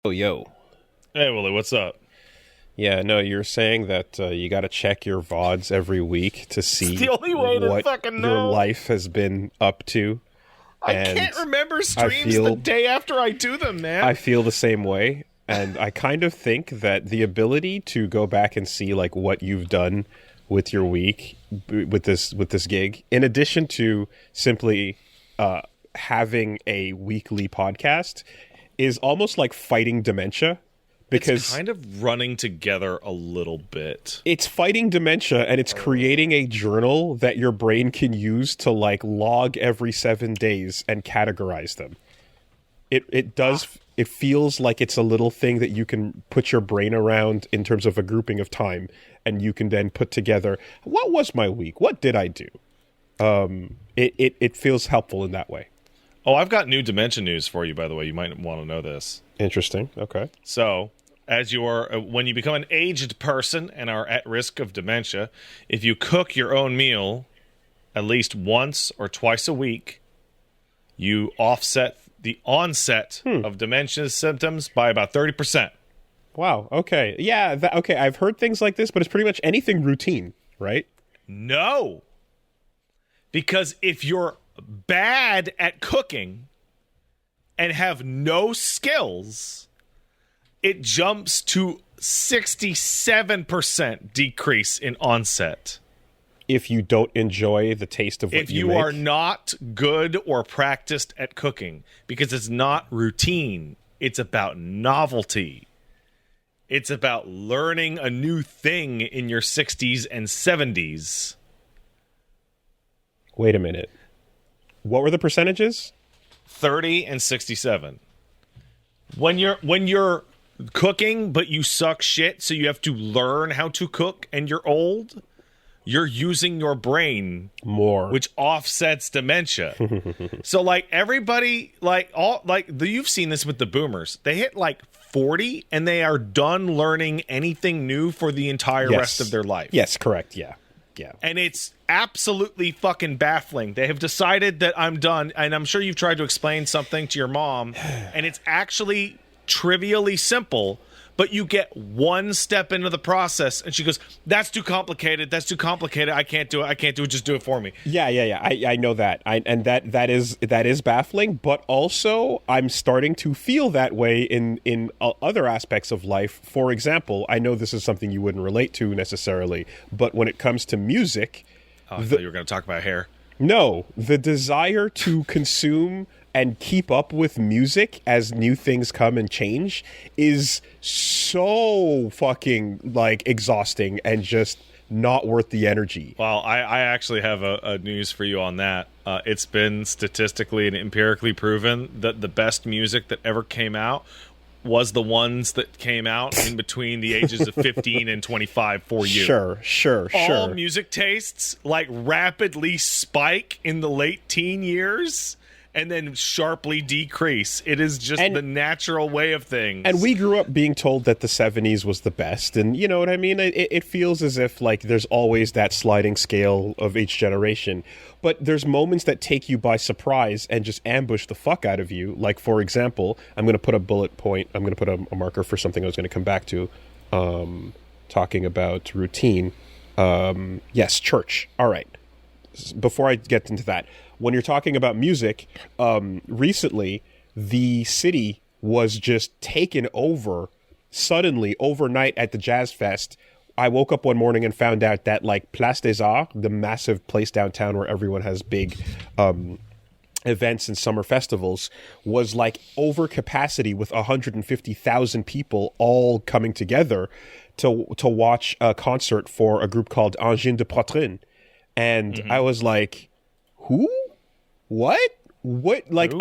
Oh, yo. Hey, Willie, what's up? Yeah, no, you're saying that you got to check your VODs every week to see It's the only way to what fucking your know. life has been up to. I And can't remember streams the day after I do them, man. I feel the same way, and I kind of think that the ability to go back and see like what you've done with your week with this gig, in addition to simply having a weekly podcast, is almost like fighting dementia. Because it's kind of running together a little bit. It's fighting dementia, and it's creating a journal that your brain can use to like log every 7 days and categorize them. It feels like it's a little thing that you can put your brain around in terms of a grouping of time, and you can then put together, what was my week? What did I do? It feels helpful in that way. Oh, I've got new dementia news for you, by the way. You might want to know this. Interesting. Okay. So, as you are, when you become an aged person and are at risk of dementia, if you cook your own meal at least once or twice a week, you offset the onset of dementia symptoms by about 30%. Wow. Okay. Yeah. Okay. I've heard things like this, but it's pretty much anything routine, right? No. Because if you're bad at cooking and have no skills, it jumps to 67% decrease in onset. If you don't enjoy the taste of what if you make. are not good or practiced at cooking, because it's not routine, it's about novelty. It's about learning a new thing in your 60s and 70s. Wait a minute. What were the percentages? 30 and 67. When you're cooking but you suck shit, so you have to learn how to cook and you're old, you're using your brain more, which offsets dementia. So like everybody, you've seen this with the boomers. They hit like 40 and they are done learning anything new for the entire rest of their life. Yes, correct. Yeah. Yeah. And it's absolutely fucking baffling. They have decided that I'm done, and I'm sure you've tried to explain something to your mom, and it's actually trivially simple, but you get one step into the process, and she goes, that's too complicated, I can't do it, just do it for me. Yeah. I know that. And that is baffling, but also I'm starting to feel that way in other aspects of life. For example, I know this is something you wouldn't relate to necessarily, but when it comes to music... I thought you were going to talk about hair. No, the desire to consume and keep up with music as new things come and change is so fucking like exhausting and just not worth the energy. Well, I actually have a news for you on that. It's been statistically and empirically proven that the best music that ever came out was the ones that came out in between the ages of 15 and 25 for you. Sure. All music tastes like rapidly spike in the late teen years and then sharply decrease. It is just the natural way of things. And we grew up being told that the 70s was the best. And you know what I mean? It feels as if like there's always that sliding scale of each generation. But there's moments that take you by surprise and just ambush the fuck out of you. Like, for example, I'm going to put a bullet point. I'm going to put a marker for something I was going to come back to. Talking about routine. Yes, church. All right. Before I get into that, when you're talking about music, recently the city was just taken over suddenly overnight at the Jazz Fest. I woke up one morning and found out that like Place des Arts, the massive place downtown where everyone has big events and summer festivals, was like over capacity with 150,000 people all coming together to watch a concert for a group called Angine de Poitrine. And I was like, who? What? Like,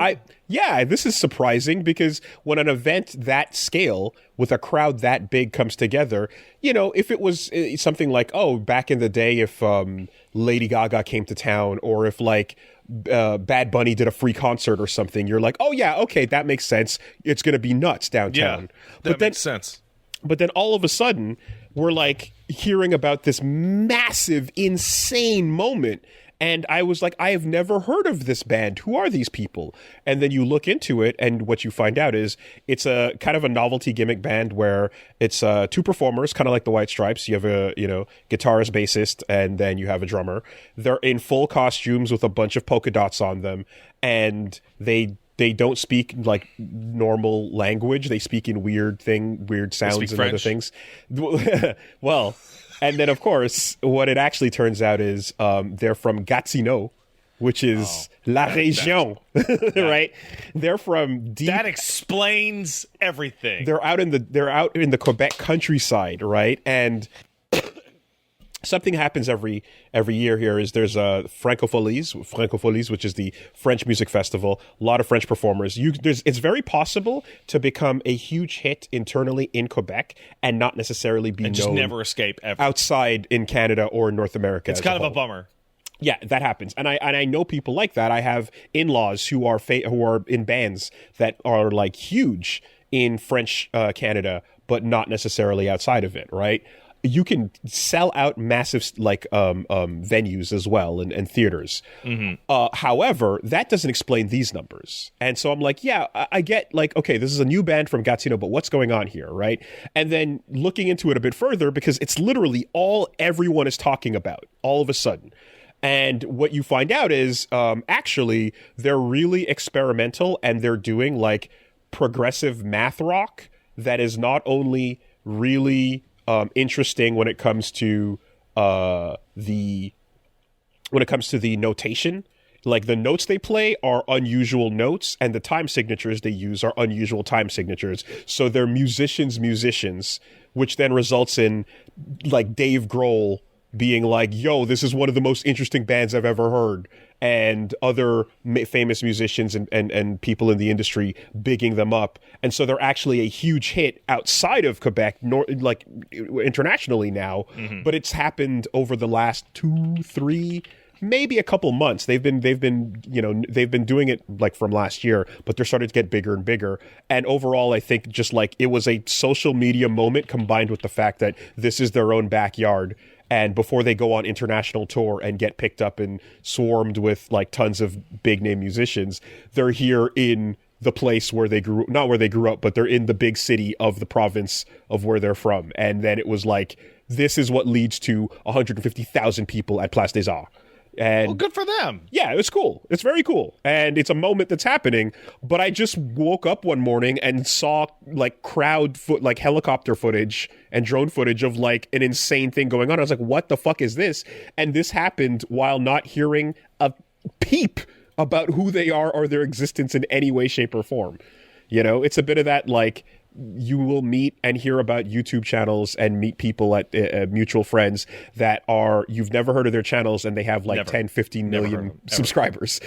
this is surprising because when an event that scale with a crowd that big comes together, you know, if it was something like, back in the day, if Lady Gaga came to town or if like Bad Bunny did a free concert or something, you're like, oh yeah, okay, that makes sense. It's going to be nuts downtown. Yeah, that makes sense. But then all of a sudden, we're like hearing about this massive, insane moment. And I was like, I have never heard of this band. Who are these people? And then you look into it, and what you find out is it's a kind of a novelty gimmick band where it's two performers, kind of like the White Stripes. You have a guitarist, bassist, and then you have a drummer. They're in full costumes with a bunch of polka dots on them, and they don't speak like normal language. They speak in weird sounds and French. other things. Well. And then, of course, what it actually turns out is they're from Gatineau, which is La Région, right? They're from deep. That explains everything. They're out in the Quebec countryside, right? And something happens every year here is there's Francofolies, which is the French music festival. A lot of French performers. It's very possible to become a huge hit internally in Quebec and not necessarily be and just known never escape ever outside in Canada or North America. It's kind of a bummer. Yeah, that happens, and I know people like that. I have in-laws who are in bands that are like huge in French Canada, but not necessarily outside of it, right? You can sell out massive venues as well and theaters. Mm-hmm. However, that doesn't explain these numbers. And so I'm like, yeah, I get like, okay, this is a new band from Gatineau, but what's going on here, right? And then looking into it a bit further, because it's literally all everyone is talking about all of a sudden. And what you find out is actually they're really experimental, and they're doing like progressive math rock that is not only really interesting when it comes to the notation. Like the notes they play are unusual notes, and the time signatures they use are unusual time signatures. So they're musicians, which then results in like Dave Grohl being like, yo, this is one of the most interesting bands I've ever heard. And other famous musicians and people in the industry bigging them up. And so they're actually a huge hit outside of Quebec, like internationally now. Mm-hmm. But it's happened over the last 2, 3, maybe a couple months. They've been doing it like from last year, but they're starting to get bigger and bigger. And overall, I think just like it was a social media moment combined with the fact that this is their own backyard. And before they go on international tour and get picked up and swarmed with like tons of big name musicians, they're here in the place where they not where they grew up, but they're in the big city of the province of where they're from. And then it was like, this is what leads to 150,000 people at Place des Arts. And well, good for them. Yeah, it was cool. It's very cool. And it's a moment that's happening. But I just woke up one morning and saw like like helicopter footage and drone footage of like an insane thing going on. I was like, what the fuck is this? And this happened while not hearing a peep about who they are or their existence in any way, shape, or form. You know, it's a bit of that like, you will meet and hear about YouTube channels and meet people at mutual friends that are, you've never heard of their channels, and they have like 10, 15 million subscribers.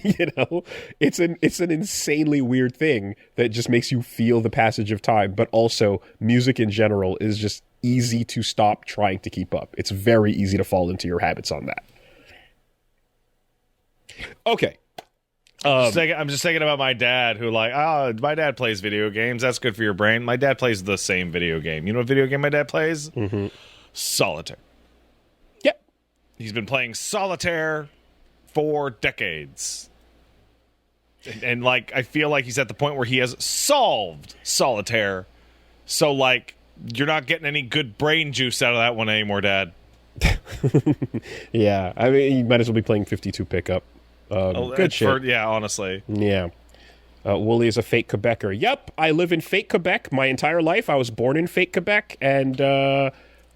You know, it's an insanely weird thing that just makes you feel the passage of time. But also music in general is just easy to stop trying to keep up. It's very easy to fall into your habits on that. Okay. I'm just thinking about my dad, who my dad plays video games. That's good for your brain. My dad plays the same video game. You know what video game my dad plays? Mm-hmm. Solitaire. Yep. He's been playing Solitaire for decades. And like, I feel like he's at the point where he has solved Solitaire. So like, you're not getting any good brain juice out of that one anymore, Dad. Yeah. I mean, you might as well be playing 52 pickup. Good shit. Yeah, honestly. Yeah. Wooly is a fake Quebecer. Yep, I live in fake Quebec my entire life. I was born in fake Quebec, and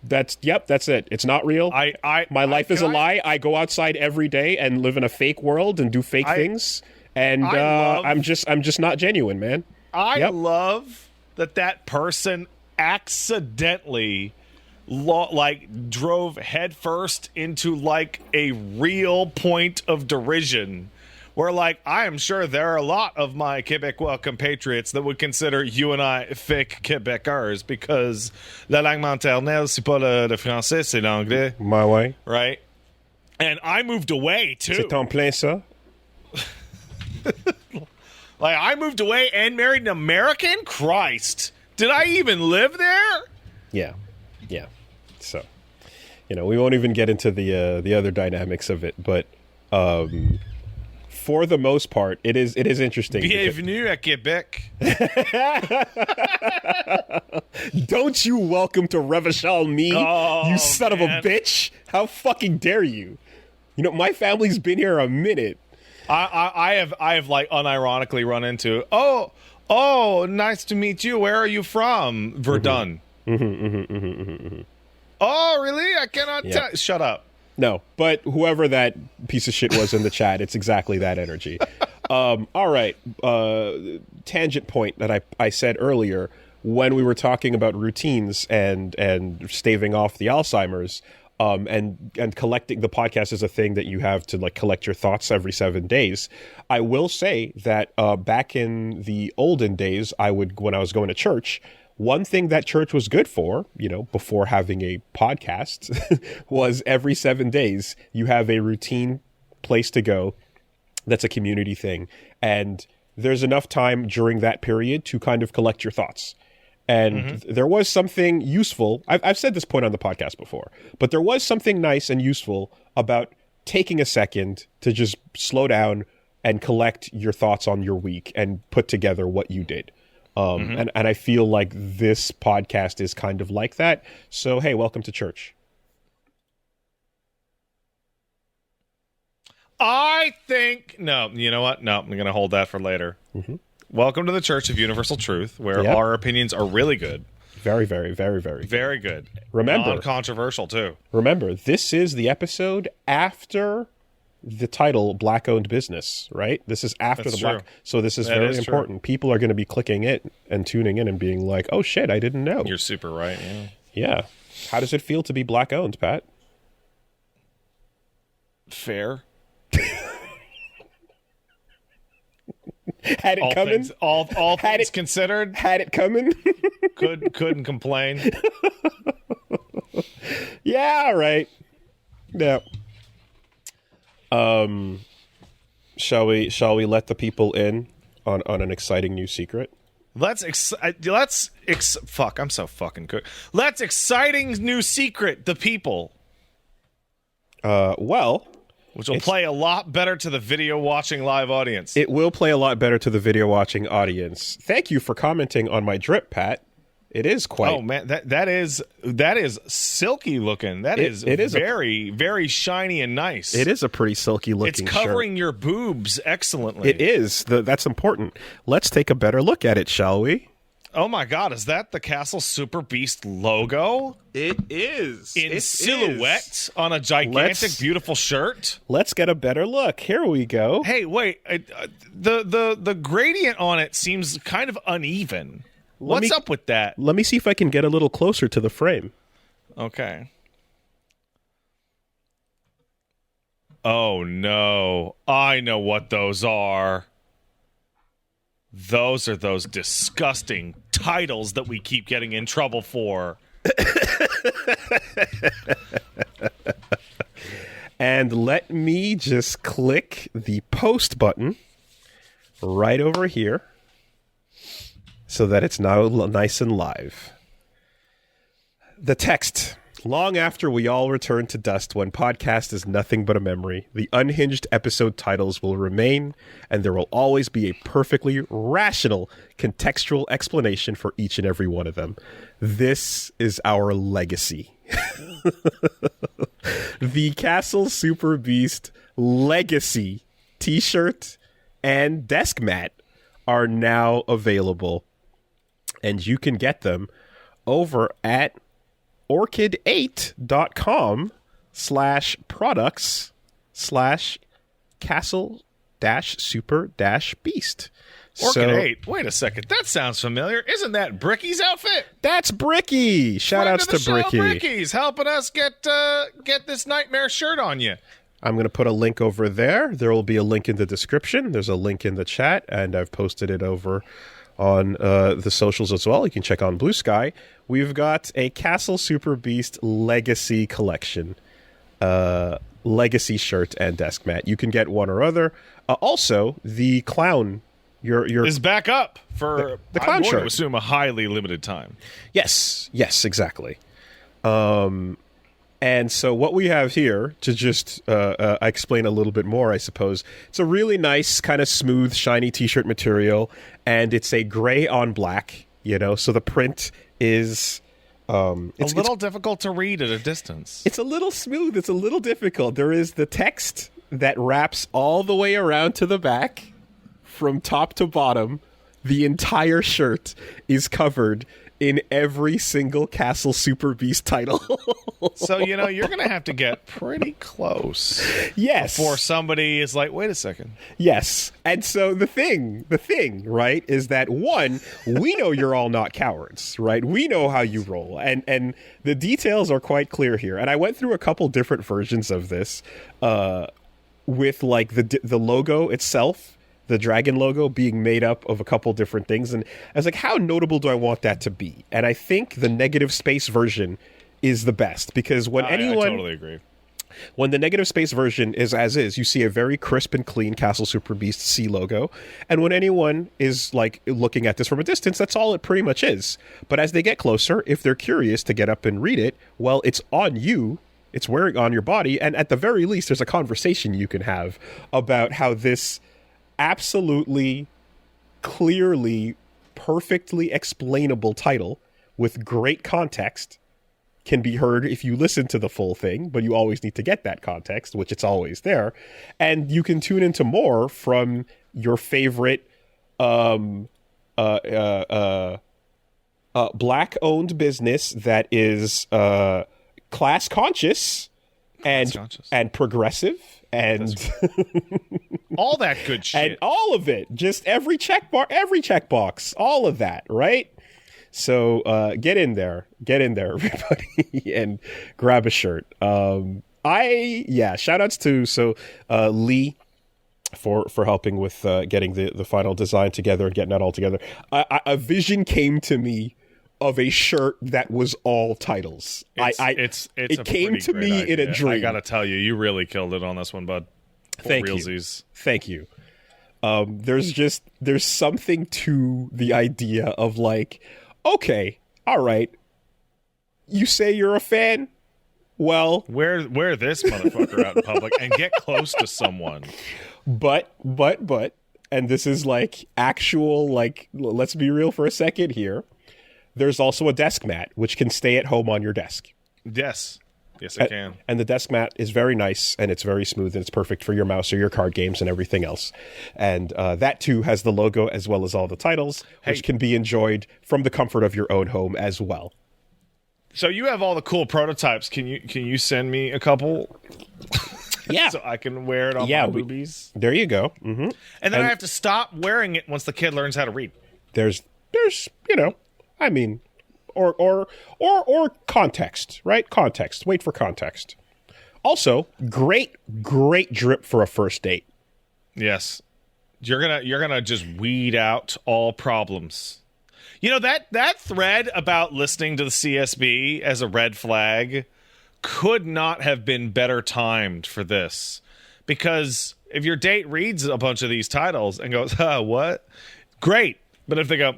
that's it. It's not real. My life is a lie. I go outside every day and live in a fake world and do fake things, and I'm just not genuine, man. I love that person accidentally drove headfirst into like a real point of derision where like I am sure there are a lot of my Quebecois compatriots that would consider you and I fake Québécois because la langue maternelle c'est pas le français, c'est l'anglais. My way. Right? And I moved away too. C'est en plein ça. Like I moved away and married an American? Christ. Did I even live there? Yeah. Yeah. So, you know, we won't even get into the other dynamics of it, but For the most part, it is interesting. Bienvenue à Quebec. Don't you welcome to Revachol me, you son of a bitch. How fucking dare you? You know, my family's been here a minute. I have like unironically run into, oh, nice to meet you. Where are you from? Verdun. Oh, really? I cannot tell. Shut up. No, but whoever that piece of shit was in the chat, it's exactly that energy. All right. Tangent point that I said earlier when we were talking about routines and staving off the Alzheimer's, and collecting the podcast is a thing that you have to like collect your thoughts every 7 days. I will say that back in the olden days, when I was going to church, one thing that church was good for, you know, before having a podcast, was every 7 days you have a routine place to go that's a community thing. And there's enough time during that period to kind of collect your thoughts. And there was something useful. I've said this point on the podcast before, but there was something nice and useful about taking a second to just slow down and collect your thoughts on your week and put together what you did. And I feel like this podcast is kind of like that. So, hey, welcome to church. I think... No, you know what? No, I'm going to hold that for later. Welcome to the Church of Universal Truth, where our opinions are really good. Very, very, very, very good. Very good. Remember... Non-controversial, too. Remember, this is the episode after the title Black-Owned Business, right? This is after That's the Black... true. So this is That very is important. true. People are going to be clicking it and tuning in and being like, oh, shit, I didn't know. You're super right, yeah. Yeah. How does it feel to be Black-owned, Pat? Fair. Had it coming? All things considered, Had it coming? couldn't complain. Yeah, all right. Yeah. Shall we let the people in on an exciting new secret? Fuck, I'm so fucking good. Let's exciting new secret, the people. Well, Which will play a lot better to the video watching live audience. it will play a lot better to the video watching audience. Thank you for commenting on my drip, Pat. It is quite. Oh man, that is silky looking. It is very, very shiny and nice. It is a pretty silky looking It's covering shirt. your boobs excellently. It is. That's important. Let's take a better look at it, shall we? Oh my god, is that the Castle Super Beast logo? It is. In silhouette on a gigantic, beautiful shirt? Let's get a better look. Here we go. Hey, wait. The gradient on it seems kind of uneven. What's up with that? Let me see if I can get a little closer to the frame. Okay. Oh, no. I know what those are. Those are those disgusting titles that we keep getting in trouble for. And let me just click the post button right over here so that it's now nice and live. The text. Long after we all return to dust, when podcast is nothing but a memory, the unhinged episode titles will remain, and there will always be a perfectly rational, contextual explanation for each and every one of them. This is our legacy. The Castle Super Beast Legacy t-shirt and desk mat are now available, and you can get them over at orchid8.com/products/castle-super-beast. Orchid 8. Wait a second. That sounds familiar. Isn't that Bricky's outfit? That's Bricky. Shout-outs to Bricky. Bricky's helping us get this nightmare shirt on you. I'm going to put a link over there. There will be a link in the description. There's a link in the chat, and I've posted it over on the socials as well. You can check on Blue Sky. We've got a Castle Super Beast Legacy collection. Legacy shirt and desk mat. You can get one or other. Also, the clown... Your is back up for the clown I'm going shirt. to assume a highly limited time. Yes, exactly. And so what we have here, to just explain a little bit more, I suppose, it's a really nice, kind of smooth, shiny T-shirt material, and it's a gray on black, so the print is... it's a little difficult to read at a distance. It's a little smooth. It's a little difficult. There is the text that wraps all the way around to the back, from top to bottom. The entire shirt is covered in every single Castle Super Beast title. So, you're going to have to get pretty close. Yes. Before somebody is like, wait a second. Yes. And so the thing, right, is that, one, we know you're all not cowards, right? We know how you roll. And the details are quite clear here. And I went through a couple different versions of this with, like, the logo itself, the dragon logo being made up of a couple different things. And I was like, how notable do I want that to be? And I think the negative space version is the best, because when I totally agree. When the negative space version is as is, you see a very crisp and clean Castle Super Beast C logo. And when anyone is like looking at this from a distance, that's all it pretty much is. But as they get closer, if they're curious to get up and read it, well, it's on you. It's wearing on your body. And at the very least, there's a conversation you can have about how this absolutely, clearly, perfectly explainable title with great context can be heard if you listen to the full thing, but you always need to get that context, which it's always there. And you can tune into more from your favorite black-owned business that is class-conscious and progressive and all that good shit. And all of it. Just every checkbox, all of that, right? So get in there, everybody, and grab a shirt. Shout outs to Lee for helping with getting the final design together and getting that all together. A vision came to me of a shirt that was all titles. It came to me in a dream. I gotta tell you, you really killed it on this one, bud. Thank you. There's something to the idea of like, okay, all right, you say you're a fan? Well, wear this motherfucker out in public and get close to someone. But, and this is like actual, like, let's be real for a second here. There's also a desk mat, which can stay at home on your desk. Yes, it can. And the desk mat is very nice, and it's very smooth, and it's perfect for your mouse or your card games and everything else. And that, too, has the logo as well as all the titles, which can be enjoyed from the comfort of your own home as well. So you have all the cool prototypes. Can you send me a couple? Yeah. So I can wear it on my boobies? There you go. Mm-hmm. And then I have to stop wearing it once the kid learns how to read. There's I mean, or context, right? Context. Wait for context. Also, great drip for a first date. Yes, you're gonna just weed out all problems. That thread about listening to the CSB as a red flag could not have been better timed for this, because if your date reads a bunch of these titles and goes, what? Great. But if they go,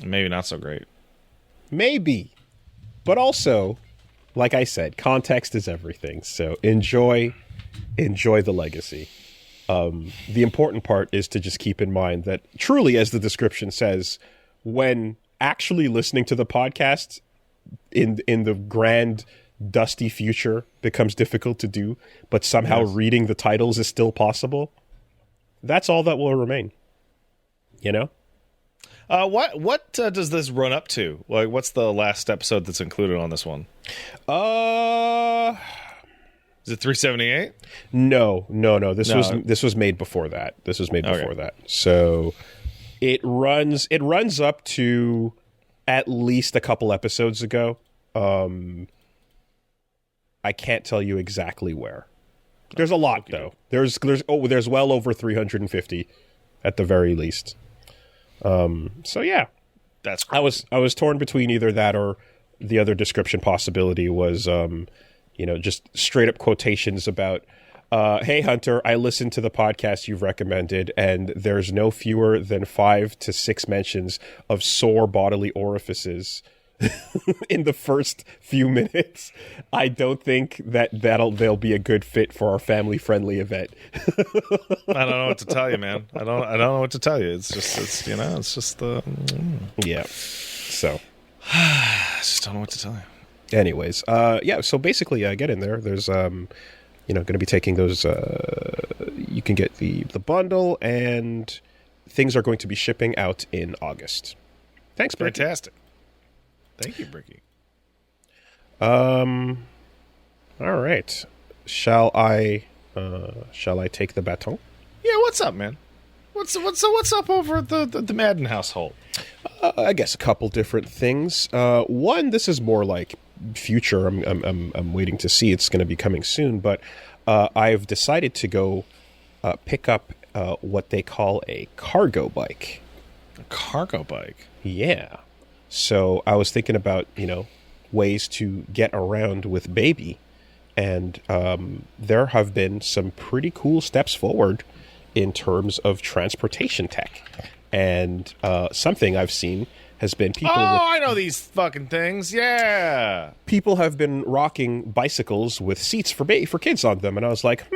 maybe not so great. Maybe. But also, like I said, context is everything. So enjoy the legacy. The important part is to just keep in mind that truly, as the description says, when actually listening to the podcast in the grand dusty future becomes difficult to do, but somehow reading the titles is still possible, that's all that will remain. What does this run up to? Like, what's the last episode that's included on this one? Is it 378? No. This was made before that. So it runs up to at least a couple episodes ago. I can't tell you exactly where. There's a lot though. There's well over 350 at the very least. So yeah, that's cool. I was torn between either that or the other description possibility was just straight up quotations about hey Hunter, I listened to the podcast you've recommended and there's no fewer than 5 to 6 mentions of sore bodily orifices in the first few minutes, I don't think they'll be a good fit for our family-friendly event. I don't know what to tell you, man. I don't know what to tell you. It's just Yeah. So I just don't know what to tell you. Anyways, so basically, get in there. There's, going to be taking those, you can get the bundle, and things are going to be shipping out in August. Thanks, Bricky. Fantastic. Thank you, Bricky. All right. Shall I take the baton? Yeah, what's up, man? What's up over at the Madden household? I guess a couple different things. One, this is more like future. I'm waiting to see. It's going to be coming soon, but I've decided to go pick up what they call a cargo bike. A cargo bike? Yeah. So I was thinking about, ways to get around with baby, and there have been some pretty cool steps forward in terms of transportation tech. And something I've seen has been people. I know these fucking things. Yeah. People have been rocking bicycles with seats for kids on them. And I was like,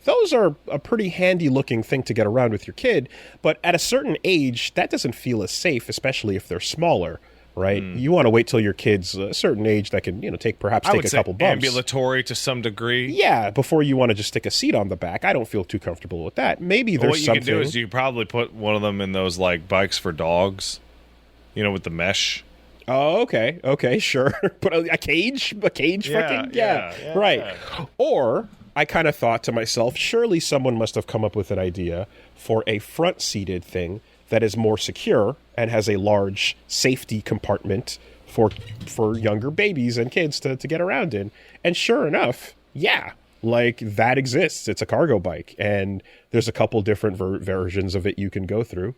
those are a pretty handy looking thing to get around with your kid. But at a certain age, that doesn't feel as safe, especially if they're smaller, right? You want to wait till your kid's a certain age that can, take a couple bumps. Ambulatory to some degree. Yeah, before you want to just stick a seat on the back. I don't feel too comfortable with that. Maybe there's something. What you can do is you probably put one of them in those like bikes for dogs. With the mesh. Oh, okay. Okay, sure. Put a cage? Yeah. Right. Yeah. Or, I kind of thought to myself, surely someone must have come up with an idea for a front-seated thing that is more secure and has a large safety compartment for younger babies and kids to get around in. And sure enough, yeah, like that exists. It's a cargo bike. And there's a couple different versions of it you can go through.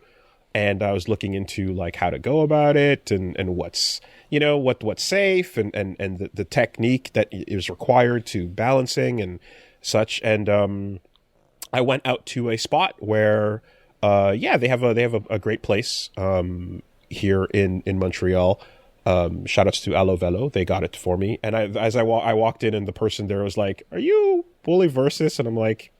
And I was looking into like how to go about it and what's what's safe and the technique that is required to balancing and such. And I went out to a spot where they have a great place here in Montreal. Shout outs to Allo Velo. They got it for me. And I walked in, and the person there was like, "Are you Bully Versus?" And I'm like,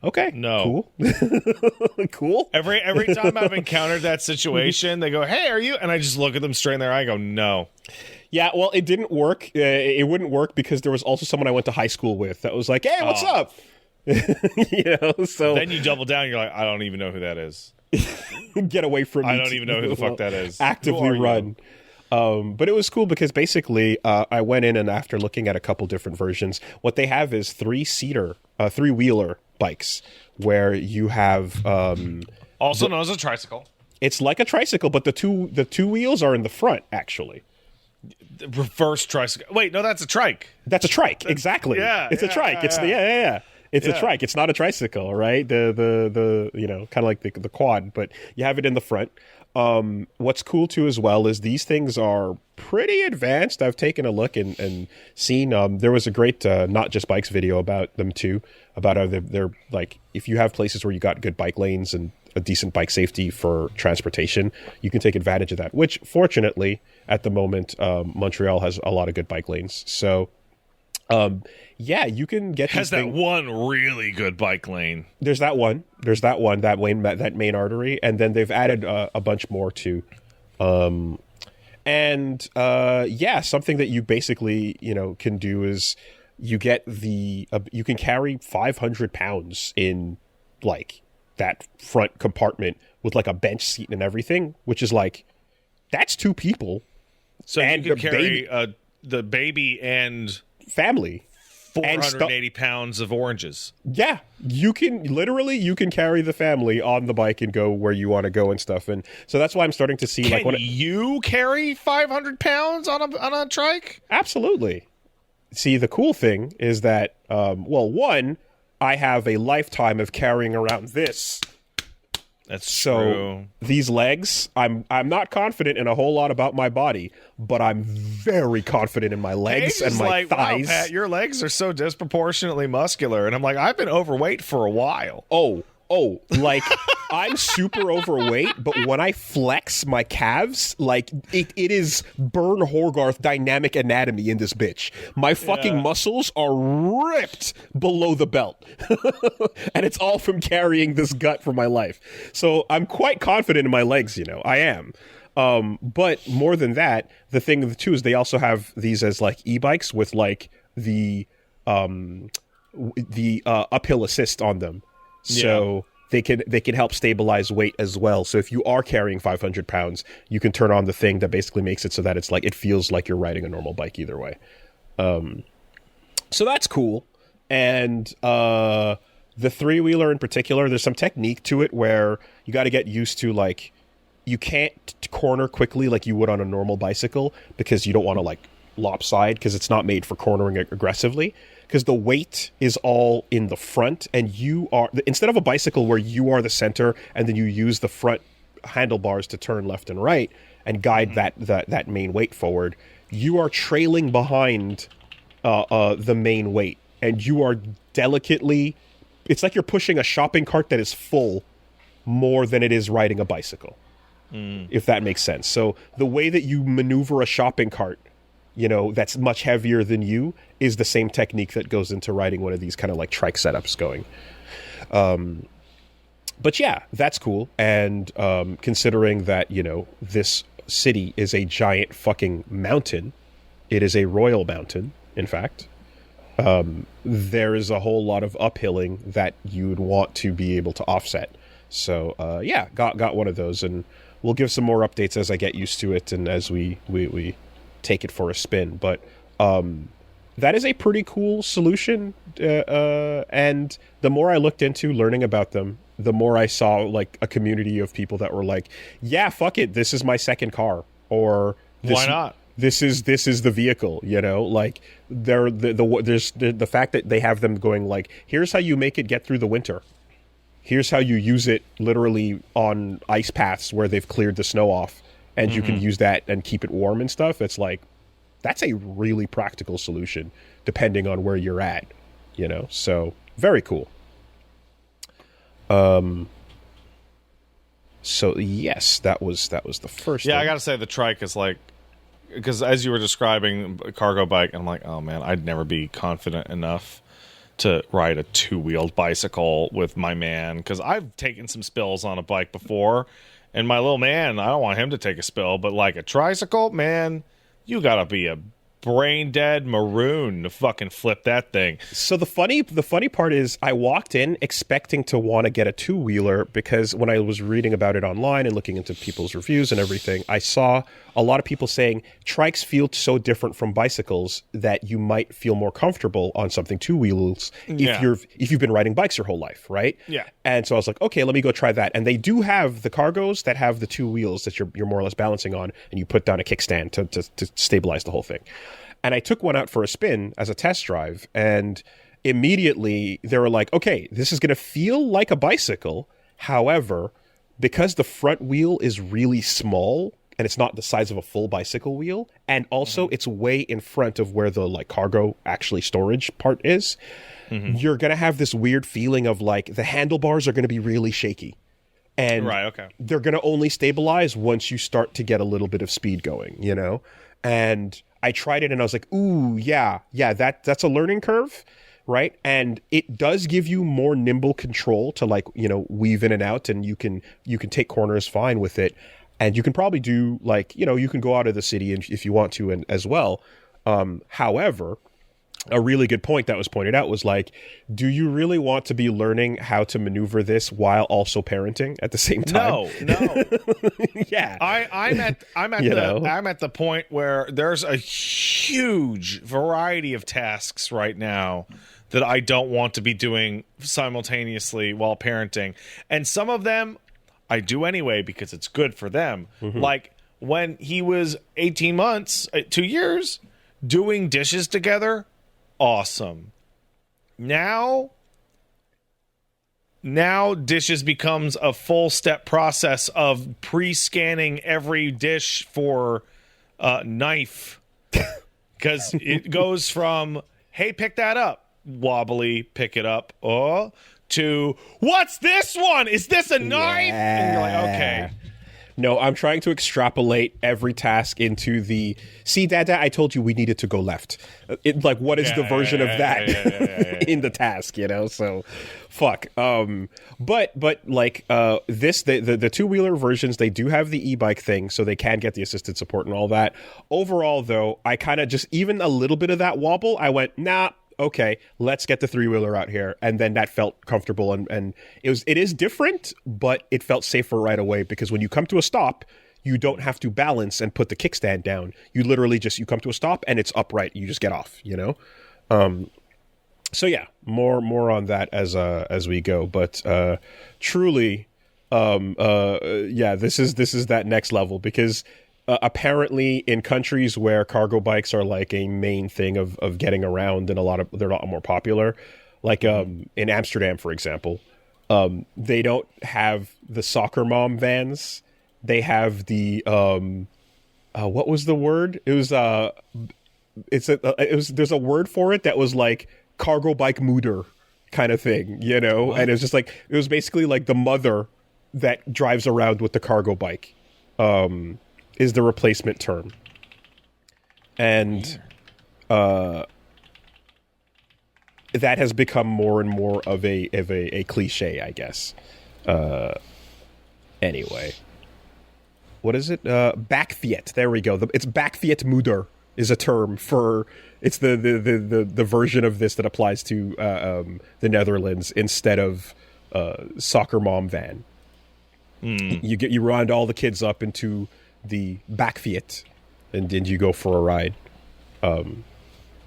okay. No. Cool. Cool. Every time I've encountered that situation, they go, "Hey, are you?" And I just look at them straight in their eye and go, "No." Yeah, well, it didn't work. It wouldn't work because there was also someone I went to high school with that was like, "Hey, what's up?" So then you double down. You're like, "I don't even know who that is." Get away from me. I don't even know who the fuck that is. Actively run. But it was cool because basically I went in, and after looking at a couple different versions, what they have is three-wheeler bikes where you have also known as a tricycle. It's like a tricycle, but the two wheels are in the front, actually. The reverse tricycle. Wait, no, that's a trike. That's a trike, exactly. Yeah, it's a trike. It's It's a trike. It's not a tricycle, right? The kind of like the quad, but you have it in the front. What's cool too as well is these things are pretty advanced. I've taken a look and seen, there was a great, Not Just Bikes video about them too, about how they're like, if you have places where you got good bike lanes and a decent bike safety for transportation, you can take advantage of that, which fortunately at the moment, Montreal has a lot of good bike lanes. So, you can get has that one really good bike lane. There's that one, that main artery, and then they've added a bunch more too. Something that you basically can do is you get you can carry 500 pounds in like that front compartment with like a bench seat and everything, which is like that's two people. So and you can carry the baby and family. 480 pounds of oranges. Yeah, you can carry the family on the bike and go where you want to go and stuff. And so that's why I'm starting to see you carry 500 pounds on a trike? Absolutely. See, the cool thing is that, one, I have a lifetime of carrying around this. That's so true. These legs, I'm not confident in a whole lot about my body, but I'm very confident in my legs and my thighs. Wow, Pat, your legs are so disproportionately muscular, and I'm like, I've been overweight for a while. Oh, Oh, like I'm super overweight, but when I flex my calves, like it is Bern Horgarth dynamic anatomy in this bitch. My fucking muscles are ripped below the belt. And it's all from carrying this gut for my life. So I'm quite confident in my legs, I am. But more than that, the thing too is they also have these as like e-bikes with like the uphill assist on them. So they can help stabilize weight as well. So if you are carrying 500 pounds, you can turn on the thing that basically makes it so that it's like it feels like you're riding a normal bike either way. So that's cool. And the 3-wheeler in particular, there's some technique to it where you got to get used to like you can't corner quickly like you would on a normal bicycle because you don't want to like lopside because it's not made for cornering aggressively. Because the weight is all in the front, and you are instead of a bicycle where you are the center, and then you use the front handlebars to turn left and right and guide that main weight forward. You are trailing behind the main weight, and you are delicately. It's like you're pushing a shopping cart that is full more than it is riding a bicycle, if that makes sense. So the way that you maneuver a shopping cart, that's much heavier than you, is the same technique that goes into riding one of these kind of like trike setups going. But yeah, that's cool. And considering that, this city is a giant fucking mountain, it is a royal mountain, in fact, there is a whole lot of uphilling that you would want to be able to offset. So yeah, got one of those, and we'll give some more updates as I get used to it and as we take it for a spin. But that is a pretty cool solution, and the more I looked into learning about them, the more I saw like a community of people that were like, yeah, fuck it, this is my second car, or why not, this is the vehicle, like there's the fact that they have them going like, here's how you make it get through the winter, here's how you use it literally on ice paths where they've cleared the snow off, and you can use that and keep it warm and stuff. It's like, that's a really practical solution depending on where you're at, so very cool. So yes, that was the first thing. I gotta say the trike is like, because as you were describing a cargo bike, I'm like, oh man, I'd never be confident enough to ride a 2-wheeled bicycle with my man, because I've taken some spills on a bike before, and my little man, I don't want him to take a spill, but like a tricycle, man, you gotta be a brain dead maroon to fucking flip that thing. So the funny part is I walked in expecting to want to get a 2-wheeler, because when I was reading about it online and looking into people's reviews and everything, I saw a lot of people saying trikes feel so different from bicycles that you might feel more comfortable on something 2-wheels if you've been riding bikes your whole life, right? Yeah. And so I was like, okay, let me go try that. And they do have the cargos that have the 2 wheels that you're more or less balancing on, and you put down a kickstand to stabilize the whole thing. And I took one out for a spin as a test drive, and immediately they were like, okay, this is going to feel like a bicycle. However, because the front wheel is really small and it's not the size of a full bicycle wheel, and also it's way in front of where the like cargo actually storage part is, you're going to have this weird feeling of like the handlebars are going to be really shaky. And they're going to only stabilize once you start to get a little bit of speed going, And I tried it and I was like, ooh, yeah, that's a learning curve, right? And it does give you more nimble control to like, weave in and out, and you can take corners fine with it. And you can probably do like, you can go out of the city if you want to, and as well. However, a really good point that was pointed out was like, do you really want to be learning how to maneuver this while also parenting at the same time? No. Yeah. I'm at the point where there's a huge variety of tasks right now that I don't want to be doing simultaneously while parenting. And some of them I do anyway because it's good for them. Like when he was 18 months, 2 years, doing dishes together, awesome. Now dishes becomes a full step process of pre-scanning every dish for knife, because it goes from, hey, pick that up, wobbly, pick it up, to, what's this one? Is this a knife? And you're like, okay. No, I'm trying to extrapolate every task into the, see, Dada, I told you we needed to go left. What is the version of that in the task, So, fuck. But this, the two-wheeler versions, they do have the e-bike thing, so they can get the assisted support and all that. Overall, though, I kind of just, even a little bit of that wobble, I went, nah, okay, let's get the three-wheeler out here. And then that felt comfortable, and it is different, but it felt safer right away, because when you come to a stop, you don't have to balance and put the kickstand down. You literally just, you come to a stop and it's upright. You just get off, So yeah, more on that as we go. But truly, this is that next level, because apparently in countries where cargo bikes are like a main thing of getting around, and they're a lot more popular, like in Amsterdam, for example, they don't have the soccer mom vans. They have the what was the word? It was there's a word for it that was like cargo bike moeder kind of thing, What? And it was just like, it was basically like the mother that drives around with the cargo bike. Is the replacement term. And that has become more and more of a cliche, I guess. Anyway. What is it? Backfiet. There we go. It's Backfiet moeder is a term for, it's the version of this that applies to the Netherlands instead of soccer mom van. You round all the kids up into the Backfiet, and then you go for a ride,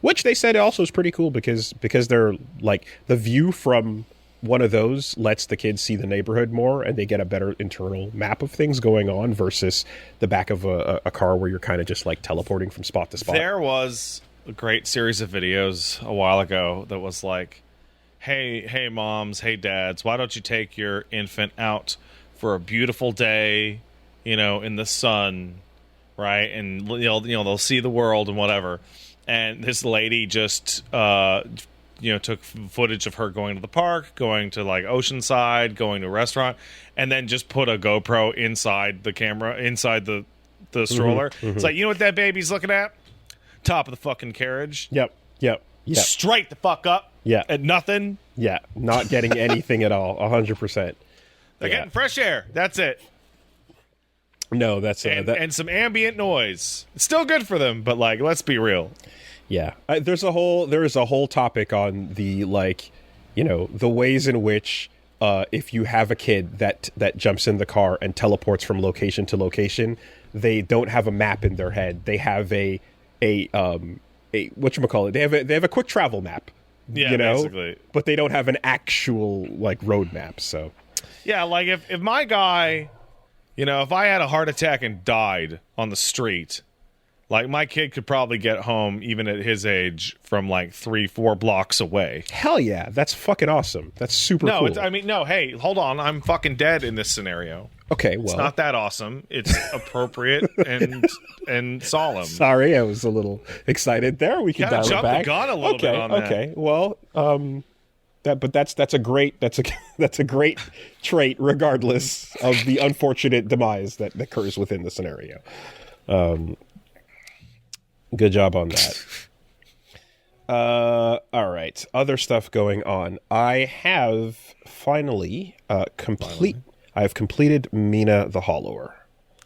which they said also is pretty cool, because they're like, the view from one of those lets the kids see the neighborhood more, and they get a better internal map of things going on versus the back of a car where you're kind of just like teleporting from spot to spot. There was a great series of videos a while ago that was like, hey moms, hey dads, why don't you take your infant out for a beautiful day, in the sun, right? And they'll see the world and whatever. And this lady just took footage of her going to the park, going to like Oceanside, going to a restaurant, and then just put a GoPro inside the camera, inside the stroller. Mm-hmm. It's like, you know what that baby's looking at? Top of the fucking carriage. Yep. Straight the fuck up. Yeah. At nothing. Yeah. Not getting anything at all. 100%. They're getting fresh air. That's it. No, that's and some ambient noise. It's still good for them, but like, let's be real. Yeah, there is a whole topic on the the ways in which if you have a kid that jumps in the car and teleports from location to location, they don't have a map in their head. They have a whatchamacallit. They have a quick travel map. Yeah, basically. But they don't have an actual road map. So yeah, like if my guy, if I had a heart attack and died on the street, like, my kid could probably get home, even at his age, from 3-4 blocks away. Hell yeah, that's fucking awesome. That's super cool. No, hey, hold on, I'm fucking dead in this scenario. Okay, well, it's not that awesome. It's appropriate and solemn. Sorry, I was a little excited there. We can dial it back. Jump the gun a little bit on that. Okay, well, that's a great trait, regardless of the unfortunate demise that occurs within the scenario. Good job on that. All right. Other stuff going on. I have finally completed Mina the Hollower.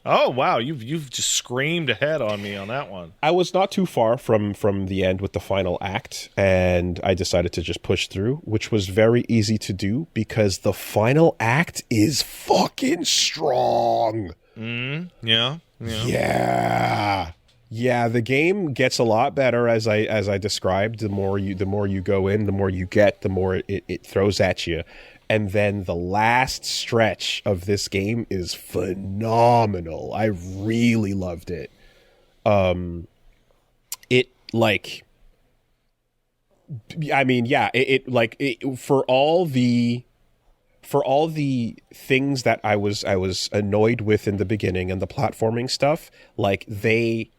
Oh wow, you've just screamed ahead on me on that one. I was not too far from the end with the final act, and I decided to just push through, which was very easy to do because the final act is fucking strong. Yeah. Yeah, the game gets a lot better as I described. The more you go in, the more you get, the more it throws at you. And then the last stretch of this game is phenomenal. I really loved it. For all the things that I was annoyed with in the beginning and the platforming stuff, they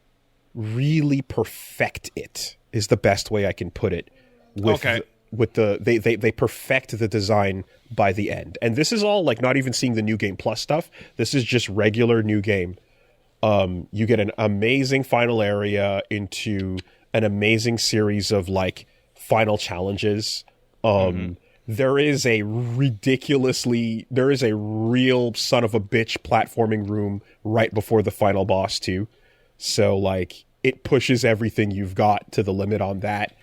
really perfect it is the best way I can put it they perfect the design by the end. And this is all like not even seeing the new game plus stuff. This is just regular new game. You get an amazing final area into an amazing series of like final challenges. There is a real son of a bitch platforming room right before the final boss too. So like it pushes everything you've got to the limit on that.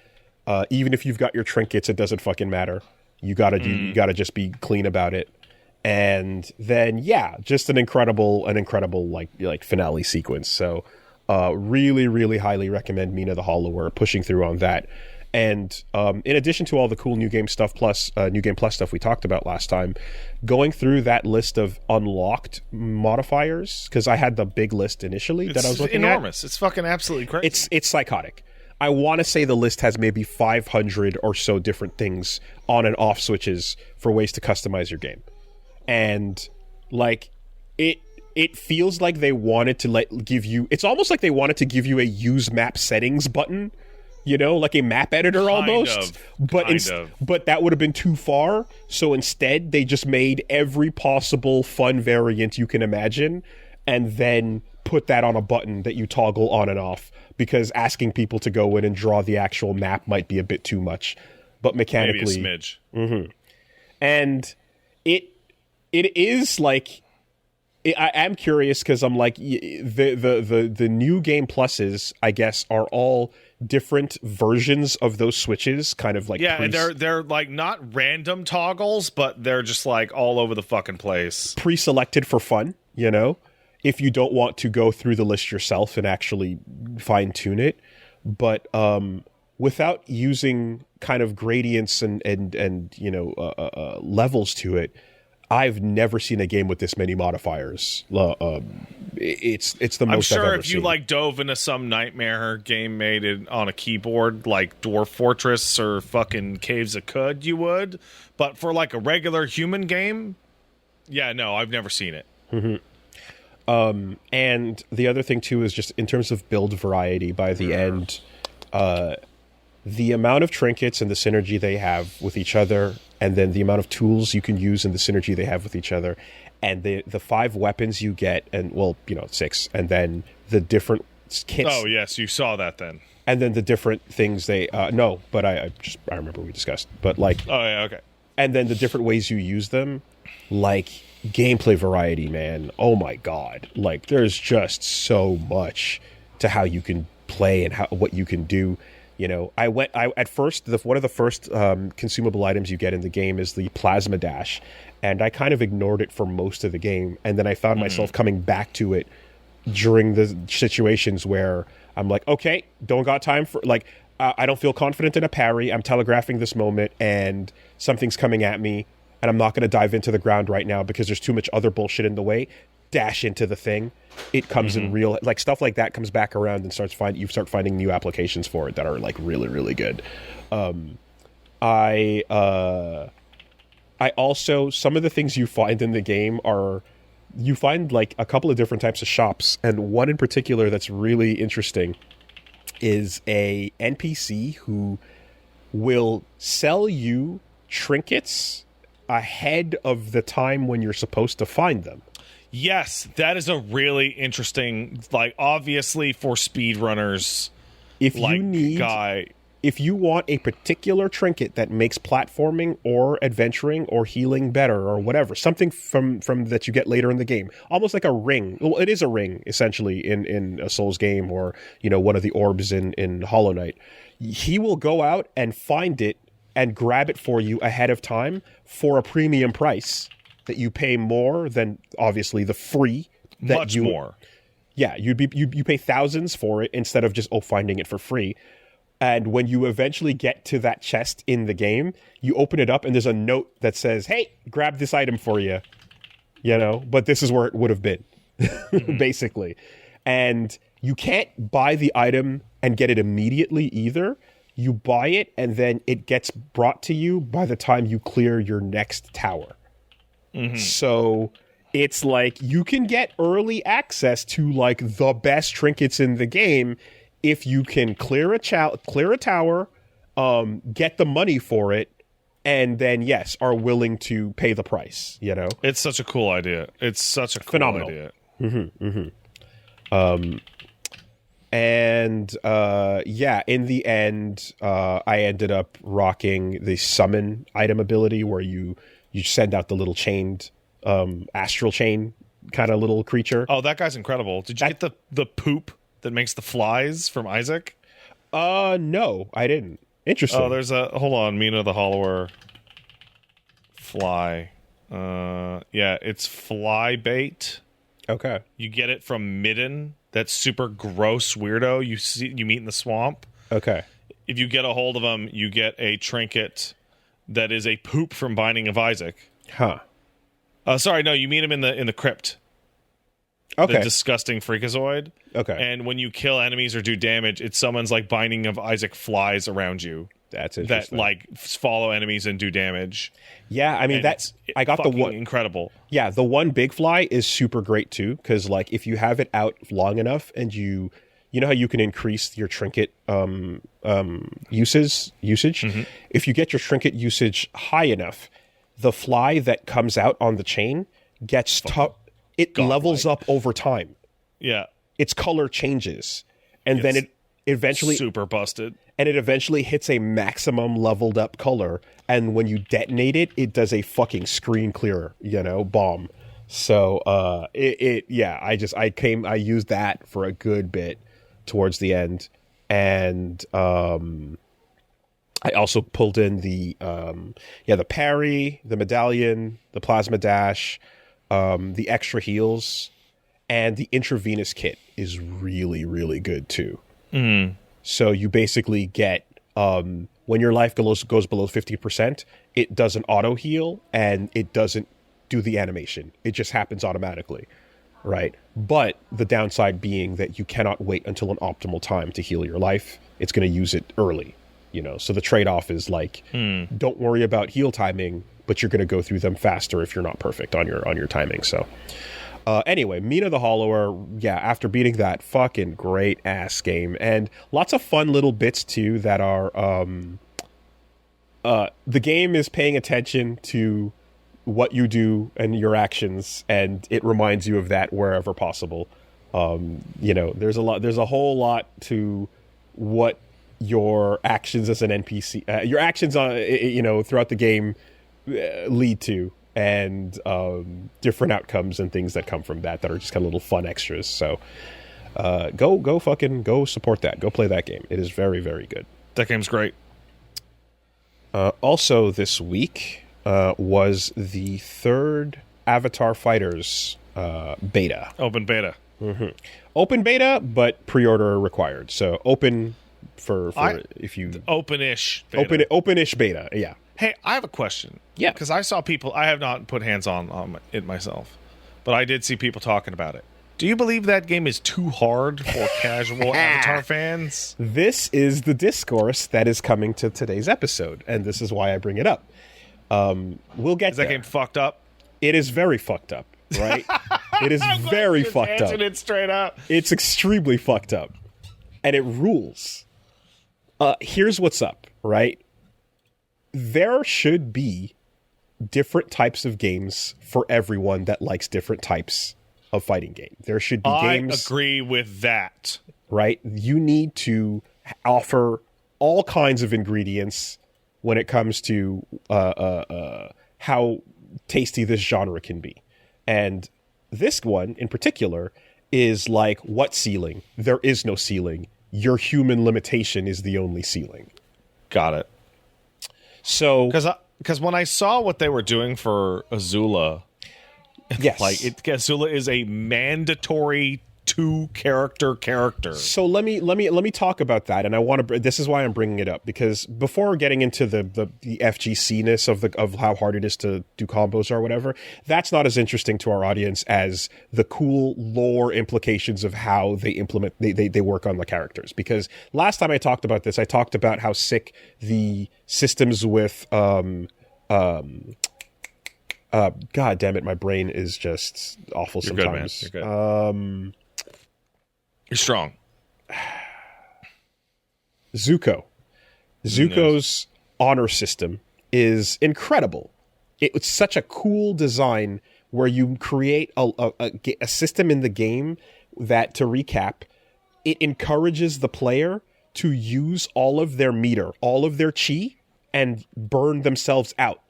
Even if you've got your trinkets, it doesn't fucking matter. You gotta just be clean about it. And then yeah, just an incredible like finale sequence. So really, really highly recommend Mina the Hollower pushing through on that. And in addition to all the cool new game stuff plus new game plus stuff we talked about last time, going through that list of unlocked modifiers, because I had the big list initially that I was looking enormous. It's fucking absolutely crazy. It's psychotic. I want to say the list has maybe 500 or so different things on and off switches for ways to customize your game. And like it feels like they wanted to give you, it's almost like they wanted to give you a use map settings button, you know, like a map editor almost. But that would have been too far. So instead they just made every possible fun variant you can imagine and then put that on a button that you toggle on and off, because asking people to go in and draw the actual map might be a bit too much. But mechanically, maybe a smidge. Mm-hmm. And it is like, I am curious because I'm like, the new game pluses, I guess, are all different versions of those switches, kind of like they're like not random toggles, but they're just like all over the fucking place, pre-selected for fun, you know, if you don't want to go through the list yourself and actually fine-tune it. But without using kind of gradients and you know levels to it, I've never seen a game with this many modifiers. It's the most I've ever seen. I'm sure if you like dove into some nightmare game made on a keyboard like Dwarf Fortress or fucking Caves of Cud, you would. But for like a regular human game, yeah, no, I've never seen it. Mm-hmm. And the other thing too is just in terms of build variety by the end, the amount of trinkets and the synergy they have with each other, and then the amount of tools you can use and the synergy they have with each other, and the 5 weapons you get, and well, you know, 6, and then the different kits. Oh yes, you saw that then. And then the different things they no, but I remember we discussed, but like oh yeah, okay. And then the different ways you use them, like gameplay variety, man. Oh my god, like there's just so much to how you can play and what you can do. You know, at first, one of the first consumable items you get in the game is the plasma dash, and I kind of ignored it for most of the game, and then I found myself coming back to it during the situations where I'm like, okay, don't got time for, like, I don't feel confident in a parry, I'm telegraphing this moment, and something's coming at me, and I'm not going to dive into the ground right now because there's too much other bullshit in the way. Dash into the thing. It comes in real, like stuff like that comes back around and you start finding new applications for it that are like really, really good. I also, some of the things you find in the game you find like a couple of different types of shops, and one in particular that's really interesting is a NPC who will sell you trinkets ahead of the time when you're supposed to find them. Yes, that is a really interesting, like, obviously for speedrunners, if you want a particular trinket that makes platforming or adventuring or healing better or whatever, something from that you get later in the game, almost like a ring. Well, it is a ring essentially in a Souls game, or you know, one of the orbs in Hollow Knight. He will go out and find it and grab it for you ahead of time for a premium price that you pay more than obviously the free. Much more. Yeah, you pay thousands for it instead of just finding it for free. And when you eventually get to that chest in the game, you open it up and there's a note that says, "Hey, grab this item for you." You know, but this is where it would have been, basically. And you can't buy the item and get it immediately either. You buy it and then it gets brought to you by the time you clear your next tower. So it's like you can get early access to like the best trinkets in the game if you can clear a tower get the money for it, and then yes, are willing to pay the price. You know, it's such a cool idea. It's such a cool phenomenal idea. And in the end, I ended up rocking the summon item ability where you send out the little chained astral chain kind of little creature. Oh, that guy's incredible. Did you get the poop that makes the flies from Isaac? No, I didn't. Interesting. Oh, there's hold on, Mina the Hollower fly. It's fly bait. Okay. You get it from Midden, that super gross weirdo you meet in the swamp. Okay. If you get a hold of him, you get a trinket that is a poop from Binding of Isaac. Huh. Sorry, no, you meet him in the crypt. Okay. The disgusting freakazoid. Okay. And when you kill enemies or do damage, it summons like Binding of Isaac flies around you. That's interesting. That like follow enemies and do damage. Yeah, I mean I got the one incredible. Yeah, the one big fly is super great too, because like if you have it out long enough and you know how you can increase your trinket usage. Mm-hmm. If you get your trinket usage high enough, the fly that comes out on the chain gets tough. It levels up over time. Yeah, its color changes, and then it eventually super busted. And it eventually hits a maximum leveled up color, and when you detonate it, it does a fucking screen clear, bomb. So I used that for a good bit towards the end, and I also pulled in the parry, the medallion, the plasma dash, the extra heals, and the intravenous kit is really, really good too. Mm. So you basically get, when your life goes below 50%, it does an auto heal and it doesn't do the animation. It just happens automatically, right? But the downside being that you cannot wait until an optimal time to heal your life. It's going to use it early, So the trade-off is like, don't worry about heal timing, but you're going to go through them faster if you're not perfect on your timing. So anyway, Mina the Hollower, after beating that, fucking great ass game, and lots of fun little bits too that are the game is paying attention to what you do and your actions, and it reminds you of that wherever possible. There's a whole lot to what your actions as an NPC, your actions on throughout the game lead to, and different outcomes and things that come from that are just kind of little fun extras. So go support that. Go play that game. It is very, very good. That game's great. Also this week was the third Avatar Fighters beta. Open beta. Mm-hmm. Open beta, but pre-order required. So open for if you... Open-ish beta. Open-ish beta, yeah. Hey, I have a question. Yeah. Because I saw people... I have not put hands on it myself, but I did see people talking about it. Do you believe that game is too hard for casual Avatar fans? This is the discourse that is coming to today's episode, and this is why I bring it up. We'll get there. Is that game fucked up? It is very fucked up, right? It is very fucked up. It straight up. It's extremely fucked up, and it rules. Here's what's up, right? There should be different types of games for everyone that likes different types of fighting game. There should be games... I agree with that. Right? You need to offer all kinds of ingredients when it comes to how tasty this genre can be. And this one, in particular, is like, what ceiling? There is no ceiling. Your human limitation is the only ceiling. Got it. So... Because when I saw what they were doing for Azula... Yes. Azula is a mandatory two-character. So let me talk about that, and I want to. This is why I'm bringing it up, because before getting into the FGC-ness of how hard it is to do combos or whatever, that's not as interesting to our audience as the cool lore implications of how they implement they work on the characters. Because last time I talked about this, I talked about how sick the systems with God damn it, my brain is just awful sometimes. You're good, man. You're strong. Zuko Zuko's honor system is incredible. It's such a cool design where you create a system in the game that, to recap, it encourages the player to use all of their meter, all of their chi, and burn themselves out.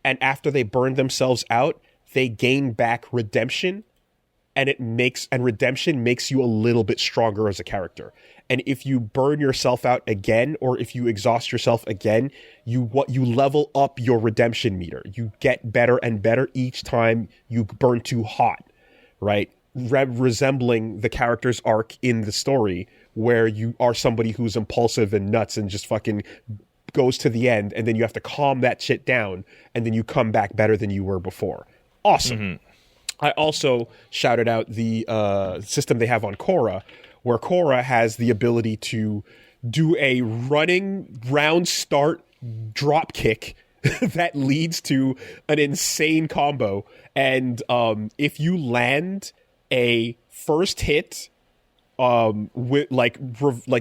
And after they burn themselves out, they gain back redemption, and redemption makes you a little bit stronger as a character. And if you burn yourself out again, or if you exhaust yourself again, you level up your redemption meter. You get better and better each time you burn too hot, right? Resembling the character's arc in the story, where you are somebody who's impulsive and nuts and just fucking goes to the end, and then you have to calm that shit down, and then you come back better than you were before. Awesome. Mm-hmm. I also shouted out the system they have on Korra, where Korra has the ability to do a running round start drop kick that leads to an insane combo. And if you land a first hit with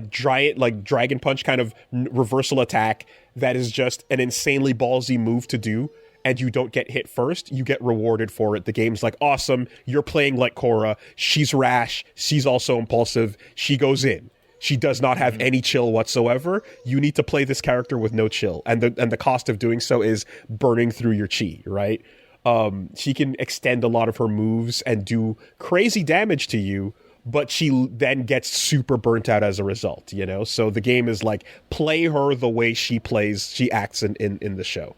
dragon punch kind of reversal attack that is just an insanely ballsy move to do, and you don't get hit first, you get rewarded for it. The game's like, awesome, you're playing like Korra. She's rash. She's also impulsive. She goes in. She does not have any chill whatsoever. You need to play this character with no chill. And the cost of doing so is burning through your chi, right? She can extend a lot of her moves and do crazy damage to you, but she then gets super burnt out as a result, you know? So the game is like, play her the way she acts in the show.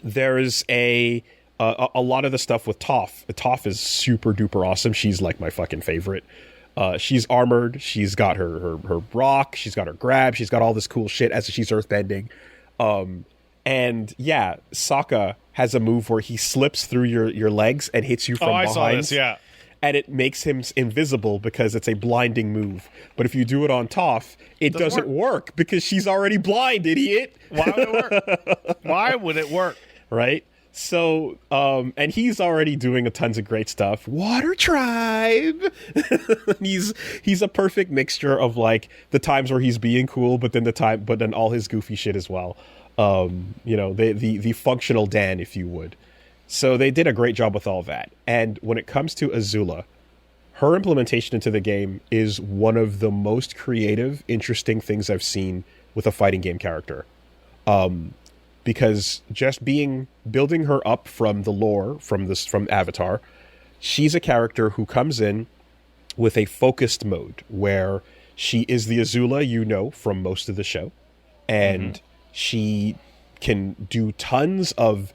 There's a lot of the stuff with Toph. Toph is super duper awesome. She's like my fucking favorite. She's armored. She's got her rock. She's got her grab. She's got all this cool shit as she's earthbending. And yeah, Sokka has a move where he slips through your legs and hits you from behind. I saw this, yeah. And it makes him invisible because it's a blinding move. But if you do it on Toph, it doesn't work because she's already blind, idiot. Why would it work? Why would it work? Right? So, and he's already doing a tons of great stuff. Water Tribe! He's a perfect mixture of like the times where he's being cool, but then all his goofy shit as well. The functional Dan, if you would. So they did a great job with all that. And when it comes to Azula, her implementation into the game is one of the most creative, interesting things I've seen with a fighting game character. Because just building her up from the lore, from Avatar, she's a character who comes in with a focused mode where she is the Azula you know from most of the show. And she can do tons of...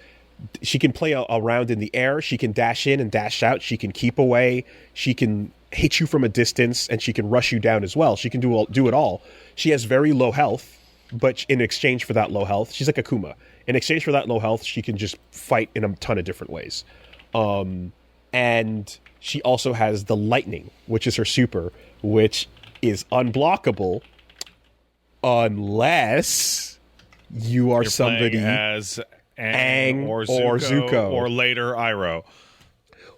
She can play around in the air. She can dash in and dash out. She can keep away. She can hit you from a distance, and she can rush you down as well. She can do it all. She has very low health, but in exchange for that low health, she's like Akuma. In exchange for that low health, she can just fight in a ton of different ways. And she also has the lightning, which is her super, which is unblockable unless you're somebody as Aang or Zuko or later Iroh,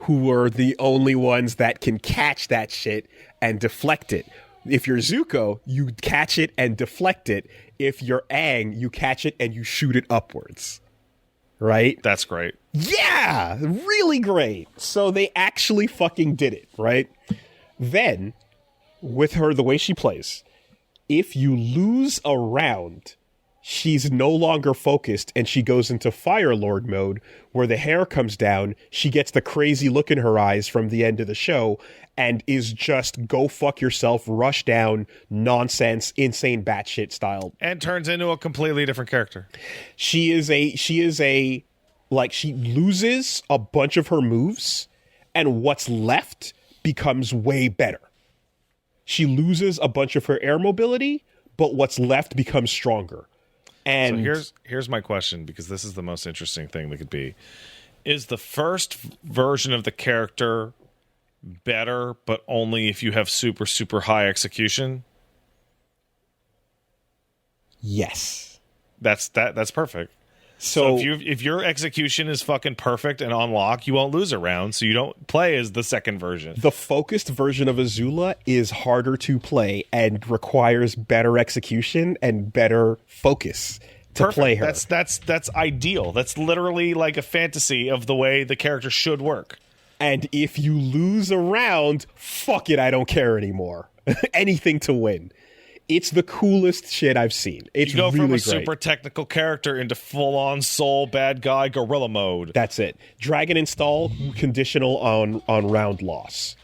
who are the only ones that can catch that shit and deflect it. If you're Zuko, you catch it and deflect it. If you're Aang, you catch it and you shoot it upwards. Right? That's great. Yeah! Really great. So they actually fucking did it, right? Then, with her, the way she plays, if you lose a round, she's no longer focused and she goes into Fire Lord mode where the hair comes down. She gets the crazy look in her eyes from the end of the show and is just go fuck yourself, rush down, nonsense, insane batshit style. And turns into a completely different character. She loses a bunch of her moves and what's left becomes way better. She loses a bunch of her air mobility, but what's left becomes stronger. And so here's my question, because this is the most interesting thing that could be. Is the first version of the character better, but only if you have super, super high execution? Yes. That's perfect. So if your execution is fucking perfect and on lock, you won't lose a round, so you don't play as the second version. The focused version of Azula is harder to play and requires better execution and better focus to play her. That's ideal. That's literally like a fantasy of the way the character should work. And if you lose a round, fuck it, I don't care anymore. Anything to win. It's the coolest shit I've seen. It's you go really from a great. super technical character into full-on soul bad guy gorilla mode. That's it. Dragon install conditional on round loss.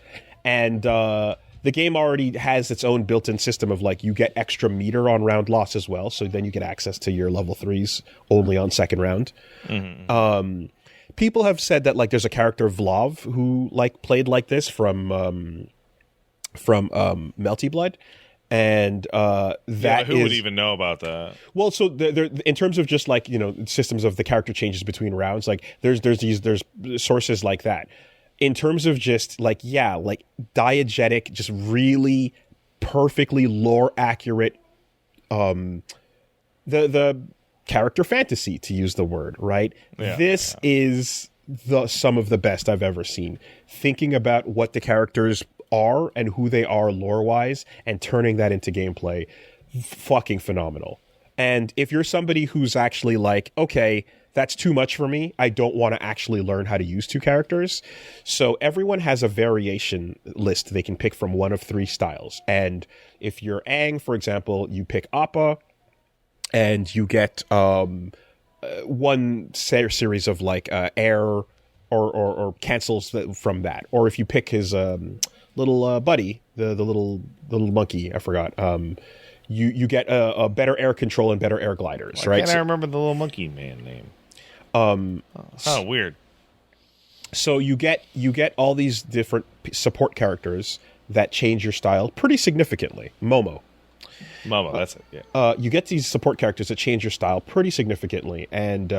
And the game already has its own built-in system of like you get extra meter on round loss as well. So then you get access to your level 3s only on second round. Mm-hmm. People have said that like there's a character Vlav who like played like this from Melty Blood. And who would even know about that? Well, so there, in terms of just like systems of the character changes between rounds, like there's sources like that. In terms of just like diegetic, just really perfectly lore accurate, the character fantasy, to use the word, right? Yeah, this is some of the best I've ever seen. Thinking about what the characters are and who they are lore-wise and turning that into gameplay, fucking phenomenal. And if you're somebody who's actually like, okay, that's too much for me, I don't want to actually learn how to use 2 characters. So everyone has a variation list they can pick from one of 3 styles. And if you're Aang, for example, you pick Appa, and you get one series of like air or cancels from that. Or if you pick his little buddy, the little monkey, I forgot. You get a better air control and better air gliders, right? I remember the little monkey man name. Weird. So you get all these different support characters that change your style pretty significantly. Momo, that's it. Yeah. You get these support characters that change your style pretty significantly, and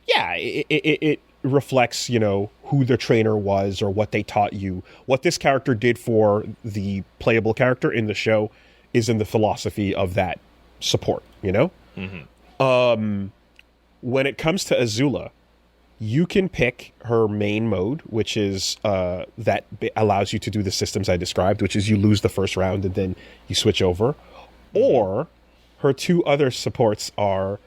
it reflects, who the trainer was or what they taught you. What this character did for the playable character in the show is in the philosophy of that support, Mm-hmm. When it comes to Azula, you can pick her main mode, which is that allows you to do the systems I described, which is you lose the first round and then you switch over. Or her 2 other supports are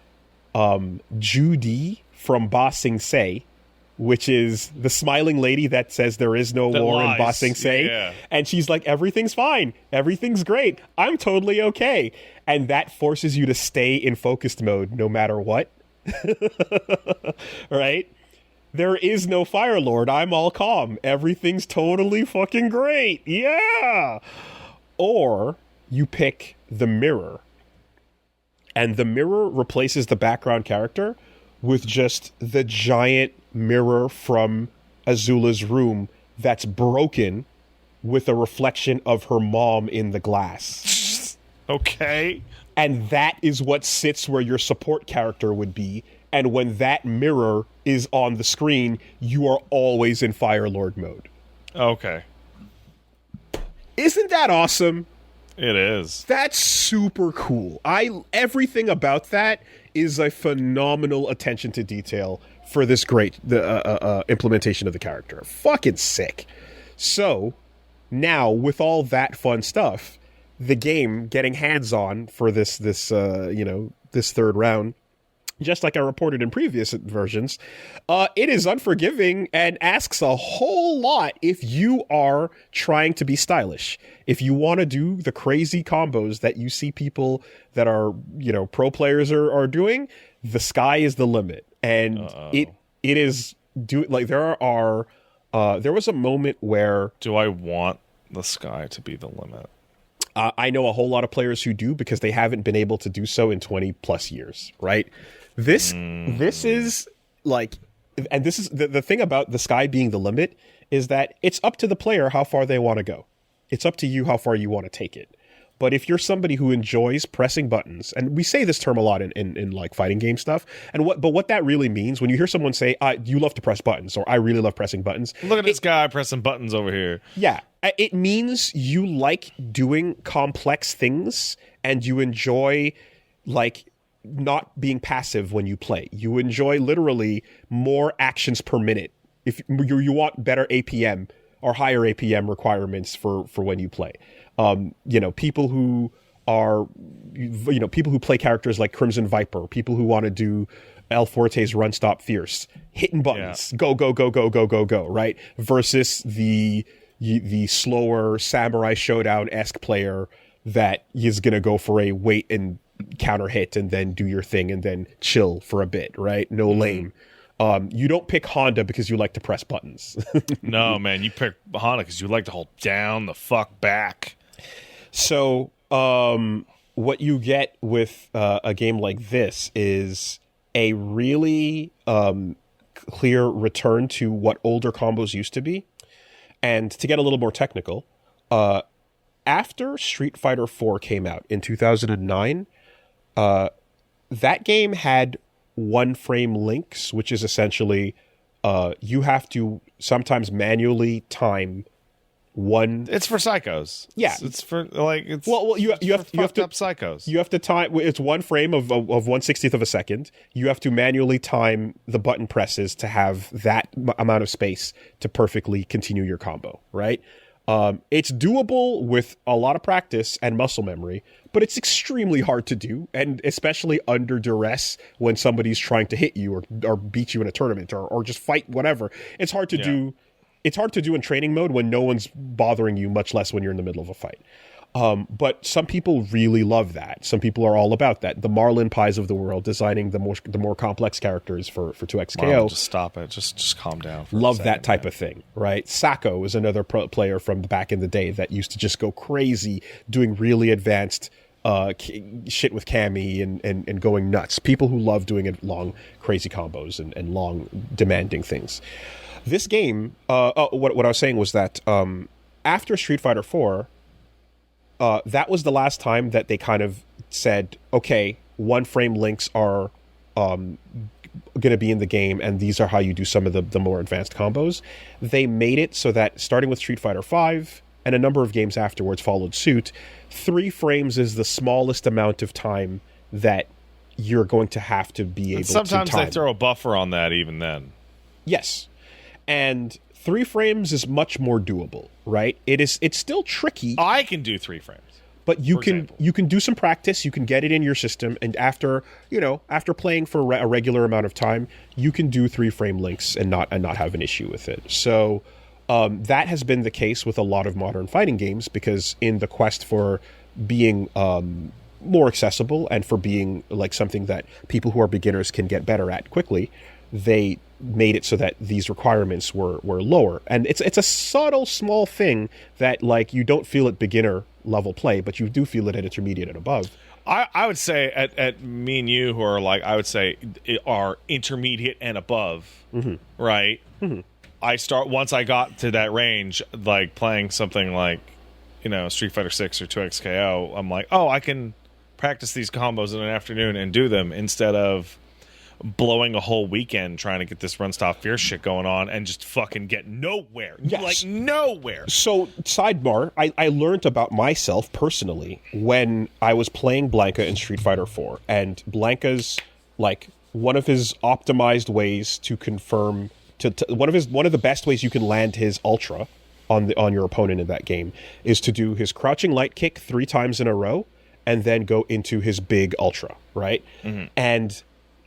Judy from Ba Sing Se, which is the smiling lady that says there is no war in Ba Sing Se. Yeah. And she's like, everything's fine. Everything's great. I'm totally okay. And that forces you to stay in focused mode no matter what. Right? There is no Fire Lord. I'm all calm. Everything's totally fucking great. Yeah. Or you pick the mirror. And the mirror replaces the background character with just the giant mirror from Azula's room that's broken with a reflection of her mom in the glass. Okay. And that is what sits where your support character would be. And when that mirror is on the screen, you are always in Fire Lord mode. Okay. Isn't that awesome? It is. That's super cool. Everything about that is a phenomenal attention to detail for this great implementation of the character. Fucking sick. So, now, with all that fun stuff, the game getting hands-on for this third round, just like I reported in previous versions, it is unforgiving and asks a whole lot if you are trying to be stylish. If you want to do the crazy combos that you see people that are, pro players are doing, the sky is the limit. And it is there was a moment where... Do I want the sky to be the limit? I know a whole lot of players who do because they haven't been able to do so in 20 plus years, right? This is like, and this is the thing about the sky being the limit is that it's up to the player how far they want to go. It's up to you how far you want to take it. But if you're somebody who enjoys pressing buttons, and we say this term a lot in like fighting game stuff, but what that really means when you hear someone say, you love to press buttons, or I really love pressing buttons. Look at this guy pressing buttons over here. Yeah. It means you like doing complex things and you enjoy like not being passive when you play. You enjoy literally more actions per minute. If you want better APM or higher APM requirements for when you play. People who are, people who play characters like Crimson Viper, people who want to do El Forte's Run Stop Fierce, hitting buttons, go, right? Versus the slower Samurai Showdown-esque player that is going to go for a wait and counter hit and then do your thing and then chill for a bit, right? No lame. You don't pick Honda because you like to press buttons. No, man, you pick Honda because you like to hold down the fuck back. So what you get with a game like this is a really clear return to what older combos used to be. And to get a little more technical, after Street Fighter 4 came out in 2009, that game had one-frame links, which is essentially you have to sometimes manually time one. It's for psychos. Yeah, it's for like it's you have to up psychos. You have to time. It's one frame of 1/60th of a second. You have to manually time the button presses to have that amount of space to perfectly continue your combo. Right. It's doable with a lot of practice and muscle memory, but it's extremely hard to do, and especially under duress when somebody's trying to hit you or beat you in a tournament or just fight whatever. It's hard to do. It's hard to do in training mode when no one's bothering you, much less when you're in the middle of a fight. But some people really love that. Some people are all about that. The Marlon Pies of the world, designing the more complex characters for 2XKO. Marlon, just stop it. Just calm down. Love that type of thing, right? Sako is another player from back in the day that used to just go crazy doing really advanced shit with Cammy and going nuts. People who love doing long, crazy combos and long, demanding things. This game, what I was saying was that after Street Fighter 4, that was the last time that they kind of said, okay, one-frame links are going to be in the game, and these are how you do some of the more advanced combos. They made it so that, starting with Street Fighter 5, and a number of games afterwards followed suit, 3 frames is the smallest amount of time that you're going to have to be able to time. Sometimes they throw a buffer on that even then. Yes. And 3 frames is much more doable, right? It's still tricky. I can do 3 frames. But you can do some practice, you can get it in your system, and after playing for a regular amount of time, you can do 3-frame links and not have an issue with it. So that has been the case with a lot of modern fighting games, because in the quest for being more accessible and for being like something that people who are beginners can get better at quickly, they made it so that these requirements were lower. And it's a subtle, small thing that, like, you don't feel at beginner level play, but you do feel it at intermediate and above. I would say at me and you, who are like, I would say are intermediate and above, right? Mm-hmm. Once I got to that range, like playing something like, Street Fighter 6 or 2XKO, I'm like, oh, I can practice these combos in an afternoon and do them instead of blowing a whole weekend trying to get this Run Stop Fierce shit going on and just fucking get nowhere. Yes. Like, nowhere. So, sidebar, I learned about myself personally when I was playing Blanca in Street Fighter 4, and Blanca's, like, one of his optimized ways to confirm, one of the best ways you can land his Ultra on your opponent in that game is to do his crouching light kick 3 times in a row and then go into his big Ultra, right? Mm-hmm. And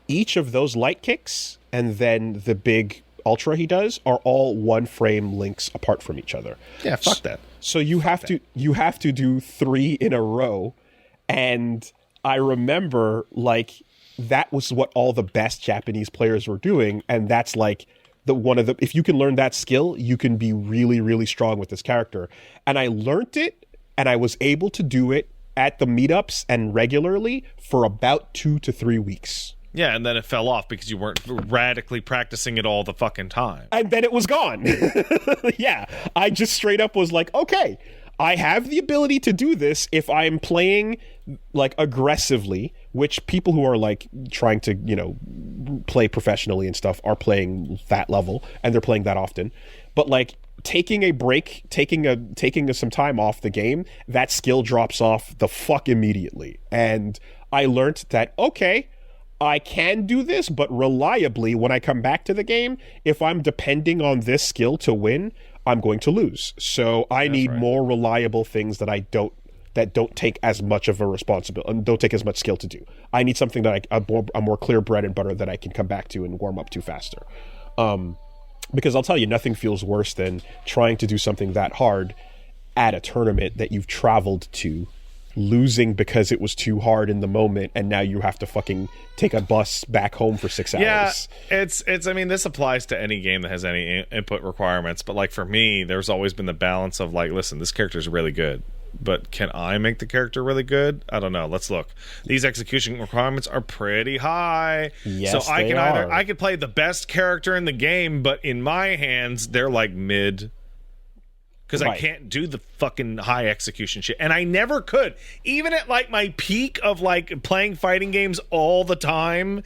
each of those light kicks and then the big Ultra he does are all 1-frame links apart from each other. Yeah, fuck that. So you have to do 3 in a row, and I remember, like, that was what all the best Japanese players were doing, and that's like if you can learn that skill, you can be really, really strong with this character. And I learned it, and I was able to do it at the meetups and regularly for about 2 to 3 weeks. Yeah, and then it fell off because you weren't radically practicing it all the fucking time. And then it was gone. Yeah, I just straight up was like, okay, I have the ability to do this if I'm playing, like, aggressively, which people who are, like, trying to, play professionally and stuff are playing that level, and they're playing that often. But, like, taking a break, taking some time off the game, that skill drops off the fuck immediately. And I learned that, okay, I can do this, but reliably, when I come back to the game, if I'm depending on this skill to win, I'm going to lose. So I need more reliable things that don't take as much of a responsibility and don't take as much skill to do. I need something that I'm more clear bread and butter that I can come back to and warm up to faster. Because I'll tell you, nothing feels worse than trying to do something that hard at a tournament that you've traveled to, losing because it was too hard in the moment, and now you have to fucking take a bus back home for 6 hours. Yeah, it's I mean, this applies to any game that has any input requirements, but like for me, there's always been the balance of like, listen, this character's really good, but can I make the character really good? I don't know. Let's look. These execution requirements are pretty high. Yes, so I can are. I could play the best character in the game, but in my hands, they're like mid. Because I can't do the fucking high execution shit. And I never could. Even at like my peak of like playing fighting games all the time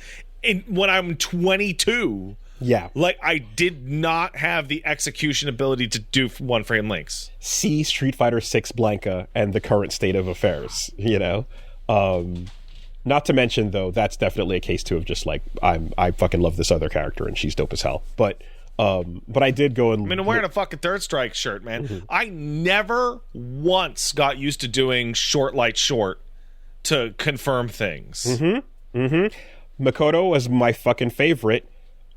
when I'm 22. Yeah. Like I did not have the execution ability to do one frame links. See Street Fighter 6 Blanca and the current state of affairs, you know? Not to mention, though, that's definitely a case too of just like, I fucking love this other character and she's dope as hell. But I did go and... I mean, I'm wearing a fucking Third Strike shirt, man. Mm-hmm. I never once got used to doing short, light, short to confirm things. Makoto was my fucking favorite.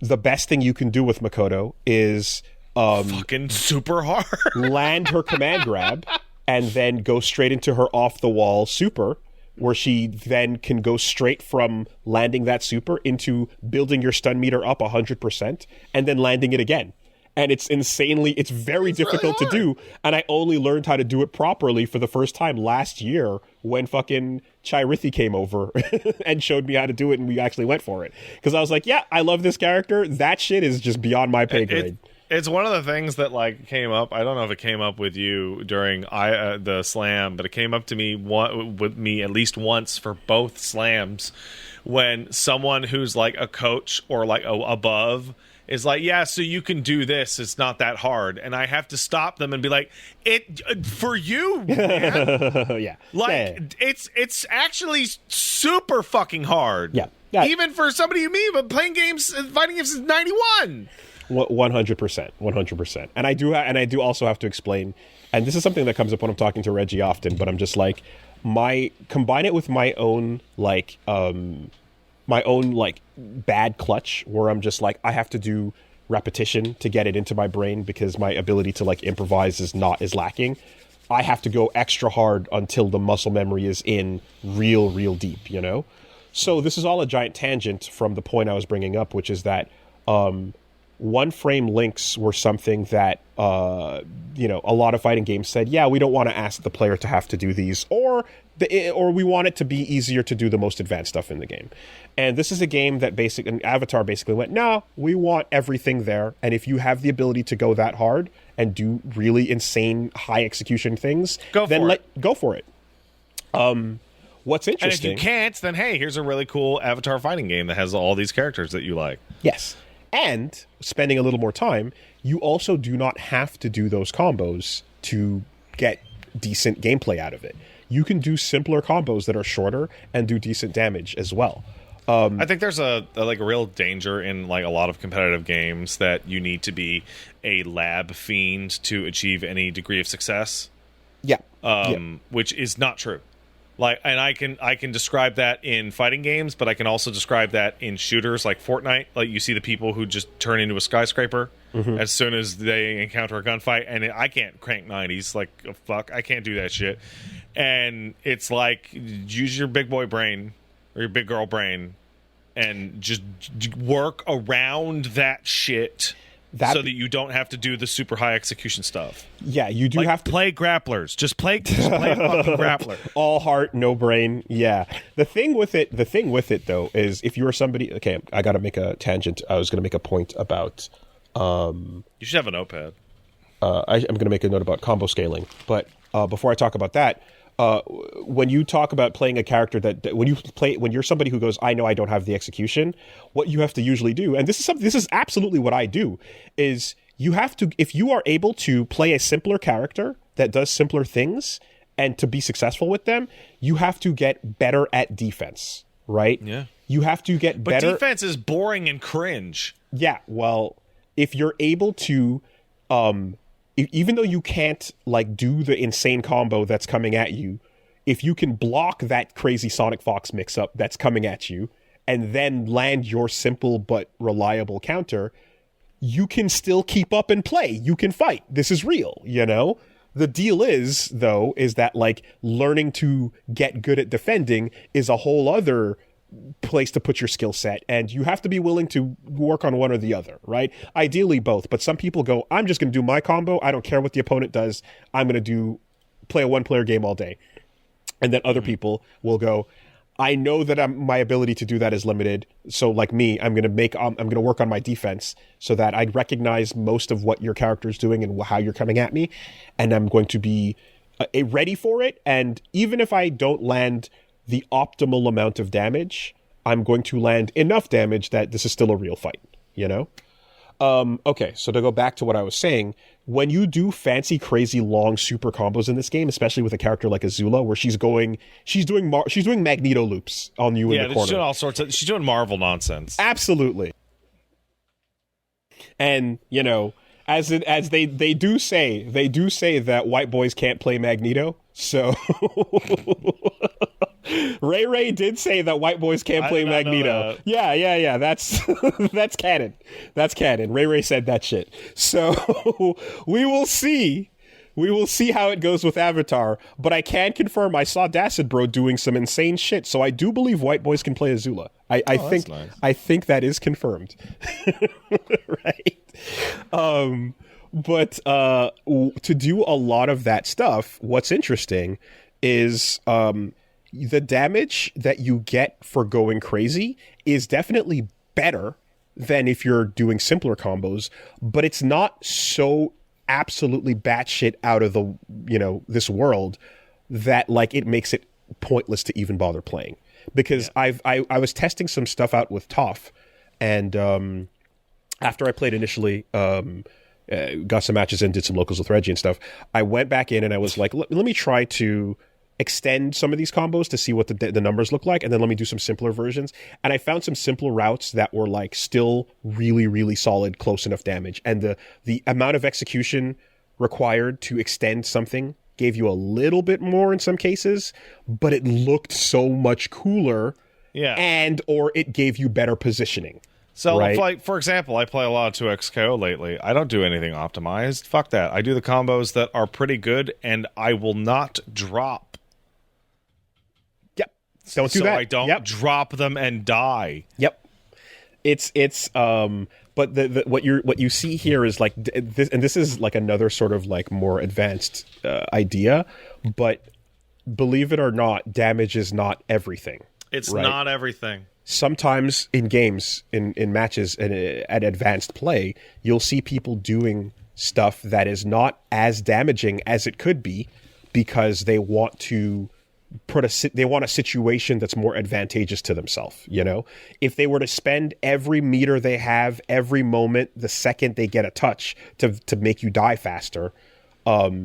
The best thing you can do with Makoto is... fucking super hard. land her command grab and then go straight into her off-the-wall super, where she then can go straight from landing that super into building your stun meter up 100% and then landing it again. And it's very difficult to do. And I only learned how to do it properly for the first time last year when fucking Chirithi came over and showed me how to do it, and we actually went for it. Because I was like, yeah, I love this character. That shit is just beyond my pay grade. It's one of the things that like came up. I don't know if it came up with you during the slam, but it came up to me with me at least once for both slams, when someone who's like a coach or like above is like, yeah, so you can do this. It's not that hard, and I have to stop them and be like, it for you, man. Yeah, like it's actually super fucking hard. Yeah, even for somebody like me, but playing games, fighting games since '91. 100%. And I do also have to explain, and this is something that comes up when I'm talking to Reggie often, but I'm just like, combine it with my own bad clutch, where I'm just like, I have to do repetition to get it into my brain because my ability to like improvise is lacking. I have to go extra hard until the muscle memory is in real deep, you know? So this is all a giant tangent from the point I was bringing up, which is that one frame links were something that a lot of fighting games said, yeah, we don't want to ask the player to have to do these, or we want it to be easier to do the most advanced stuff in the game. And this is a game that Avatar basically went, no, we want everything there, and if you have the ability to go that hard and do really insane high execution things, go for it. What's interesting, and if you can't, then hey, here's a really cool Avatar fighting game that has all these characters that you like. Yes. And spending a little more time, you also do not have to do those combos to get decent gameplay out of it. You can do simpler combos that are shorter and do decent damage as well. I think there's a real danger in like a lot of competitive games that you need to be a lab fiend to achieve any degree of success. Yeah. Which is not true. Like, and I can describe that in fighting games, but I can also describe that in shooters like Fortnite. Like, you see the people who just turn into a skyscraper as soon as they encounter a gunfight, and I can't crank 90s. Like, fuck, I can't do that shit. And it's like, use your big boy brain or your big girl brain and just work around that shit. So that you don't have to do the super high execution stuff. Yeah, you do have to play grapplers. Just play a fucking grappler. All heart, no brain. Yeah. The thing with it though is if you're somebody, okay, I got to make a tangent. I was going to make a point about you should have a notepad. I'm going to make a note about combo scaling, but before I talk about that, when you talk about playing a character when you're somebody who goes, I know I don't have the execution, what you have to usually do, and this is absolutely what I do, is you have to, if you are able to play a simpler character that does simpler things, And to be successful with them, you have to get better at defense, right? Yeah. You have to get better. But defense is boring and cringe. Yeah, well, if you're able to, even though you can't like do the insane combo that's coming at you, if you can block that crazy Sonic Fox mix-up that's coming at you, and then land your simple but reliable counter, you can still keep up and play. You can fight. This is real, you know? The deal is, though, is that, like, learning to get good at defending is a whole other place to put your skill set, and you have to be willing to work on one or the other, right? Ideally both, but some people go, I'm just going to do my combo. I don't care what the opponent does. I'm going to play a one-player game all day. And then other people will go, I know that my ability to do that is limited. So like me, I'm going to work on my defense so that I recognize most of what your character is doing and how you're coming at me. And I'm going to be ready for it. And even if I don't land the optimal amount of damage, I'm going to land enough damage that this is still a real fight, you know? Okay, so to go back to what I was saying, when you do fancy, crazy, long super combos in this game, especially with a character like Azula, where she's doing Magneto loops on you in the corner. She's doing all sorts of, she's doing Marvel nonsense. Absolutely. And, you know, as they do say that white boys can't play Magneto, so Ray did say that white boys can't play Magneto. Yeah. That's that's canon. That's canon. Ray said that shit. So we will see. We will see how it goes with Avatar. But I can confirm I saw Dacid Bro doing some insane shit. So I do believe white boys can play Azula. I think nice. I think that is confirmed. Right. But to do a lot of that stuff, what's interesting is the damage that you get for going crazy is definitely better than if you're doing simpler combos, but it's not so absolutely batshit out of the, you know, this world that like it makes it pointless to even bother playing. Because I was testing some stuff out with Toph, and after I played initially, got some matches in, did some locals with Reggie and stuff, I went back in and I was like, let me try to extend some of these combos to see what the numbers look like, and then let me do some simpler versions. And I found some simpler routes that were like still really, really solid, close enough damage. And the amount of execution required to extend something gave you a little bit more in some cases, but it looked so much cooler. Yeah. And or it gave you better positioning. So, right? like, for example, I play a lot of 2XKO lately. I don't do anything optimized. Fuck that. I do the combos that are pretty good, and I will not drop. Yep. Don't do that. So I don't drop them and die. Yep. It's but what you see here is like this, and this is like another sort of like more advanced idea, but believe it or not, damage is not everything. It's right? not everything. Sometimes in games, in matches, and at advanced play, you'll see people doing stuff that is not as damaging as it could be because they want to they want a situation that's more advantageous to themselves. You know, if they were to spend every meter they have, every moment, the second they get a touch to make you die faster,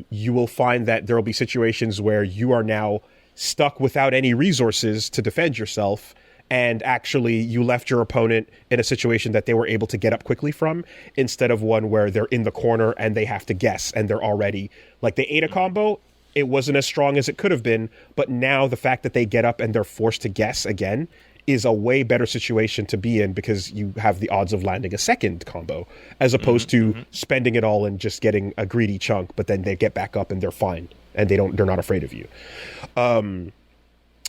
you will find that there will be situations where you are now stuck without any resources to defend yourself, and actually you left your opponent in a situation that they were able to get up quickly from, instead of one where they're in the corner and they have to guess and they're already like they ate a combo. It wasn't as strong as it could have been, but now the fact that they get up and they're forced to guess again is a way better situation to be in, because you have the odds of landing a second combo, as opposed to spending it all and just getting a greedy chunk, but then they get back up and they're fine and they're not afraid of you.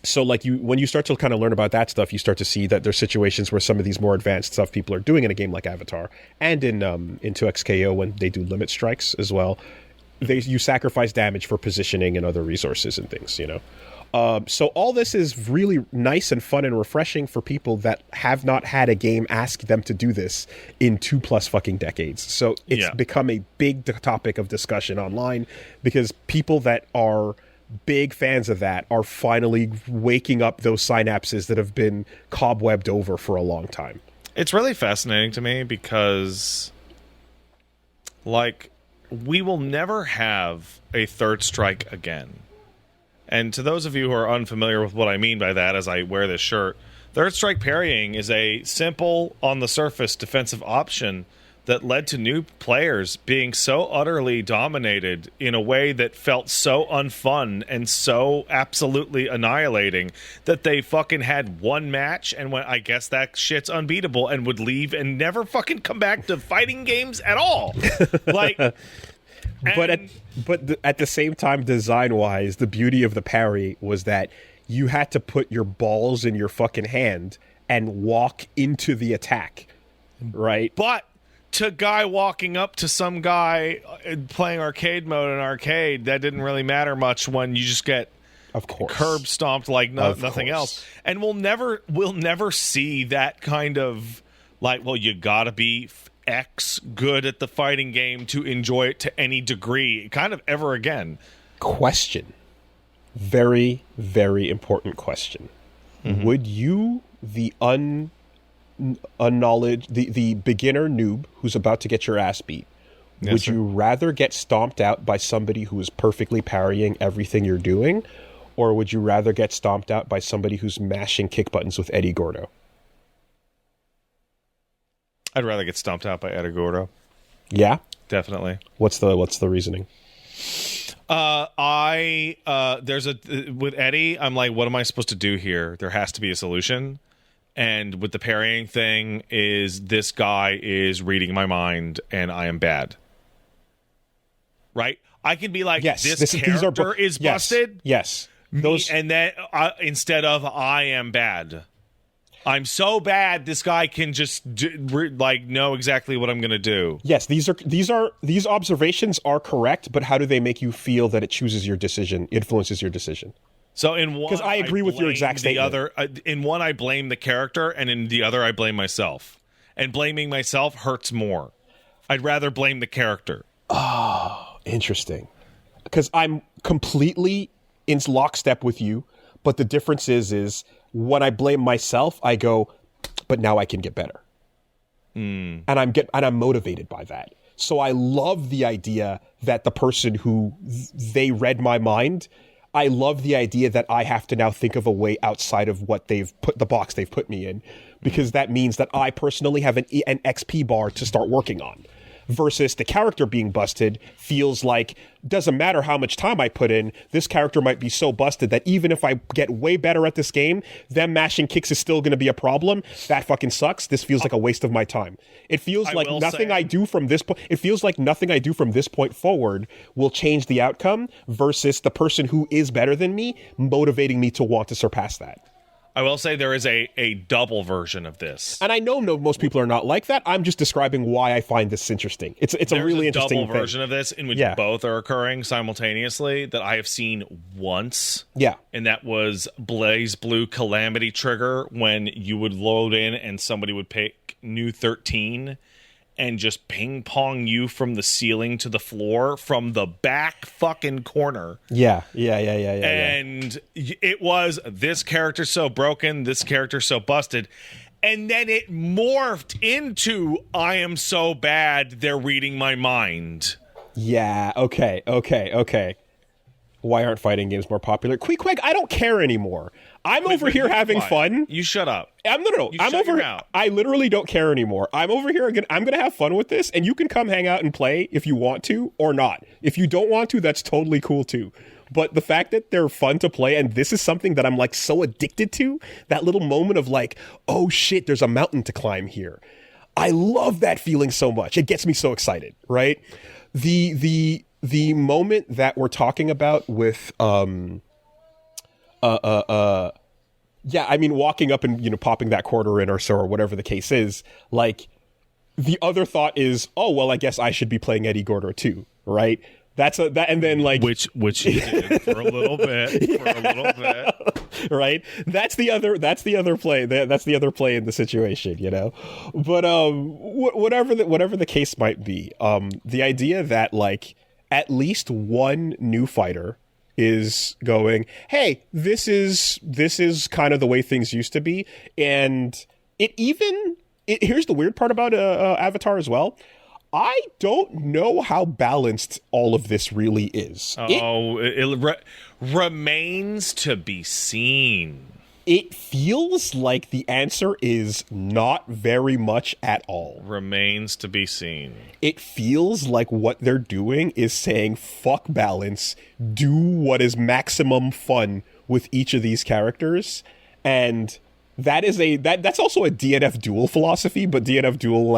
So like when you start to kind of learn about that stuff, you start to see that there's situations where some of these more advanced stuff people are doing in a game like Avatar, and in 2XKO when they do limit strikes as well. You sacrifice damage for positioning and other resources and things, you know. So all this is really nice and fun and refreshing for people that have not had a game ask them to do this in 2+ fucking decades. So it's become a big topic of discussion online, because people that are big fans of that are finally waking up those synapses that have been cobwebbed over for a long time. It's really fascinating to me because, like, we will never have a third strike again. And to those of you who are unfamiliar with what I mean by that as I wear this shirt, third strike parrying is a simple, on the surface, defensive option that led to new players being so utterly dominated in a way that felt so unfun and so absolutely annihilating that they fucking had one match and went, I guess that shit's unbeatable, and would leave and never fucking come back to fighting games at all. Like, but at the same time, design-wise, the beauty of the parry was that you had to put your balls in your fucking hand and walk into the attack, right? But to guy walking up to some guy playing arcade mode in arcade, that didn't really matter much when you just get curb stomped like nothing else. And we'll never see that kind of like, well, you gotta be X good at the fighting game to enjoy it to any degree, kind of ever again. Question. Very, very important question. Mm-hmm. Would you, the unknowledge, the beginner noob who's about to get your ass beat, would you rather get stomped out by somebody who is perfectly parrying everything you're doing, or would you rather get stomped out by somebody who's mashing kick buttons with Eddie Gordo? I'd rather get stomped out by Eddie Gordo. Yeah? Definitely. What's the reasoning? With Eddie, I'm like, what am I supposed to do here? There has to be a solution. And with the parrying thing, is this guy is reading my mind and I am bad. Right? I can be like, yes, this character is busted. Yes. And then instead of I am bad. I'm so bad, this guy can just know exactly what I'm going to do. Yes, these observations are correct, but how do they make you feel that it chooses your decision, influences your decision? So in one, because I agree with your exact statement. In one, I blame the character, and in the other, I blame myself. And blaming myself hurts more. I'd rather blame the character. Oh, interesting. Because I'm completely in lockstep with you, but the difference is when I blame myself, I go, but now I can get better. And I'm motivated by that. So I love the idea that the person who they read my mind, I love the idea that I have to now think of a way outside of what the box they've put me in, because that means that I personally have an XP bar to start working on. Versus the character being busted feels like, doesn't matter how much time I put in, this character might be so busted that even if I get way better at this game, them mashing kicks is still going to be a problem. That fucking sucks. This feels like a waste of my time. It feels like nothing I do from this point. It feels like nothing I do from this point forward will change the outcome. Versus the person who is better than me motivating me to want to surpass that. I will say there is a double version of this. And I know most people are not like that. I'm just describing why I find this interesting. It's a really interesting double version of this in which both are occurring simultaneously that I have seen once. Yeah. And that was Blaze Blue Calamity Trigger, when you would load in and somebody would pick New 13 and just ping pong you from the ceiling to the floor from the back fucking corner. Yeah. And it was, this character so broken, this character so busted. And then it morphed into, I am so bad, they're reading my mind. Yeah, okay. Why aren't fighting games more popular? Queequeg, I don't care anymore. I'm over here having fun. You shut up. No. I'm over here. I literally don't care anymore. I'm over here again. I'm going to have fun with this, and you can come hang out and play if you want to or not. If you don't want to, that's totally cool too. But the fact that they're fun to play, and this is something that I'm like so addicted to, that little moment of like, oh shit, there's a mountain to climb here. I love that feeling so much. It gets me so excited, right? The moment that we're talking about with walking up and popping that quarter in or so, or whatever the case is, like the other thought is, oh well, I guess I should be playing Eddie Gordo too, right? And then like which you did for a little bit, right? That's the other play. That's the other play in the situation, But whatever the case might be, the idea that like at least one new fighter is going, hey, this is kind of the way things used to be, and here's the weird part about Avatar as well. I don't know how balanced all of this really is. It remains to be seen. It feels like the answer is not very much at all. Remains to be seen. It feels like what they're doing is saying, fuck balance, do what is maximum fun with each of these characters. And that is that's also a DNF Duel philosophy, but DNF Duel,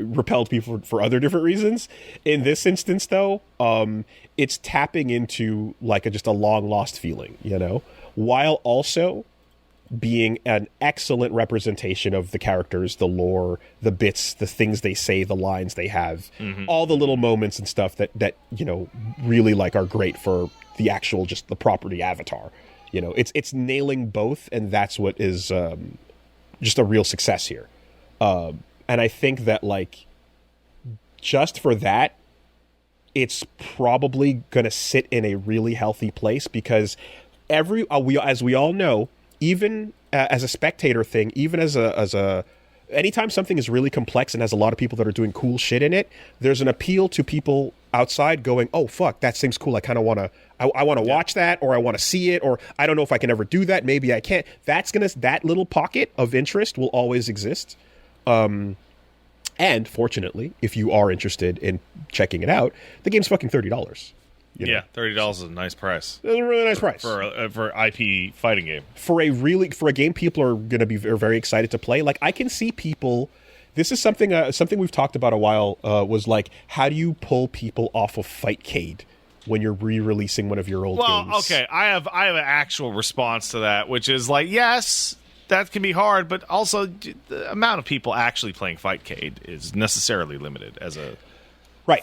repelled people for other different reasons. In this instance, though, it's tapping into, just a long-lost feeling, while also being an excellent representation of the characters, the lore, the bits, the things they say, the lines they have, all the little moments and stuff that really are great for the actual, just the property Avatar. It's nailing both, and that's what is just a real success here. And I think that just for that, it's probably gonna sit in a really healthy place, because as we all know, even as a spectator thing, even as a anytime something is really complex and has a lot of people that are doing cool shit in it, there's an appeal to people outside going, oh fuck, that seems cool, I kind of want to I want to watch that, or I want to see it, or I don't know if I can ever do that, maybe I can't. That little pocket of interest will always exist. And fortunately, if you are interested in checking it out, the game's fucking $30. Yeah, $30 is a nice price. It's a really nice price for IP fighting game. For a game people are going to be very excited to play. I can see people. This is something we've talked about a while. Was how do you pull people off of Fightcade when you're re-releasing one of your old games? Well, okay, I have an actual response to that, which is yes, that can be hard, but also the amount of people actually playing Fightcade is necessarily limited as a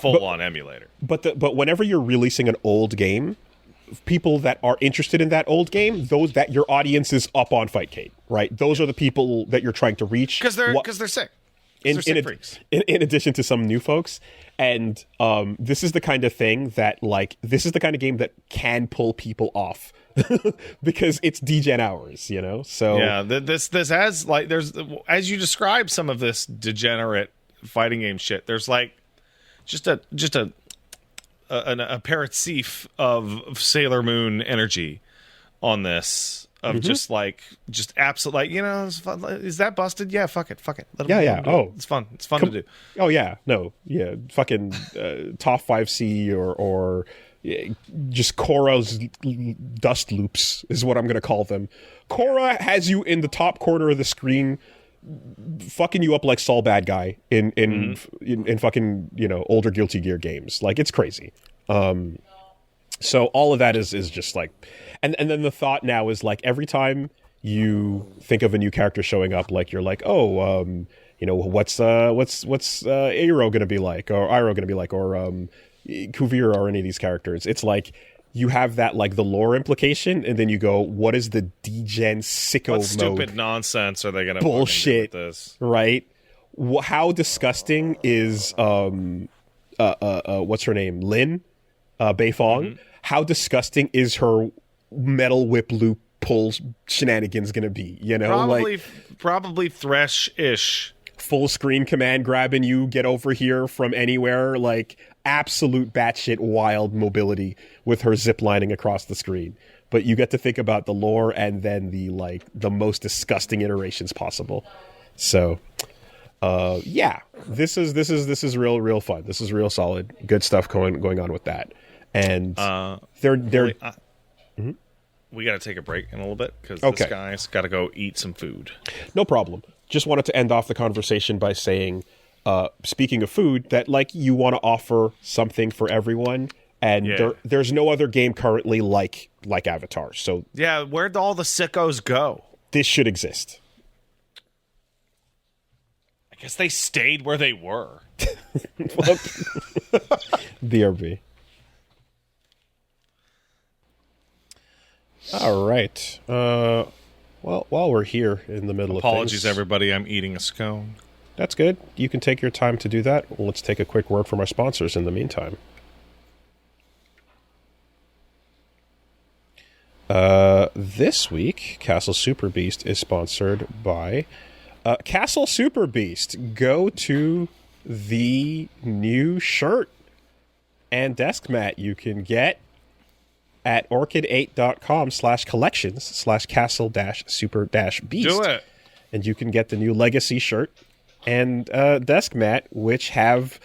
full-on emulator. But whenever you're releasing an old game, people that are interested in that old game, your audience is up on Fightcade, right? Those are the people that you're trying to reach because they're sick. In addition to some new folks. And this is the kind of thing that this is the kind of game that can pull people off because it's degen hours, So yeah, this has there's, as you describe some of this degenerate fighting game shit, there's just a aperitif of Sailor Moon energy on this. Of just absolute, it's fun. Is that busted? Yeah, fuck it. Yeah. Oh, it's fun. It's fun to do. Oh yeah, no, yeah, fucking top 5C or just Korra's dust loops is what I'm gonna call them. Korra has you in the top corner of the screen, fucking you up like Saul Bad Guy in fucking older Guilty Gear games. It's crazy. So all of that is just and then the thought now is every time you think of a new character showing up, you're what's Aero gonna be like, or Iroh gonna be like, or Kuvira, or any of these characters. It's you have that the lore implication, and then you go, what is the degen sicko what mode? Stupid nonsense are they gonna bullshit do with this? Right? How disgusting is what's her name, Lin Beifong? How disgusting is her metal whip loop pull shenanigans gonna be? Probably Thresh-ish. Full screen command grabbing you, get over here from anywhere, absolute batshit wild mobility with her ziplining across the screen. But you get to think about the lore and then the most disgusting iterations possible. So yeah, this is real fun. This is real solid, good stuff going on with that. And we got to take a break in a little bit because this guy's got to go eat some food. No problem. Just wanted to end off the conversation by saying, speaking of food, that you want to offer something for everyone, and there's no other game currently like Avatar. So yeah, where'd all the sickos go? This should exist. I guess they stayed where they were. BRB. All right. Well, while we're here in the middle of things... Apologies, everybody. I'm eating a scone. That's good. You can take your time to do that. Let's take a quick word from our sponsors in the meantime. This week, Castle Super Beast is sponsored by Castle Super Beast. Go to the new shirt and desk mat you can get at orchid8.com/collections/castle-super-beast. Do it. And you can get the new Legacy shirt and desk mat, which have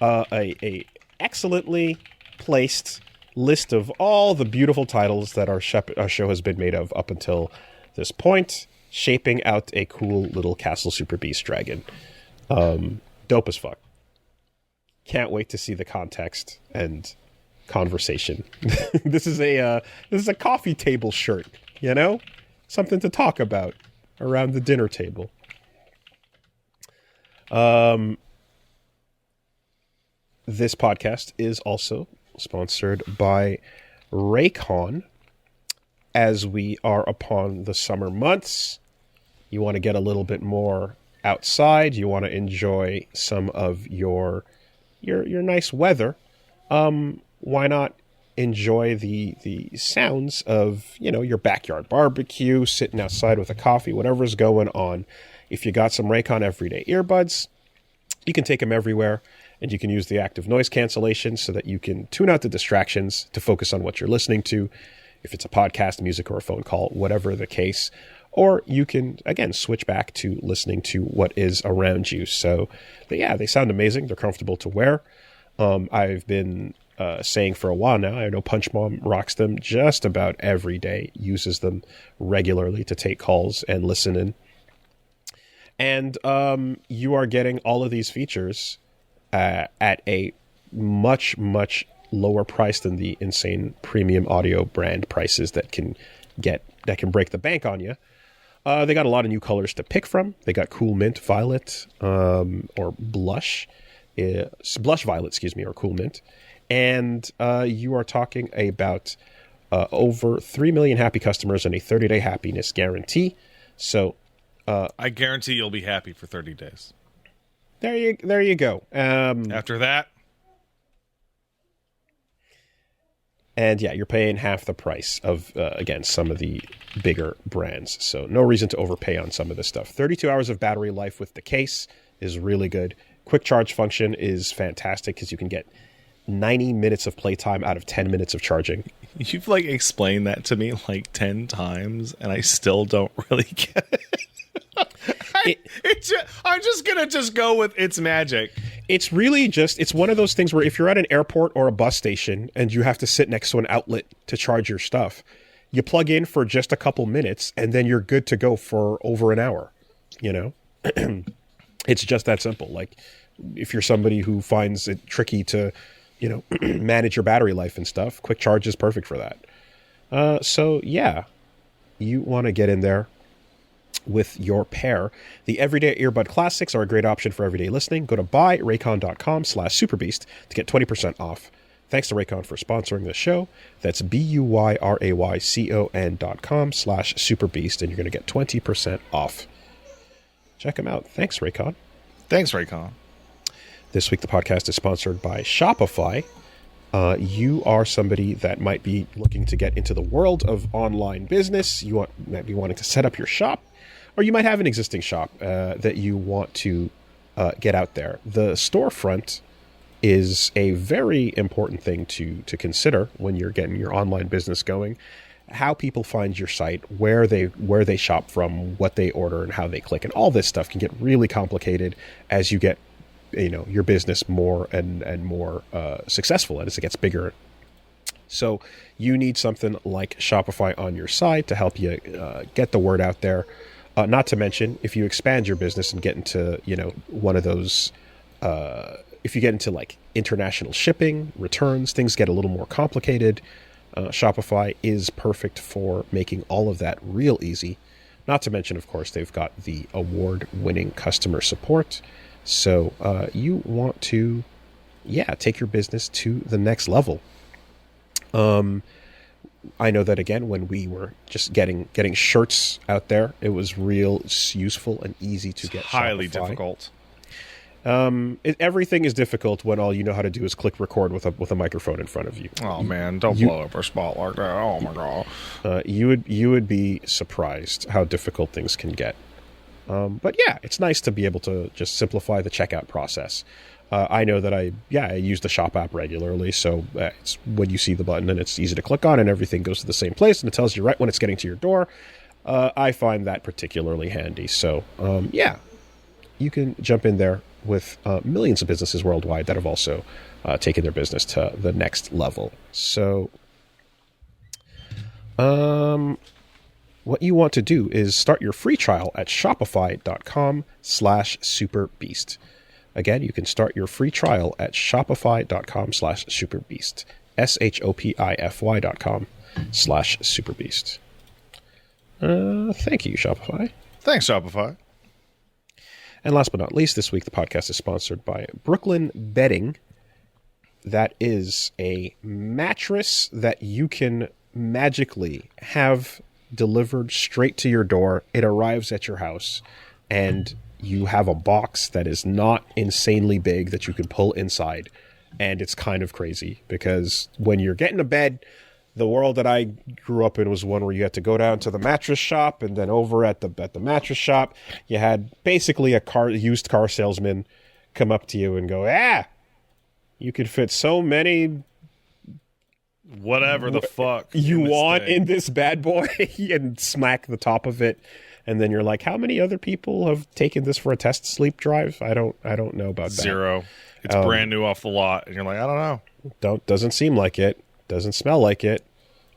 a excellently placed list of all the beautiful titles that our show has been made of up until this point, shaping out a cool little Castle Super Beast dragon. Dope as fuck. Can't wait to see the context and conversation. This is a coffee table shirt, you know? Something to talk about around the dinner table. This podcast is also sponsored by Raycon. As we are upon the summer months, you want to get a little bit more outside, you want to enjoy some of your nice weather, why not enjoy the sounds of, your backyard barbecue, sitting outside with a coffee, whatever's going on. If you got some Raycon everyday earbuds, you can take them everywhere, and you can use the active noise cancellation so that you can tune out the distractions to focus on what you're listening to, if it's a podcast, music, or a phone call, whatever the case. Or you can, again, switch back to listening to what is around you. So, they sound amazing. They're comfortable to wear. I've been saying for a while now, I know Punch Mom rocks them just about every day, uses them regularly to take calls and listen in. And you are getting all of these features at a much, much lower price than the insane premium audio brand prices that can break the bank on you. They got a lot of new colors to pick from. They got cool mint violet, or blush violet, or cool mint. And you are talking about over 3 million happy customers and a 30-day happiness guarantee. So I guarantee you'll be happy for 30 days. There you go. After that, and you're paying half the price of, again, some of the bigger brands. So no reason to overpay on some of this stuff. 32 hours of battery life with the case is really good. Quick charge function is fantastic because you can get 90 minutes of playtime out of 10 minutes of charging. You've explained that to me 10 times, and I still don't really get it. I'm just gonna go with its magic. It's really it's one of those things where if you're at an airport or a bus station and you have to sit next to an outlet to charge your stuff, you plug in for just a couple minutes and then you're good to go for over an hour. It's just that simple. If you're somebody who finds it tricky to, manage your battery life and stuff, quick charge is perfect for that. You want to get in there with your pair. The Everyday Earbud Classics are a great option for everyday listening. Go to buyraycon.com/superbeast to get 20% off. Thanks to Raycon for sponsoring the show. That's BUYRAYCON.com/superbeast, and you're going to get 20% off. Check them out. Thanks, Raycon. Thanks, Raycon. This week, the podcast is sponsored by Shopify. You are somebody that might be looking to get into the world of online business. You might be wanting to set up your shop, or you might have an existing shop that you want to get out there. The storefront is a very important thing to consider when you're getting your online business going. How people find your site, where they shop from, what they order, and how they click, and all this stuff can get really complicated as you get your business more and more successful as it gets bigger. So you need something like Shopify on your side to help you get the word out there. Not to mention, if you expand your business and get into one of those, if you get into international shipping, returns, things get a little more complicated. Shopify is perfect for making all of that real easy. Not to mention, of course, they've got the award-winning customer support. So you want to, take your business to the next level. I know that, again, when we were just getting shirts out there, it was real useful and easy to get. Highly Shopify. Difficult. Everything is difficult when all you know how to do is click record with a microphone in front of you. Oh man, don't blow up our spot like that. Oh my god. You would be surprised how difficult things can get. But yeah, it's nice to be able to just simplify the checkout process. I know that I use the shop app regularly, so it's when you see the button and it's easy to click on and everything goes to the same place and it tells you right when it's getting to your door. I find that particularly handy. So yeah, you can jump in there with millions of businesses worldwide that have also taken their business to the next level. So what you want to do is start your free trial at shopify.com/superbeast. Again, you can start your free trial at shopify.com/superbeast. shopify.com/superbeast. Thank you, Shopify. Thanks, Shopify. And last but not least, this week the podcast is sponsored by Brooklyn Bedding. That is a mattress that you can magically have delivered straight to your door. It arrives at your house, and you have a box that is not insanely big that you can pull inside. And it's kind of crazy because when you're getting a bed, the world that I grew up in was one where you had to go down to the mattress shop, and then over at the mattress shop, you had basically a used car salesman come up to you and go, you could fit so many whatever the fuck you want in this bad boy and smack the top of it. And then you're like, how many other people have taken this for a test sleep drive? I don't know about that. Zero. It's brand new off the lot, and you're like, I don't know. Doesn't seem like it. Doesn't smell like it.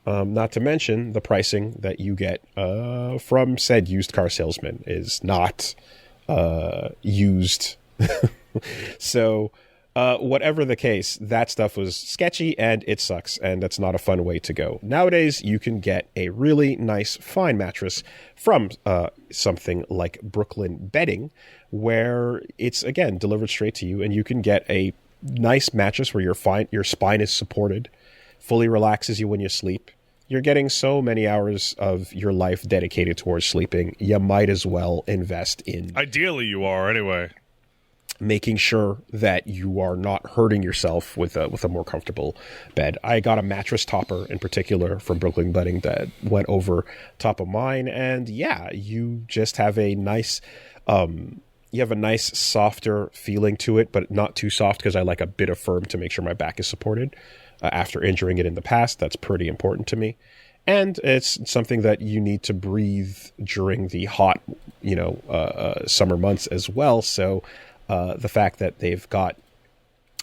Not to mention the pricing that you get from said used car salesman is not used. So whatever the case, that stuff was sketchy and it sucks, and that's not a fun way to go. Nowadays, you can get a really nice, fine mattress from something like Brooklyn Bedding, where it's, again, delivered straight to you, and you can get a nice mattress where your spine is supported, fully relaxes you when you sleep. You're getting so many hours of your life dedicated towards sleeping. You might as well invest in... Ideally, you are, anyway. Making sure that you are not hurting yourself with a more comfortable bed. I got a mattress topper in particular from Brooklyn Bedding that went over top of mine, and yeah, you just have a nice softer feeling to it, but not too soft because I like a bit of firm to make sure my back is supported. After injuring it in the past, that's pretty important to me. And it's something that you need to breathe during the hot, summer months as well. So the fact that they've got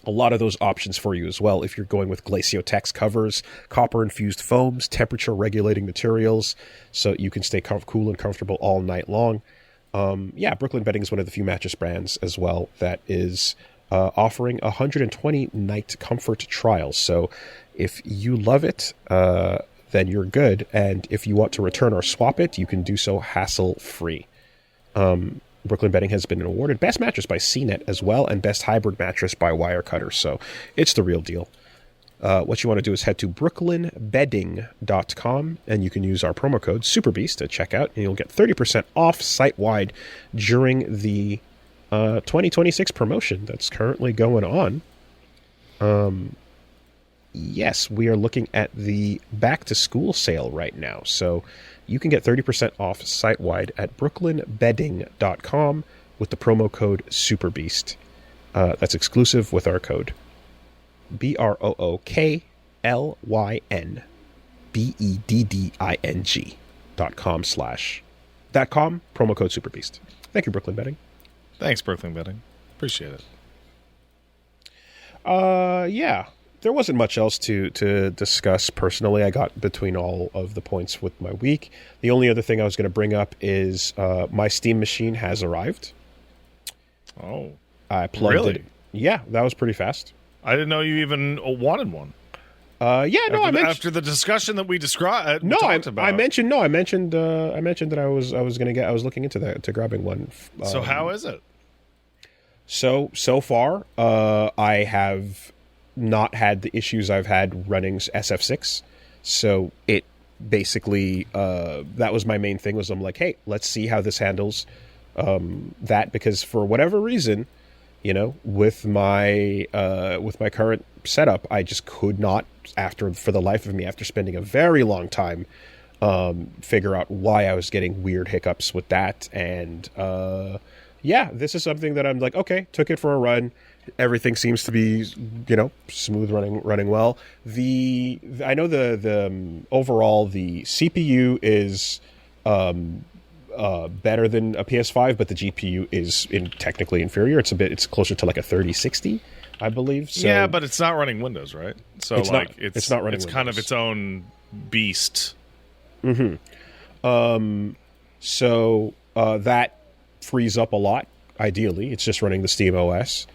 a lot of those options for you as well. If you're going with Glaciotex covers, copper-infused foams, temperature-regulating materials, so you can stay cool and comfortable all night long. Brooklyn Bedding is one of the few mattress brands as well that is offering 120 night comfort trials. So if you love it, then you're good. And if you want to return or swap it, you can do so hassle-free. Brooklyn Bedding has been awarded Best Mattress by CNET as well, and Best Hybrid Mattress by Wirecutter. So it's the real deal. What you want to do is head to brooklynbedding.com, and you can use our promo code SUPERBEAST at checkout, and you'll get 30% off site-wide during the 2026 promotion that's currently going on. Yes, we are looking at the back-to-school sale right now, so you can get 30% off site-wide at brooklynbedding.com with the promo code SUPERBEAST. That's exclusive with our code BROOKLYNBEDDING.com promo code SUPERBEAST. Thank you, Brooklyn Bedding. Thanks, Brooklyn Bedding. Appreciate it. There wasn't much else to discuss personally. I got between all of the points with my week. The only other thing I was going to bring up is my Steam machine has arrived. Oh. I plugged it. Yeah, that was pretty fast. I didn't know you even wanted one. After the discussion that we described. I mentioned that I was looking into that, to grabbing one. So how is it? So far, I have not had the issues I've had running SF6. So it basically, that was my main thing, was I'm like, hey, let's see how this handles that, because for whatever reason, with my current setup, I just could not, after spending a very long time figure out why I was getting weird hiccups with that. And yeah, this is something that I'm like, okay, took it for a run. Everything seems to be, smooth running well. I know the overall the CPU is better than a PS5, but the GPU is technically inferior. It's closer to like a 3060, I believe. So, yeah, but it's not running Windows, right? So it's like not running Windows. It's kind of its own beast. So that frees up a lot. Ideally, it's just running the Steam OS.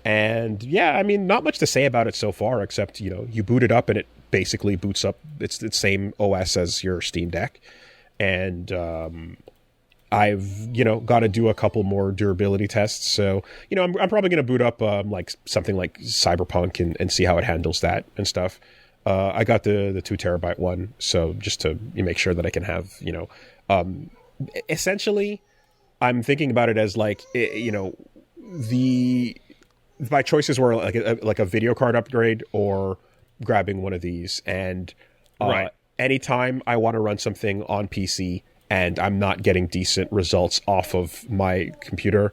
And yeah, I mean, not much to say about it so far, except, you boot it up and it basically boots up. It's the same OS as your Steam Deck. And I've, got to do a couple more durability tests. So, I'm probably going to boot up like something like Cyberpunk and see how it handles that and stuff. I got the 2 terabyte one. So just to make sure that I can have, essentially, I'm thinking about it as like, my choices were like a video card upgrade or grabbing one of these. And anytime I want to run something on PC and I'm not getting decent results off of my computer,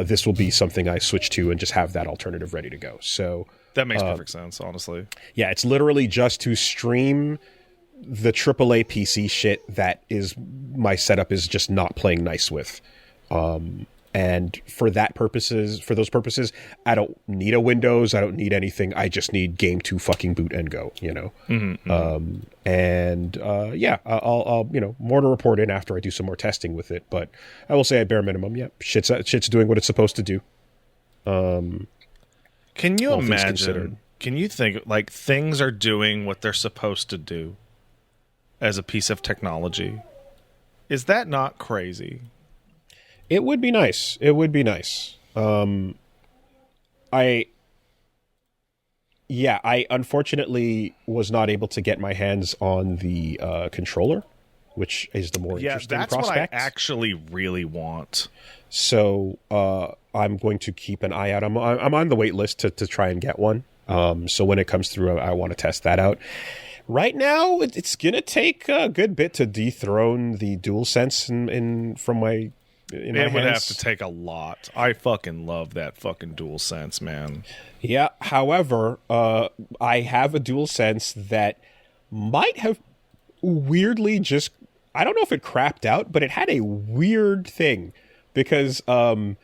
this will be something I switch to and just have that alternative ready to go. So that makes perfect sense, honestly. Yeah, it's literally just to stream the AAA PC shit that is my setup is just not playing nice with. And for those purposes, I don't need a Windows. I don't need anything. I just need game to fucking boot and go, I'll more to report in after I do some more testing with it. But I will say at bare minimum, shit's doing what it's supposed to do. Can you imagine? Can you think like things are doing what they're supposed to do as a piece of technology? Is that not crazy? It would be nice. I unfortunately was not able to get my hands on the controller, which is the more interesting that's prospect. What I actually really want. So I'm going to keep an eye out. I'm on the wait list to try and get one. So when it comes through, I want to test that out. Right now, it's going to take a good bit to dethrone the DualSense from my... It would have to take a lot. I fucking love that fucking DualSense, man. Yeah, however, I have a DualSense that might have weirdly just... I don't know if it crapped out, but it had a weird thing. Because I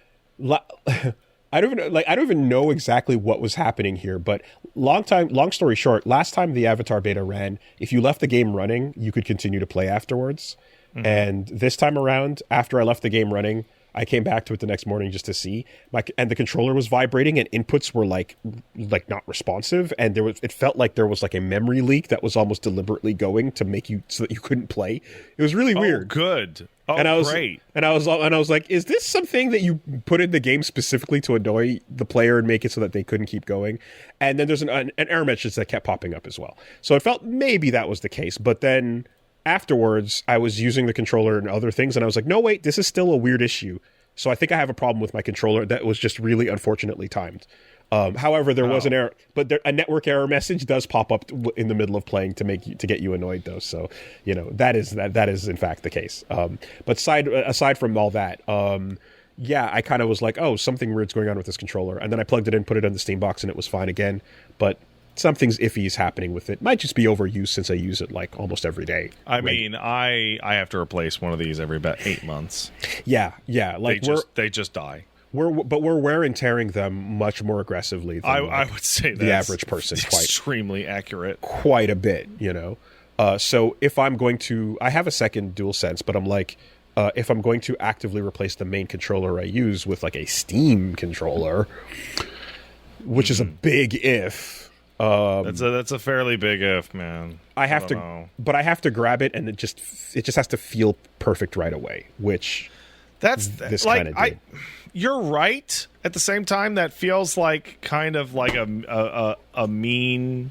don't even know exactly what was happening here, but long story short, last time the Avatar beta ran, if you left the game running, you could continue to play afterwards. Mm-hmm. And this time around, after I left the game running, I came back to it the next morning just to see, and the controller was vibrating and inputs were like not responsive, and it felt like there was like a memory leak that was almost deliberately going to make you so that you couldn't play. It was really weird. Good. Oh, and I was great. And I was like, is this something that you put in the game specifically to annoy the player and make it so that they couldn't keep going? And then there's an error message that kept popping up as well. So it felt maybe that was the case, but then afterwards, I was using the controller and other things, and I was like, no, wait, this is still a weird issue. So I think I have a problem with my controller that was just really unfortunately timed. However, there was an error, but a network error message does pop up in the middle of playing to get you annoyed, though. So that is in fact the case. But aside from all that, I kind of was like, oh, something weird's going on with this controller, and then I plugged it in, put it in the Steam box, and it was fine again. But something's iffy is happening with it. Might just be overuse since I use it like almost every day. I mean, I have to replace one of these every about 8 months. Yeah. Like they just die. We're wear and tearing them much more aggressively than I would say the average person. Extremely accurate. Quite a bit, So if I'm going to, I have a second DualSense, but I'm like, if I'm going to actively replace the main controller I use with like a Steam controller, which is a big if. That's a fairly big if, man. I have to grab it, and it just has to feel perfect right away, which this like kind of did. You're right. At the same time, that feels like kind of like a mean,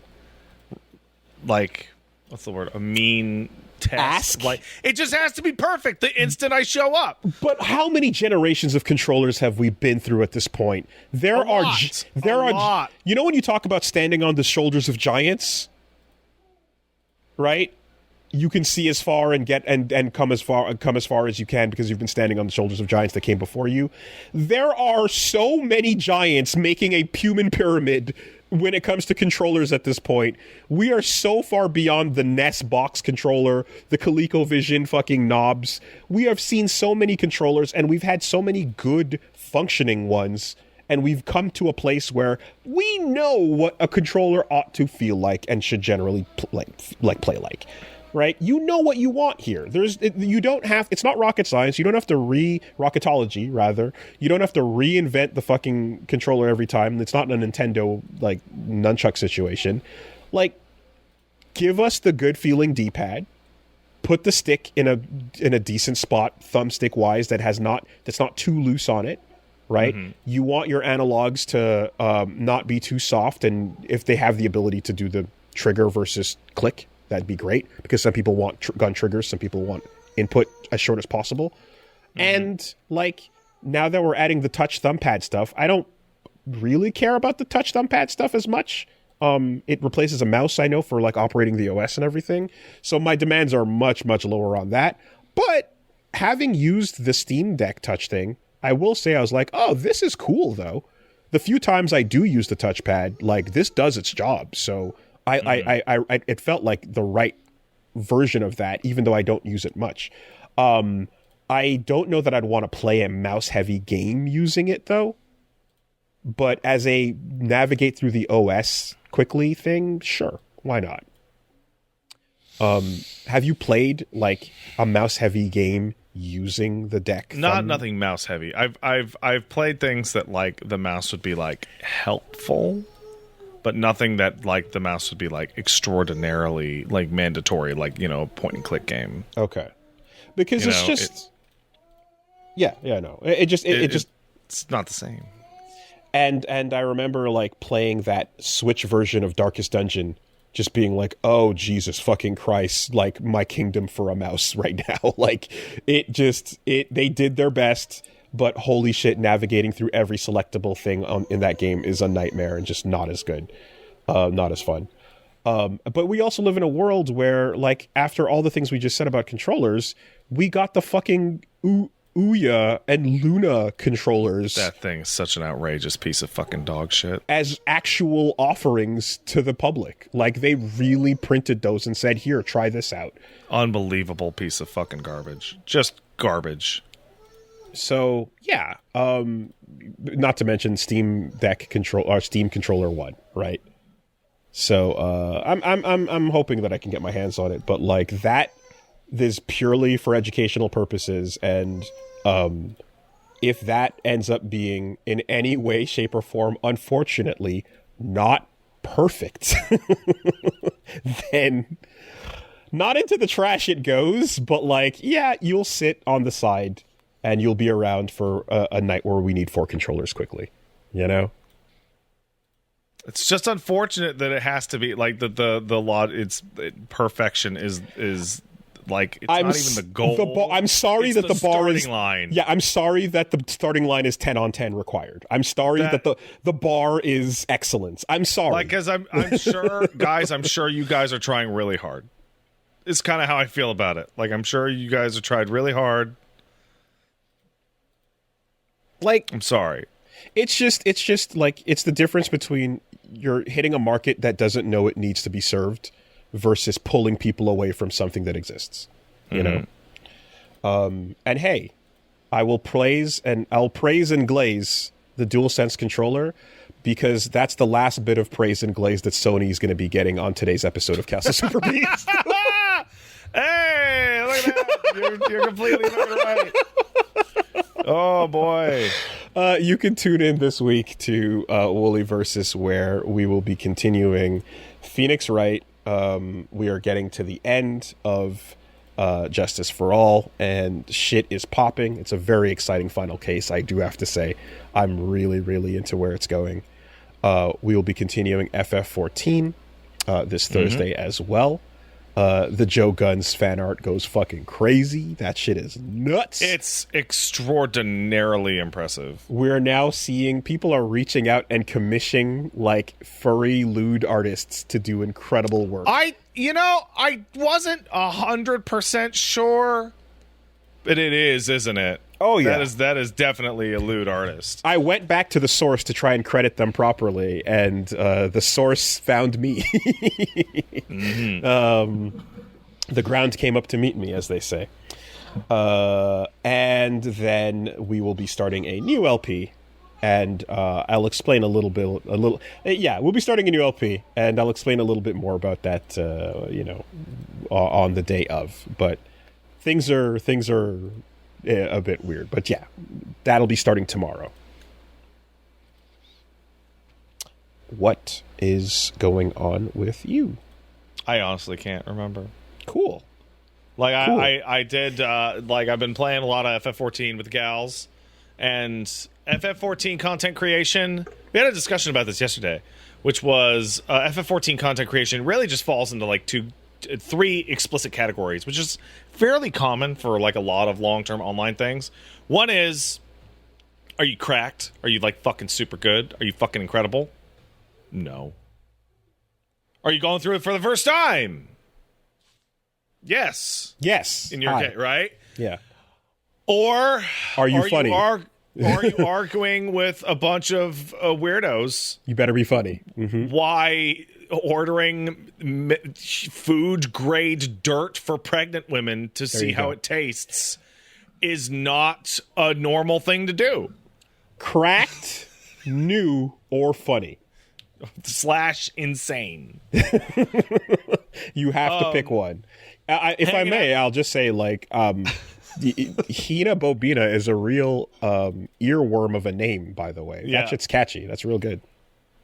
like, what's the word? A mean test. Ask? Like, it just has to be perfect the instant I show up. But how many generations of controllers have we been through at this point? There are lot. When you talk about standing on the shoulders of giants, right? you can see as far and get and come as far as you can because you've been standing on the shoulders of giants that came before you. There are so many giants making a human pyramid when it comes to controllers at this point. We are so far beyond the NES box controller, the ColecoVision fucking knobs. We have seen so many controllers, and we've had so many good functioning ones, and we've come to a place where we know what a controller ought to feel like and should generally play like. Right? You know what you want here. It's not rocket science. You don't have to rocketology, rather. You don't have to reinvent the fucking controller every time. It's not a Nintendo, like, nunchuck situation. Like, give us the good feeling D-pad. Put the stick in a decent spot, thumbstick-wise, that's not too loose on it. Right? Mm-hmm. You want your analogs to not be too soft, and if they have the ability to do the trigger versus click, that'd be great, because some people want gun triggers, some people want input as short as possible. Mm-hmm. And, like, now that we're adding the touch thumbpad stuff, I don't really care about the touch thumbpad stuff as much. It replaces a mouse, I know, for, like, operating the OS and everything. So my demands are much, much lower on that. But having used the Steam Deck touch thing, I will say I was like, oh, this is cool, though. The few times I do use the touchpad, like, this does its job, so it felt like the right version of that, even though I don't use it much. I don't know that I'd want to play a mouse-heavy game using it, though. But as a navigate through the OS quickly thing, sure, why not? Have you played, like, a mouse-heavy game using the deck? Nothing mouse-heavy. I've played things that, like, the mouse would be, like, helpful, but nothing that, like, the mouse would be, like, extraordinarily, like, mandatory, like, you know, point and click game. Okay. Because it's just... no. It's not the same. And I remember, like, playing that Switch version of Darkest Dungeon, just being like, oh, Jesus fucking Christ, like, my kingdom for a mouse right now. Like, they did their best, but holy shit, navigating through every selectable thing in that game is a nightmare and just not as good. Not as fun. But we also live in a world where, like, after all the things we just said about controllers, we got the fucking Ouya and Luna controllers. That thing is such an outrageous piece of fucking dog shit. As actual offerings to the public. Like, they really printed those and said, here, try this out. Unbelievable piece of fucking garbage. Just garbage. So, yeah. Not to mention Steam Deck or Steam Controller 1, right? So, I'm hoping that I can get my hands on it, but, like, that is purely for educational purposes, and if that ends up being in any way, shape, or form, unfortunately, not perfect, then not into the trash it goes, but, like, yeah, you'll sit on the side and you'll be around for a night where we need 4 controllers quickly, you know? It's just unfortunate that it has to be, like, the law, perfection is like, it's not even the goal. I'm sorry that the bar is line. Yeah, I'm sorry that the starting line is 10 on 10 required. I'm sorry that the bar is excellence. I'm sorry. Like, because I'm sure, guys, I'm sure you guys are trying really hard. It's kind of how I feel about it. Like, I'm sure you guys have tried really hard. Like, I'm sorry. It's just like, it's the difference between you're hitting a market that doesn't know it needs to be served versus pulling people away from something that exists, you know? And hey, I'll praise and glaze the DualSense controller, because that's the last bit of praise and glaze that Sony is going to be getting on today's episode of Castle Super Beast. Hey, look at that. You're completely right. Oh, boy. You can tune in this week to Wooly Versus, where we will be continuing Phoenix Wright. We are getting to the end of Justice for All, and shit is popping. It's a very exciting final case, I do have to say. I'm really, really into where it's going. We will be continuing FF14 this Thursday as well. The Joe Guns fan art goes fucking crazy. That shit is nuts. It's extraordinarily impressive. We're now seeing people are reaching out and commissioning, like, furry lewd artists to do incredible work. I wasn't 100% sure, but it is, isn't it? Oh, yeah. That is definitely a lewd artist. I went back to the source to try and credit them properly, and the source found me. Mm-hmm. The ground came up to meet me, as they say. And then we will be starting a new LP, and I'll explain a little bit. We'll be starting a new LP, and I'll explain a little bit more about that, on the day of. But things are a bit weird. But yeah, that'll be starting tomorrow. What is going on with you? I honestly can't remember. Cool. Like Cool. I did I've been playing a lot of FF14 with gals, and FF14 content creation. We had a discussion about this yesterday, which was FF14 content creation really just falls into like three explicit categories, which is fairly common for like a lot of long-term online things. One is, are you cracked? Are you like fucking super good? Are you fucking incredible? No. Are you going through it for the first time? Yes. In your case, right? Yeah. Or are you funny? Are you arguing with a bunch of weirdos? You better be funny. Mm-hmm. Why ordering food grade dirt for pregnant women to see how it tastes is not a normal thing to do. Cracked, new, or funny. / insane. You have to pick one. If I may, I'll just say, like, Hina Bobina is a real earworm of a name, by the way. Yeah. That shit's catchy. That's real good.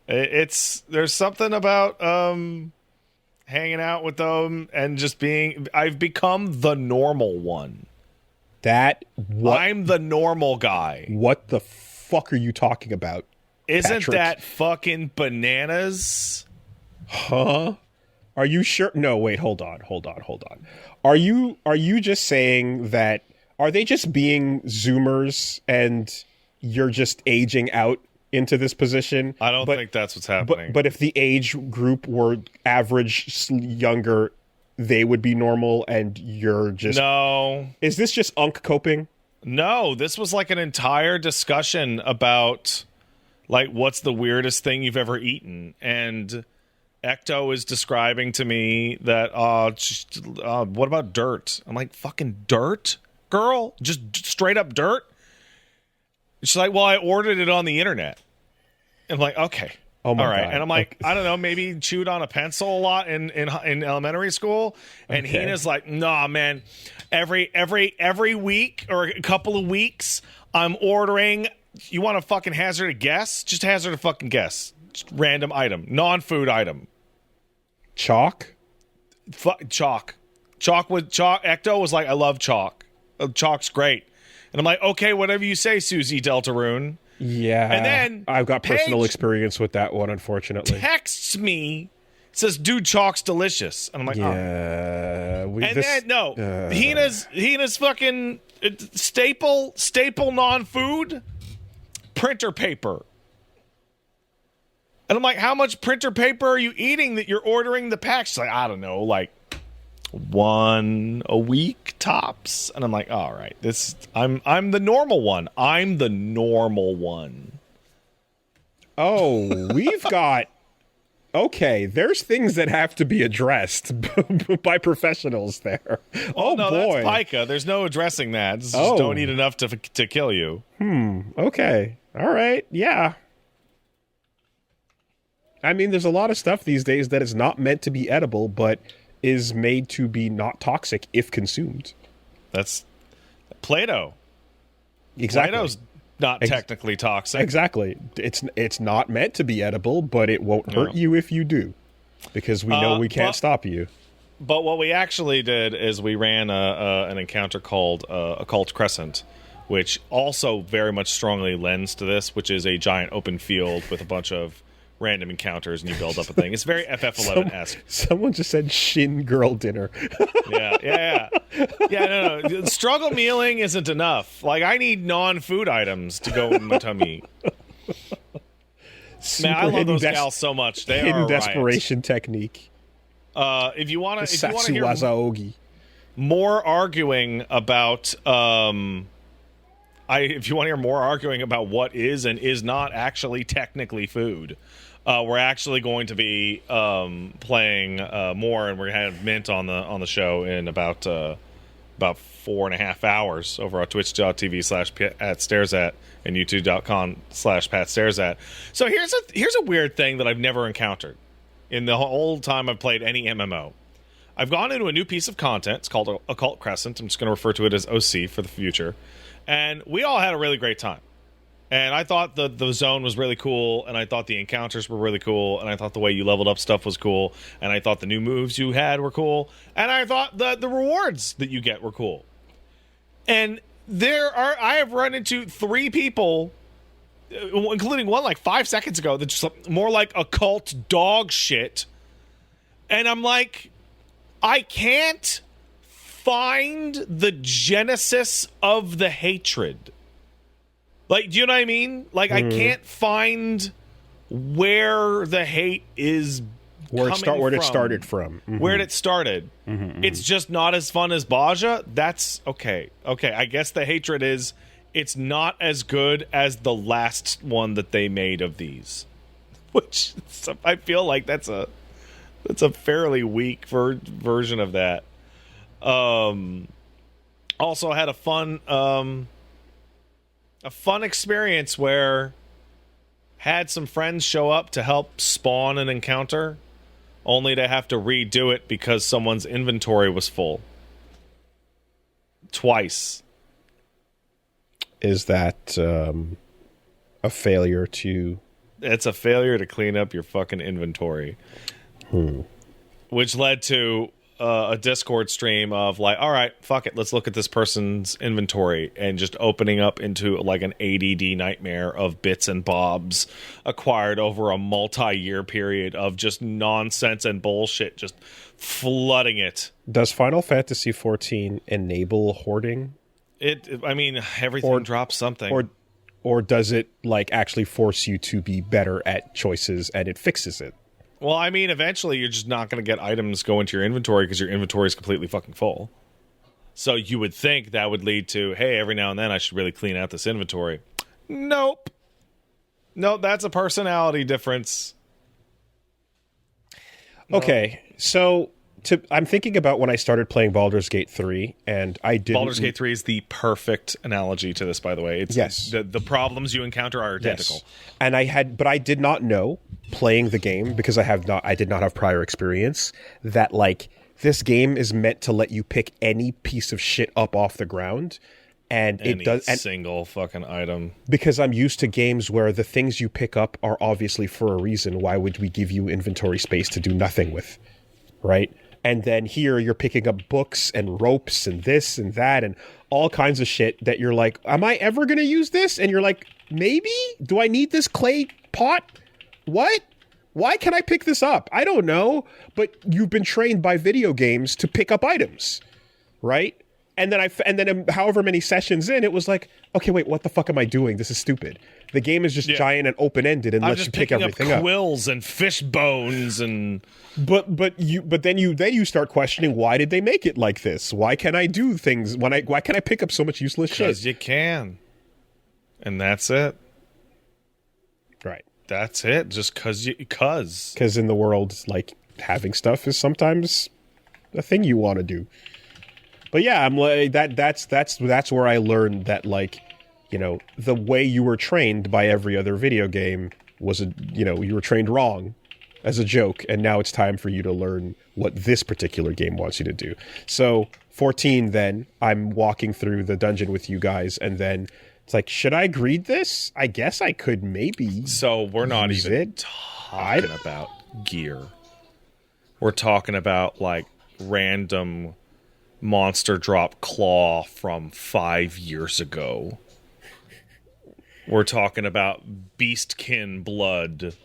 There's something about hanging out with them and just being. I've become the normal one. I'm the normal guy. What the fuck are you talking about? Isn't Patrick? that fucking bananas? Huh? Are you sure? No, wait, hold on. Are you just saying that, are they just being Zoomers and you're just aging out into this position? I don't think that's what's happening. But if the age group were average younger, they would be normal and you're just... No. Is this just unk coping? No, this was like an entire discussion about like what's the weirdest thing you've ever eaten, and Ecto is describing to me that what about dirt? I'm like, fucking dirt, girl? Just straight up dirt? She's like, well, I ordered it on the internet. I'm like, okay. Oh my all right. God. And I'm like, I don't know, maybe chewed on a pencil a lot in elementary school. And Okay. Hina's like, nah, man, every week or a couple of weeks, I'm ordering. You want to fucking hazard a guess? Just hazard a fucking guess. Just random item, non-food item. Chalk? Chalk. Ecto was like, I love chalk. Chalk's great. And I'm like, okay, whatever you say, Susie Deltarune. Yeah. And then I've got personal Paige experience with that one, unfortunately. texts me, says, dude, chalk's delicious. And I'm like, yeah. oh. Hina's fucking staple non-food printer paper. And I'm like, how much printer paper are you eating that you're ordering the pack? She's like, I don't know, like one a week tops. And I'm like, all right, I'm the normal one. I'm the normal one. Oh, we've got... Okay, there's things that have to be addressed by professionals there. Oh, no, boy. that's pica. There's no addressing that. Just don't eat enough to kill you. Okay. All right. Yeah. I mean, there's a lot of stuff these days that is not meant to be edible, but is made to be not toxic if consumed. That's Play-Doh. Exactly. Play-Doh's not technically toxic. Exactly. It's not meant to be edible, but it won't hurt you if you do, because we know we can't stop you. But what we actually did is we ran an encounter called Occult Crescent, which also very much strongly lends to this, which is a giant open field with a bunch of random encounters, and you build up a thing. It's very FF11-esque. Someone just said Shin Girl Dinner. Yeah, no. Struggle mealing isn't enough. Like, I need non-food items to go in my tummy. Man, I love those gals so much. They are hidden a riot. desperation technique. If you want to hear Satsuwaza-ogi. more arguing about if you want to hear more arguing about what is and is not actually technically food, we're actually going to be playing more, and we're going to have Mint on the show in about 4.5 hours over on twitch.tv/PatStaresAt and youtube.com/PatStaresAt. So here's a weird thing that I've never encountered in the whole time I've played any MMO. I've gone into a new piece of content. It's called Occult Crescent. I'm just going to refer to it as OC for the future. And we all had a really great time. And I thought the zone was really cool, and I thought the encounters were really cool, and I thought the way you leveled up stuff was cool, and I thought the new moves you had were cool, and I thought the rewards that you get were cool. And I have run into 3 people, including one like 5 seconds ago, that just more like occult dog shit. And I'm like, I can't find the genesis of the hatred. Like, do you know what I mean? Like, I can't find where the hate is where it started from. Mm-hmm. Where it started. Mm-hmm. It's just not as fun as Baja. That's okay. Okay, I guess the hatred is it's not as good as the last one that they made of these. Which I feel like that's a fairly weak version of that. Also had a fun experience where had some friends show up to help spawn an encounter, only to have to redo it because someone's inventory was full. Twice. Is that a failure to... It's a failure to clean up your fucking inventory. Which led to a Discord stream of like, all right, fuck it, let's look at this person's inventory, and just opening up into like an ADD nightmare of bits and bobs acquired over a multi-year period of just nonsense and bullshit, just flooding it. Does Final Fantasy XIV enable hoarding? I mean, everything drops something. Or does it like actually force you to be better at choices and it fixes it? Well, I mean, eventually you're just not going to get items go into your inventory because your inventory is completely fucking full. So you would think that would lead to, hey, every now and then I should really clean out this inventory. Nope. No, that's a personality difference. Okay, so I'm thinking about when I started playing Baldur's Gate 3, and I didn't... Baldur's Gate 3 is the perfect analogy to this, by the way. It's, yes. The problems you encounter are identical. Yes. And I did not know, playing the game, because I did not have prior experience, that, like, this game is meant to let you pick any piece of shit up off the ground, and it does... Any single fucking item. Because I'm used to games where the things you pick up are obviously for a reason. Why would we give you inventory space to do nothing with? Right? And then here you're picking up books and ropes and this and that and all kinds of shit that you're like, am I ever going to use this? And you're like, maybe? Do I need this clay pot? What? Why can I pick this up? I don't know. But you've been trained by video games to pick up items, right? And then however many sessions in, it was like, okay, wait, what the fuck am I doing? This is stupid. The game is just giant and open-ended and lets you pick everything up. Quills and fish bones and... But then you start questioning, why did they make it like this? Why can I do things? Why can I pick up so much useless shit? Because you can. And that's it. Right. That's it. Just because. Because in the world, like, having stuff is sometimes a thing you want to do. But yeah, I'm like that's where I learned that, like, you know, the way you were trained by every other video game was you were trained wrong as a joke, and now it's time for you to learn what this particular game wants you to do. So 14, then I'm walking through the dungeon with you guys, and then it's like, should I greed this? I guess I could maybe. So we're not even talking about gear. We're talking about like random monster drop claw from 5 years ago. We're talking about beastkin blood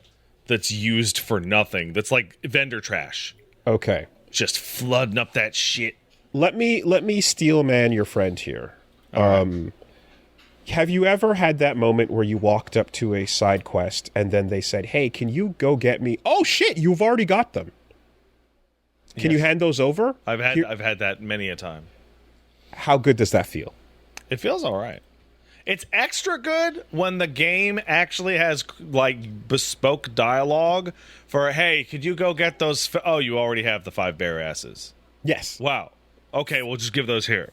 that's used for nothing. That's like vendor trash. Okay. Just flooding up that shit. Let me steel man your friend here. Have you ever had that moment where you walked up to a side quest and then they said, hey, can you go get me... Oh shit, you've already got them. Can you hand those over? I've had that many a time. How good does that feel? It feels all right. It's extra good when the game actually has like bespoke dialogue for, hey, could you go get those? Oh, you already have the 5 bear asses. Yes. Wow. Okay, we'll just give those here.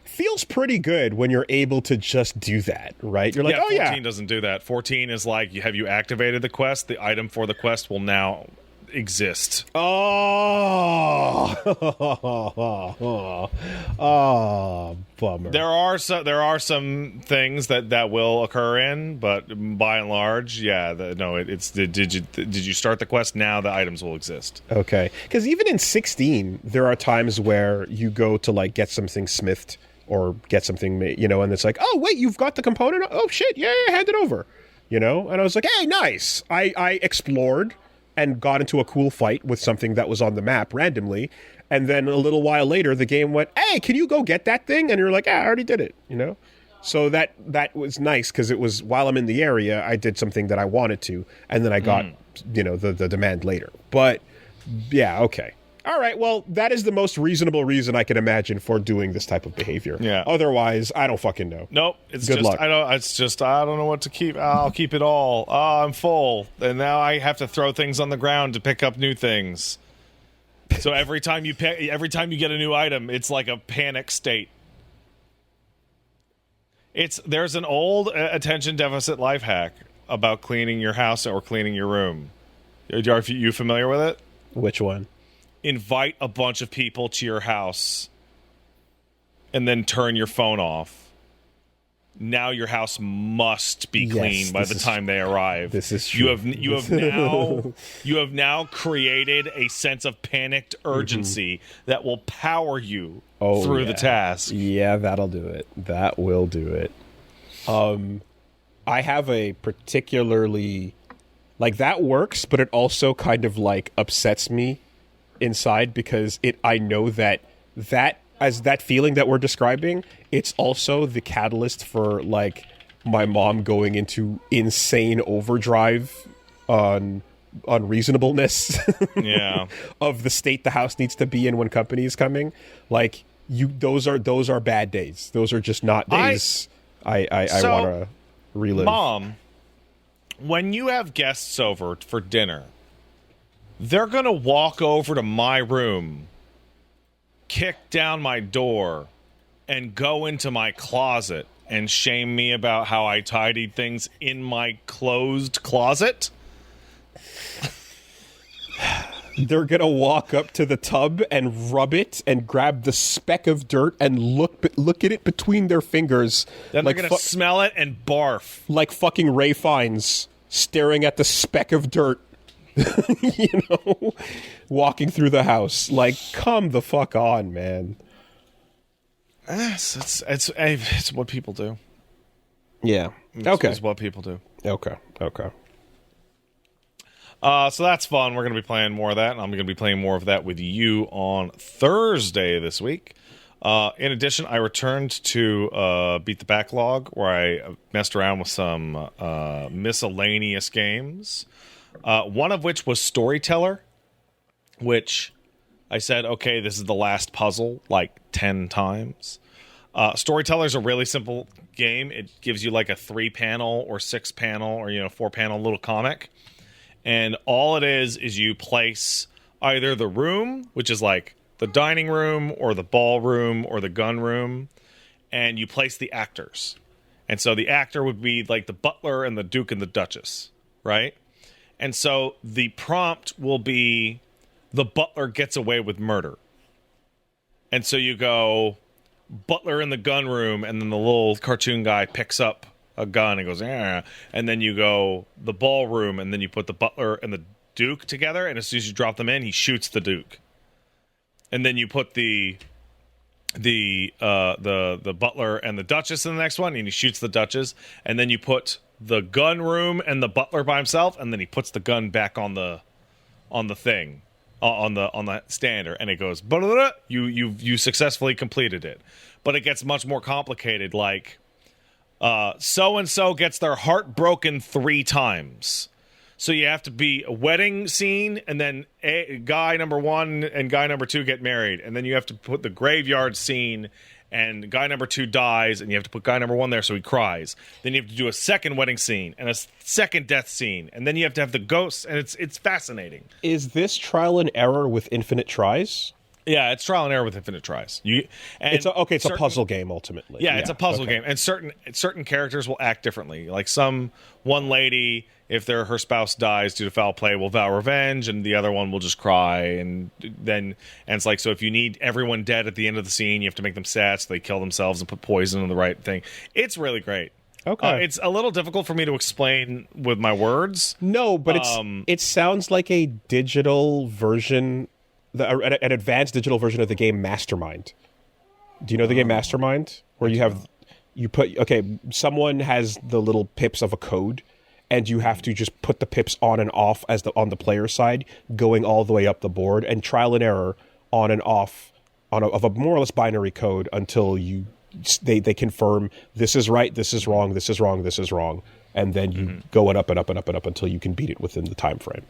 Feels pretty good when you're able to just do that, right? You're like, yeah, 14 yeah. doesn't do that. 14 is like, have you activated the quest? The item for the quest will now exist. Oh, oh, bummer. There are some things that will occur in, but by and large, yeah, did you start the quest? Now the items will exist. Okay, because even in 16, there are times where you go to like get something smithed or get something made, and it's like, oh wait, you've got the component. Oh shit, yeah, hand it over, and I was like, hey, nice. I explored and got into a cool fight with something that was on the map randomly. And then a little while later, the game went, hey, can you go get that thing? And you're like, I already did it, So that was nice because it was, while I'm in the area, I did something that I wanted to. And then I got, the demand later. But, yeah, okay. All right, well, that is the most reasonable reason I can imagine for doing this type of behavior. Yeah. Otherwise, I don't fucking know. Nope. It's Good luck. I don't know what to keep. I'll keep it all. Oh, I'm full. And now I have to throw things on the ground to pick up new things. So every time you get a new item, it's like a panic state. There's an old attention deficit life hack about cleaning your house or cleaning your room. Are you familiar with it? Which one? Invite a bunch of people to your house and then turn your phone off. Now your house must be clean by the time they arrive. This is true. You have now created a sense of panicked urgency that will power you through the task. Yeah, that'll do it. That will do it. I have a particularly that works, but it also kind of upsets me inside because I know that as that feeling that we're describing, it's also the catalyst for my mom going into insane overdrive on reasonableness of the state the house needs to be in when company is coming. Those are bad days. Those are just not days I want to relive. Mom, when you have guests over for dinner, they're going to walk over to my room, kick down my door, and go into my closet and shame me about how I tidied things in my closed closet? They're going to walk up to the tub and rub it and grab the speck of dirt and look at it between their fingers. Then they're going to smell it and barf. Like fucking Ray Fiennes staring at the speck of dirt. Walking through the house. Come the fuck on, man. It's what people do. Yeah. It's what people do. Okay. So that's fun. We're going to be playing more of that, and I'm going to be playing more of that with you on Thursday this week. In addition, I returned to Beat the Backlog, where I messed around with some miscellaneous games. One of which was Storyteller, which I said, okay, this is the last puzzle 10 times. Storyteller is a really simple game. It gives you a 3-panel or 6-panel or 4-panel little comic. And all it is you place either the room, which is the dining room or the ballroom or the gun room, and you place the actors. And so the actor would be the butler and the duke and the duchess, right? And so the prompt will be the butler gets away with murder. And so you go butler in the gun room, and then the little cartoon guy picks up a gun and goes, eh. And then you go the ballroom, and then you put the butler and the duke together, and as soon as you drop them in, he shoots the duke. And then you put the butler and the duchess in the next one, and he shoots the duchess. And then you put the gun room and the butler by himself, and then he puts the gun back on the thing, on the stander, and it goes, you successfully completed it. But it gets much more complicated, so and so gets their heart broken 3 times. So you have to be a wedding scene, and then guy number 1 and guy number 2 get married, and then you have to put the graveyard scene, and guy number 2 dies, and you have to put guy number 1 there so he cries. Then you have to do a second wedding scene and a second death scene, and then you have to have the ghosts, and it's fascinating. Is this trial and error with infinite tries? Yeah, it's trial and error with infinite tries. It's a puzzle game ultimately. Yeah, it's a puzzle game, and certain characters will act differently. Like one lady, if her spouse dies due to foul play, will vow revenge, and the other one will just cry, and it's like, so if you need everyone dead at the end of the scene, you have to make them sad so they kill themselves and put poison in the right thing. It's really great. Okay, it's a little difficult for me to explain with my words. No, but it sounds like a digital version. An advanced digital version of the game Mastermind. Do you know the game Mastermind? Where someone has the little pips of a code, and you have to just put the pips on and off on the player side, going all the way up the board, and trial and error on and off of a more or less binary code until they confirm this is right, this is wrong, this is wrong, this is wrong, and then you go up and up and up and up until you can beat it within the time frame.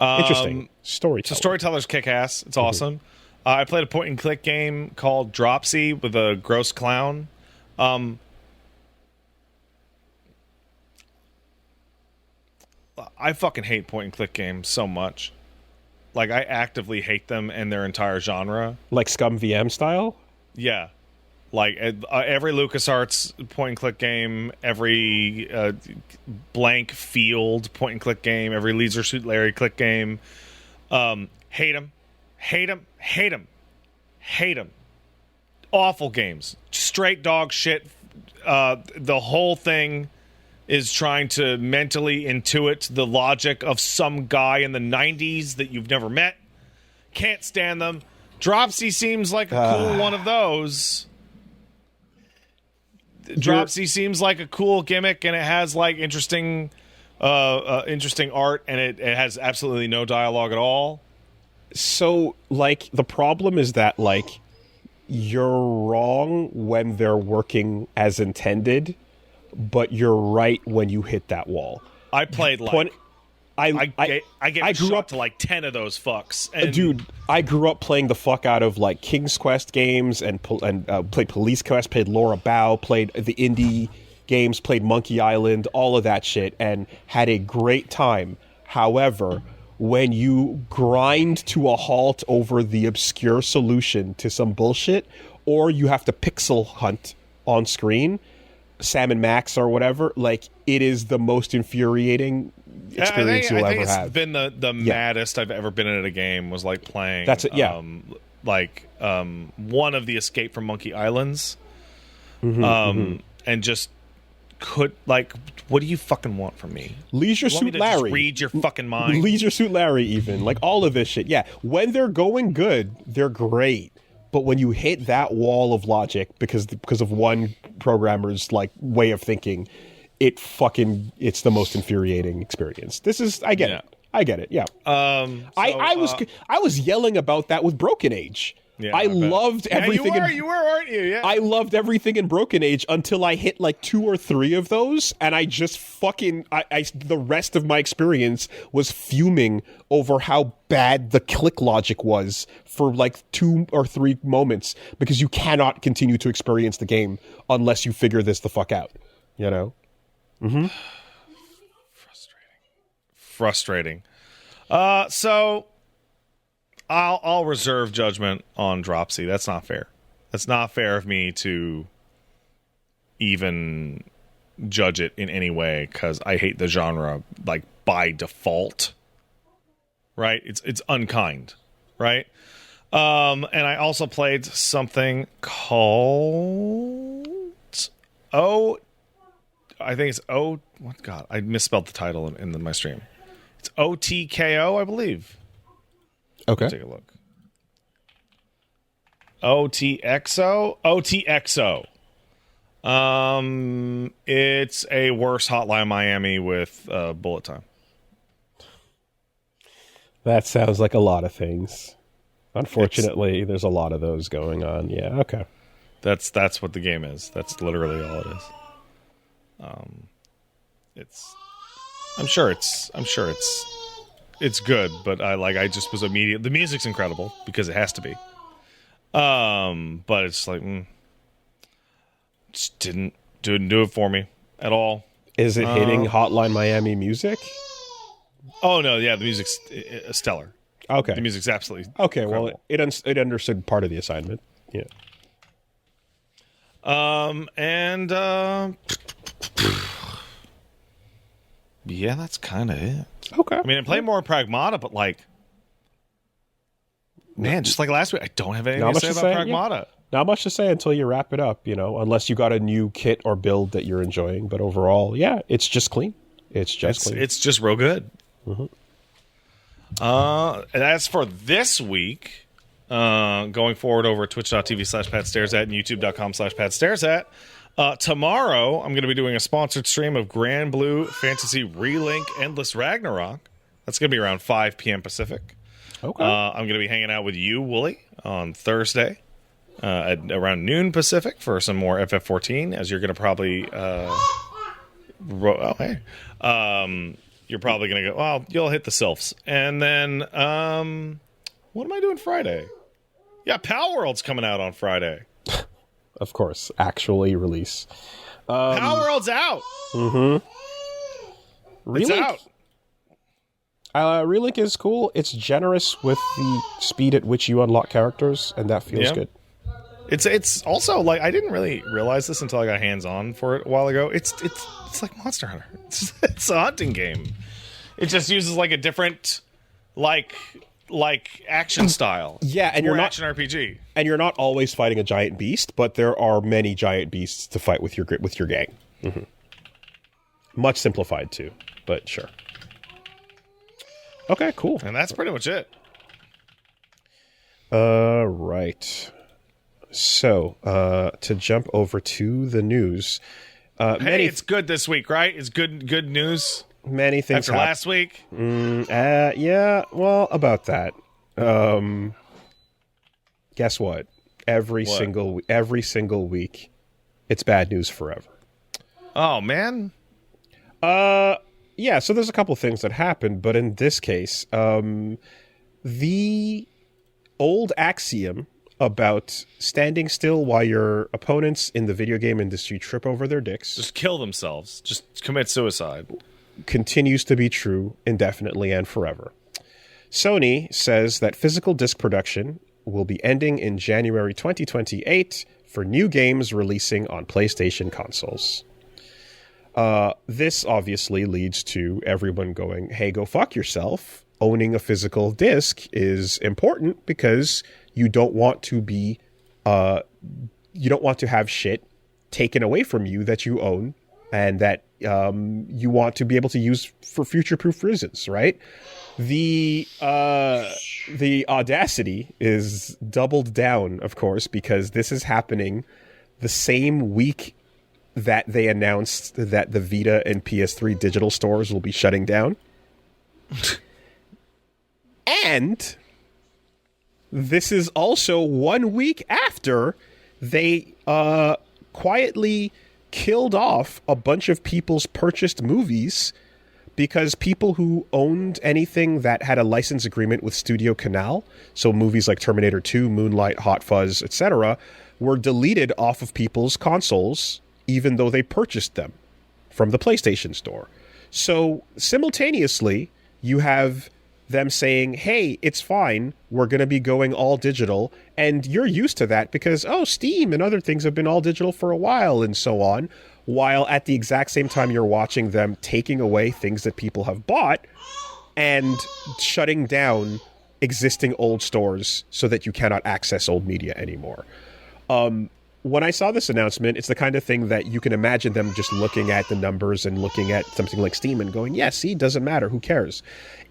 Interesting. Storyteller. So Storyteller's kick-ass. It's awesome. I played a point-and-click game called Dropsy with a gross clown. I fucking hate point-and-click games so much. Like, I actively hate them and their entire genre. Like Scum VM style? Yeah. Like, every LucasArts point-and-click game, every blank field point-and-click game, every Leisure Suit Larry click game. Hate them. Hate them. Hate them. Hate them. Awful games. Straight dog shit. The whole thing is trying to mentally intuit the logic of some guy in the 90s that you've never met. Can't stand them. Dropsy seems like a cool one of those. Dropsy seems like a cool gimmick, and it has like interesting art, and it has absolutely no dialogue at all. So, like, the problem is that, like, you're wrong when they're working as intended, but you're right when you hit that wall. I played like I grew up to like 10 of those fucks. And dude, I grew up playing the fuck out of like King's Quest games and played Police Quest, played Laura Bao, played the indie games, played Monkey Island, all of that shit, and had a great time. However, when you grind to a halt over the obscure solution to some bullshit, or you have to pixel hunt on screen, Sam and Max or whatever, like, it is the most infuriating experience you'll ever have. It's been the maddest I've ever been at a game was like playing. That's it. Yeah. One of the Escape from Monkey Islands, and just could like, what do you fucking want from me? Leisure Suit Larry. Just read your fucking mind. Leisure Suit Larry, even like all of this shit. Yeah, when they're going good, they're great. But when you hit that wall of logic because of one programmer's like way of thinking, it's the most infuriating experience. I get it. Yeah. I was yelling about that with Broken Age. Yeah, I loved everything. You were, aren't you? Yeah. I loved everything in Broken Age until I hit like 2 or 3 of those, and I just the rest of my experience was fuming over how bad the click logic was for like 2 or 3 moments, because you cannot continue to experience the game unless you figure this the fuck out. You know? Mm-hmm. Frustrating. So I'll reserve judgment on Dropsy. That's not fair. That's not fair of me to even judge it in any way, because I hate the genre like by default. Right? It's unkind. Right? And I also played something called I think it's what God, I misspelled the title in my stream. It's OTKO, I believe. Okay. Let's take a look. OTXO? OTXO. It's a worse Hotline Miami with bullet time. That sounds like a lot of things. Unfortunately, there's a lot of those going on. Yeah, okay. That's what the game is. That's literally all it is. I'm sure it's good, but I just was immediate. The music's incredible because it has to be. But it's like, just didn't do it for me at all. Is it hitting Hotline Miami music? Oh no, yeah, the music's stellar. Okay, the music's absolutely okay. incredible. Well, it understood part of the assignment. Yeah. Yeah, that's kind of it. Okay. I mean, I play more Pragmata, but man, just like last week, I don't have anything to say about Pragmata. Yeah. Not much to say until you wrap it up, unless you got a new kit or build that you're enjoying. But overall, yeah, it's just clean. It's clean. It's just real good. Mm-hmm. And as for this week, going forward over at twitch.tv/PatStaresAt and youtube.com/PatStaresAt, tomorrow I'm going to be doing a sponsored stream of Grand Blue Fantasy Relink Endless Ragnarok. That's going to be around 5 p.m. Pacific. Okay. I'm going to be hanging out with you, Wooly, on Thursday at around noon Pacific for some more FF14, as you're going to probably... you're probably going to go, well, you'll hit the sylphs. And then, what am I doing Friday? Yeah, Pal World's coming out on Friday. Of course, actually release. Pal World's out. Mm-hmm. It's out. Relink is cool. It's generous with the speed at which you unlock characters, and that feels good. It's also I didn't really realize this until I got hands on for it a while ago. It's like Monster Hunter. It's a hunting game. It just uses a different action style. Yeah, and you're not action RPG. And you're not always fighting a giant beast, but there are many giant beasts to fight with your gang. Mm-hmm. Much simplified too, but sure. Okay, cool. And that's pretty much it. Right. So, to jump over to the news. It's good this week, right? It's good news. Many things after last week. Yeah. Well, about that. Guess what? Every single week, it's bad news forever. Oh man. Yeah. So there's a couple things that happened, but in this case, the old axiom about standing still while your opponents in the video game industry trip over their dicks, just kill themselves, just commit suicide, continues to be true indefinitely and forever. Sony says that physical disc production will be ending in January 2028 for new games releasing on PlayStation consoles. This obviously leads to everyone going, hey, go fuck yourself. Owning a physical disc is important because you don't want to be, you don't want to have shit taken away from you that you own and that you want to be able to use for future-proof reasons, right? The audacity is doubled down, of course, because this is happening the same week that they announced that the Vita and PS3 digital stores will be shutting down. And this is also 1 week after they quietly killed off a bunch of people's purchased movies because people who owned anything that had a license agreement with Studio Canal, so movies like Terminator 2, Moonlight, Hot Fuzz, etc., were deleted off of people's consoles even though they purchased them from the PlayStation Store. So simultaneously, you have them saying, hey, it's fine, we're going to be going all digital, and you're used to that because, Steam and other things have been all digital for a while and so on, while at the exact same time you're watching them taking away things that people have bought and shutting down existing old stores so that you cannot access old media anymore. When I saw this announcement, it's the kind of thing that you can imagine them just looking at the numbers and looking at something like Steam and going, yeah, see, doesn't matter, who cares?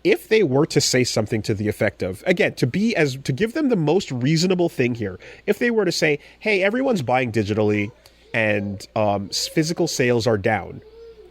If they were to say something to the effect of, again, to give them the most reasonable thing here, if they were to say, hey, everyone's buying digitally and physical sales are down,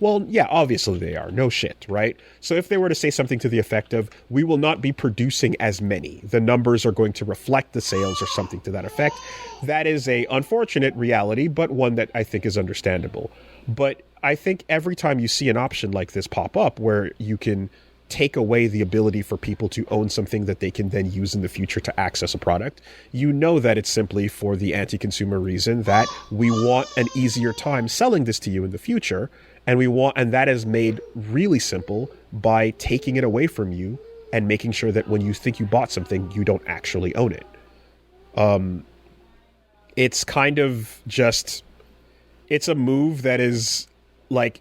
well, yeah, obviously they are. No shit, right? So if they were to say something to the effect of, we will not be producing as many, the numbers are going to reflect the sales or something to that effect, that is a unfortunate reality, but one that I think is understandable. But I think every time you see an option like this pop up where you can take away the ability for people to own something that they can then use in the future to access a product, you know that it's simply for the anti-consumer reason that we want an easier time selling this to you in the future, and that is made really simple by taking it away from you and making sure that when you think you bought something, you don't actually own it. It's kind of just, it's a move that is like,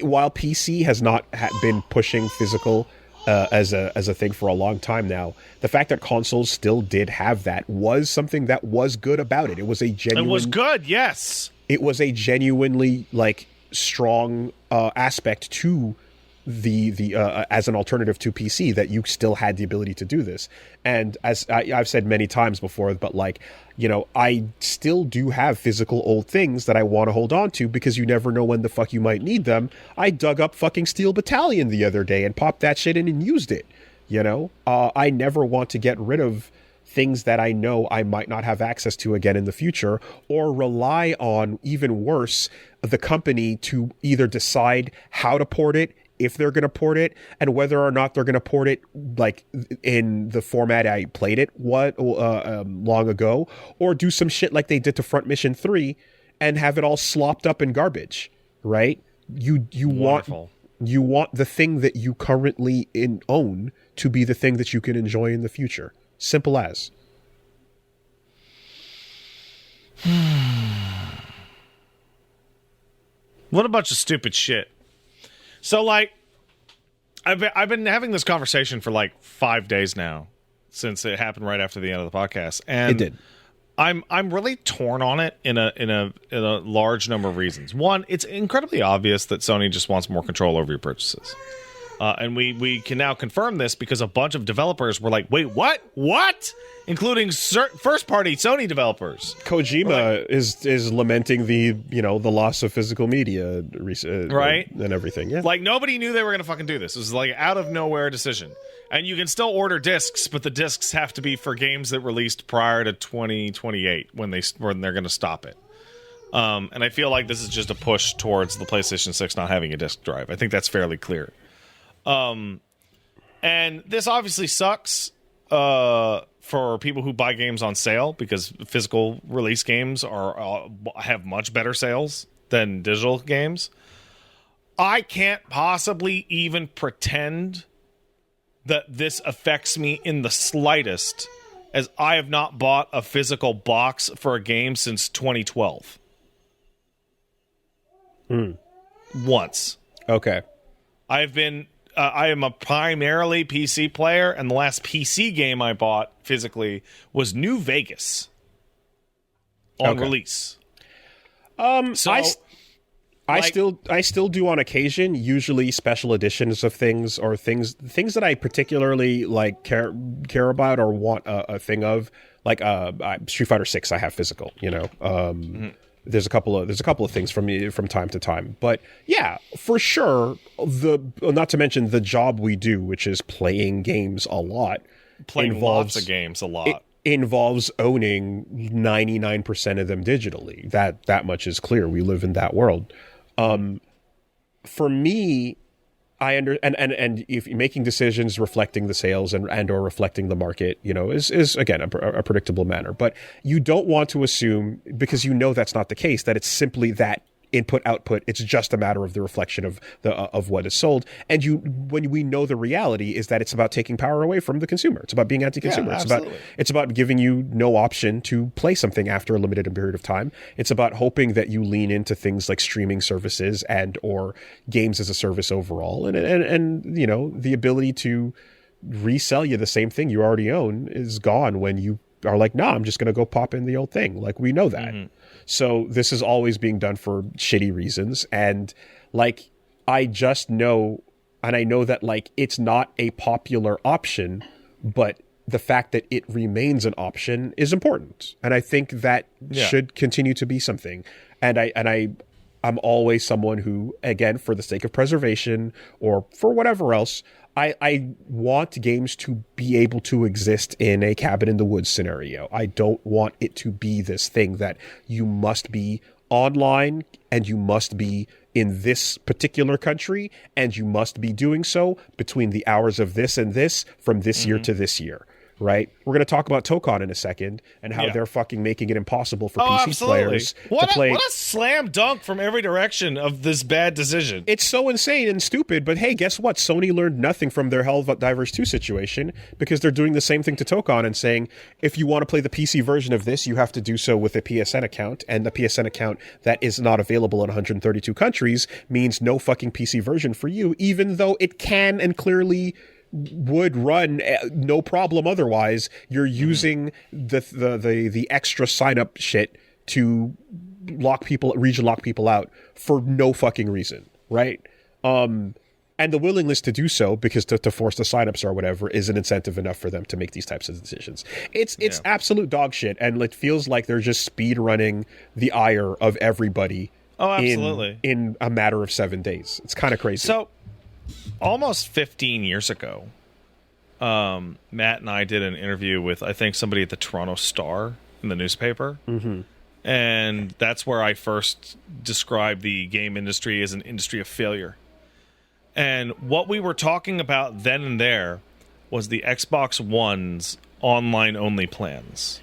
while PC has not been pushing physical as a thing for a long time now, the fact that consoles still did have that was something that was good about it. It was a genuine... It was good, yes. It was a genuinely, like, strong aspect to the as an alternative to PC, that you still had the ability to do this. And as I've said many times before, but like, you know, I still do have physical old things that I want to hold on to because you never know when the fuck you might need them. I dug up fucking Steel Battalion the other day and popped that shit in and used it. You know, I never want to get rid of things that I know I might not have access to again in the future, or rely on, even worse, the company to either decide how to port it, if they're going to port it, and whether or not they're going to port it like in the format I played it long ago, or do some shit like they did to Front Mission 3 and have it all slopped up in garbage, right? You want the thing that you currently own to be the thing that you can enjoy in the future. Simple as. What a bunch of stupid shit. So, like, I've been having this conversation for like 5 days now, since it happened right after the end of the podcast, and it did. I'm really torn on it in a large number of reasons. One, it's incredibly obvious that Sony just wants more control over your purchases. And we can now confirm this because a bunch of developers were like, wait, what? What? Including first-party Sony developers. Kojima is lamenting the loss of physical media, right? And everything. Yeah, like nobody knew they were going to fucking do this. It was like out of nowhere decision. And you can still order discs, but the discs have to be for games that released prior to 2028 when they're going to stop it. And I feel like this is just a push towards the PlayStation 6 not having a disc drive. I think that's fairly clear. And this obviously sucks for people who buy games on sale, because physical release games have much better sales than digital games. I can't possibly even pretend that this affects me in the slightest, as I have not bought a physical box for a game since 2012. Once. Okay. I am a primarily PC player, and the last PC game I bought physically was New Vegas on release. I still do on occasion, usually special editions of things, or things that I particularly like care about or want a thing of, like Street Fighter 6 I have physical, you know. There's a couple of things from time to time, but yeah, for sure. Not to mention the job we do, which is playing games a lot, lots of games a lot. It involves owning 99% of them digitally. That much is clear. We live in that world. For me, and if making decisions reflecting the sales and or reflecting the market, you know, is again a predictable manner. But you don't want to assume, because you know that's not the case, that it's simply that input output. It's just a matter of the reflection of what is sold. And when we know the reality is that it's about taking power away from the consumer. It's about being anti-consumer. Yeah, it's about giving you no option to play something after a limited period of time. It's about hoping that you lean into things like streaming services and or games as a service overall. And you know, the ability to resell you the same thing you already own is gone when you are like, nah, I'm just going to go pop in the old thing. Like, we know that. So this is always being done for shitty reasons. And like, I just know, and I know that like, it's not a popular option, but the fact that it remains an option is important. And I think that should continue to be something. And I'm always someone who, again, for the sake of preservation or for whatever else, I want games to be able to exist in a cabin in the woods scenario. I don't want it to be this thing that you must be online and you must be in this particular country and you must be doing so between the hours of this and this from this year to this year. Right? We're going to talk about Tokon in a second and how they're fucking making it impossible for PC players to play. What a slam dunk from every direction of this bad decision. It's so insane and stupid, but hey, guess what? Sony learned nothing from their Helldivers 2 situation because they're doing the same thing to Tokon and saying, if you want to play the PC version of this, you have to do so with a PSN account, and the PSN account that is not available in 132 countries means no fucking PC version for you, even though it can and clearly would run no problem otherwise. You're using the extra sign up shit to region lock people out for no fucking reason, right? And the willingness to do so because to force the signups or whatever is an incentive enough for them to make these types of decisions. It's absolute dog shit, and it feels like they're just speed running the ire of everybody. Oh, absolutely. In a matter of 7 days. It's kind of crazy. So almost 15 years ago, Matt and I did an interview with, I think, somebody at the Toronto Star in the newspaper. Mm-hmm. And that's where I first described the game industry as an industry of failure. And what we were talking about then and there was the Xbox One's online-only plans.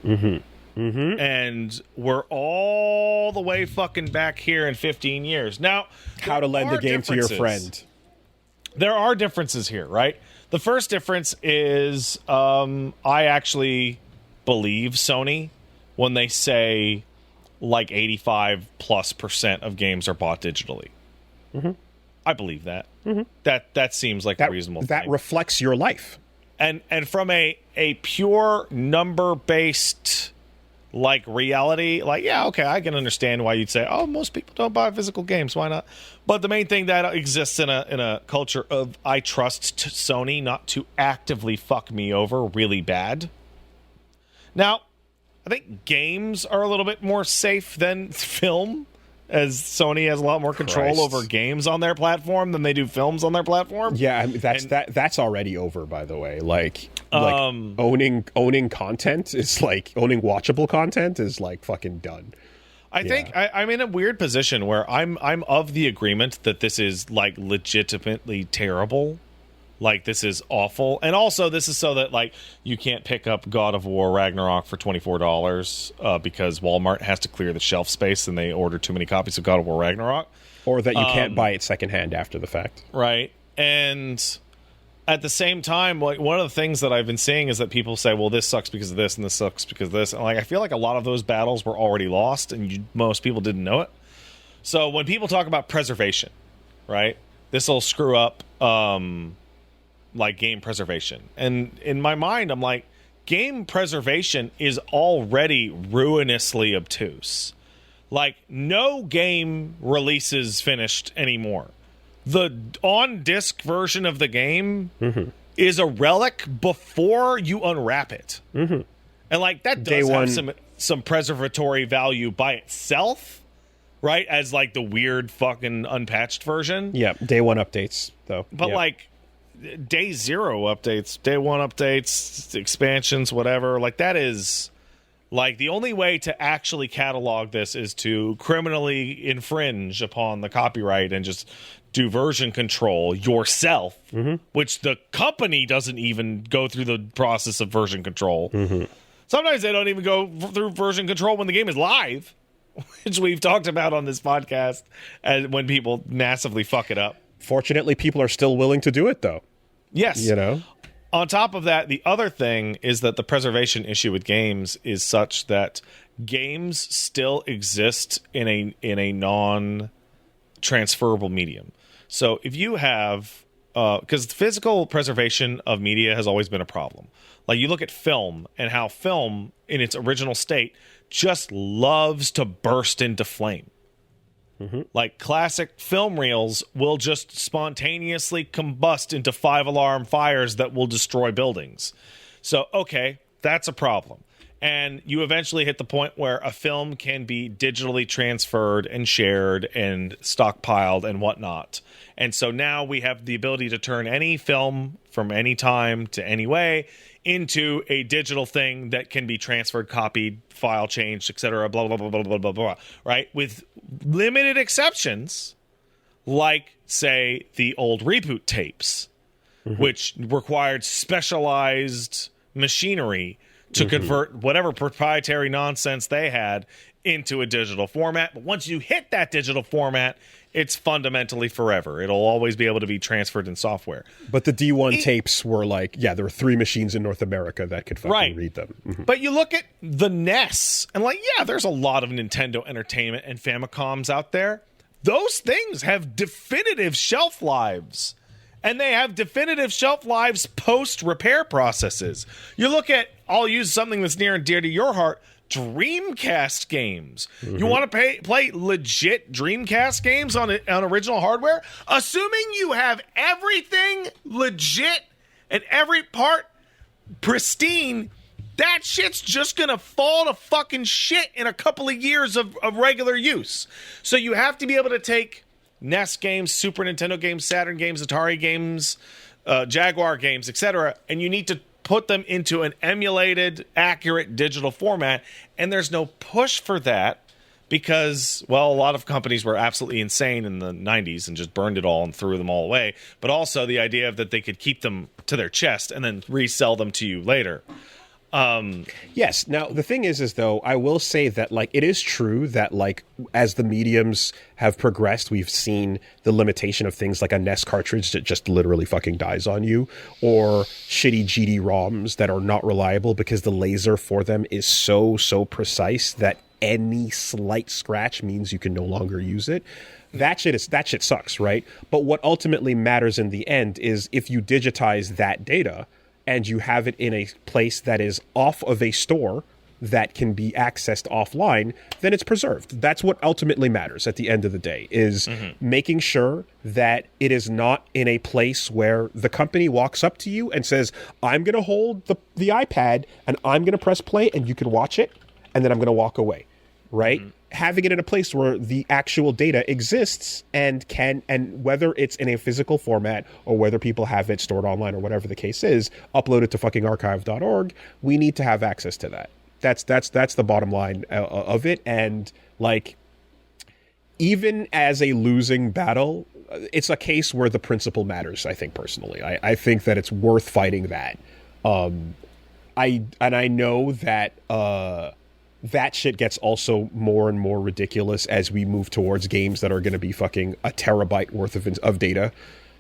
Mm-hmm. Mm-hmm. And we're all the way fucking back here in 15 years. Now, how to lend a game to your friend. There are differences here, right? The first difference is I actually believe Sony when they say like 85+% of games are bought digitally. Mm-hmm. I believe that. Mm-hmm. That seems like a reasonable thing. That reflects your life. And from a pure number-based like reality, like, yeah, okay, I can understand why you'd say, oh, most people don't buy physical games, why not? But the main thing that exists in a culture of I trust Sony not to actively fuck me over really bad. Now, I think games are a little bit more safe than film, as Sony has a lot more control over games on their platform than they do films on their platform. Yeah, I mean, that's already over, by the way. Like owning content is like owning watchable content is like fucking done. I think I'm in a weird position where I'm of the agreement that this is like legitimately terrible. Like, this is awful. And also, this is so that, like, you can't pick up God of War Ragnarok for $24 because Walmart has to clear the shelf space and they order too many copies of God of War Ragnarok. Or that you can't buy it secondhand after the fact. Right. And at the same time, like, one of the things that I've been seeing is that people say, well, this sucks because of this and this sucks because of this. And, like, I feel like a lot of those battles were already lost and most people didn't know it. So when people talk about preservation, right, this will screw up like game preservation. And in my mind, I'm like, game preservation is already ruinously obtuse. Like, no game releases finished anymore. The on-disc version of the game is a relic before you unwrap it. Mm-hmm. And, like, that does have some preservatory value by itself, right? As, like, the weird fucking unpatched version. Yeah, day one updates, though. But, like, day zero updates, day one updates, expansions, whatever, like, that is, like, the only way to actually catalog this is to criminally infringe upon the copyright and just do version control yourself, which the company doesn't even go through the process of version control. Sometimes they don't even go through version control when the game is live, which we've talked about on this podcast, and when people massively fuck it up. Fortunately, people are still willing to do it, though. Yes. You know? On top of that, the other thing is that the preservation issue with games is such that games still exist in a non-transferable medium. So if you have... because physical preservation of media has always been a problem. Like, you look at film and how film, in its original state, just loves to burst into flame. Like, classic film reels will just spontaneously combust into 5-alarm fires that will destroy buildings. So, okay, that's a problem. And you eventually hit the point where a film can be digitally transferred and shared and stockpiled and whatnot. And so now we have the ability to turn any film from any time to any way into a digital thing that can be transferred, copied, file changed, etc. Blah, blah, blah, blah, blah, blah, blah, right? With limited exceptions, like, say, the old reboot tapes, which required specialized machinery to convert whatever proprietary nonsense they had into a digital format. But once you hit that digital format, it's fundamentally forever. It'll always be able to be transferred in software. But the D1 tapes were like, there were 3 machines in North America that could fucking read them. But you look at the NES, and there's a lot of Nintendo Entertainment and Famicoms out there. Those things have definitive shelf lives. And they have definitive shelf lives post-repair processes. You look at, I'll use something that's near and dear to your heart, Dreamcast games. You want to play legit Dreamcast games on original hardware? Assuming you have everything legit and every part pristine, that shit's just going to fall to fucking shit in a couple of years of regular use. So you have to be able to take NES games, Super Nintendo games, Saturn games, Atari games, Jaguar games, etc., and you need to put them into an emulated, accurate digital format, and there's no push for that because, a lot of companies were absolutely insane in the 90s and just burned it all and threw them all away, but also the idea that they could keep them to their chest and then resell them to you later. Yes. Now, the thing is though, I will say that, it is true that, as the mediums have progressed, we've seen the limitation of things like a NES cartridge that just literally fucking dies on you, or shitty GD-ROMs that are not reliable because the laser for them is so precise that any slight scratch means you can no longer use it. That shit sucks, right? But what ultimately matters in the end is if you digitize that data and you have it in a place that is off of a store that can be accessed offline, then it's preserved. That's what ultimately matters at the end of the day, is making sure that it is not in a place where the company walks up to you and says, I'm going to hold the iPad and I'm going to press play and you can watch it and then I'm going to walk away, right? Having it in a place where the actual data exists and whether it's in a physical format or whether people have it stored online or whatever the case is, upload it to fucking archive.org. We need to have access to that. That's the bottom line of it. And even as a losing battle, it's a case where the principle matters, I think, personally. I think that it's worth fighting that. I know that that shit gets also more and more ridiculous as we move towards games that are going to be fucking a terabyte worth of data.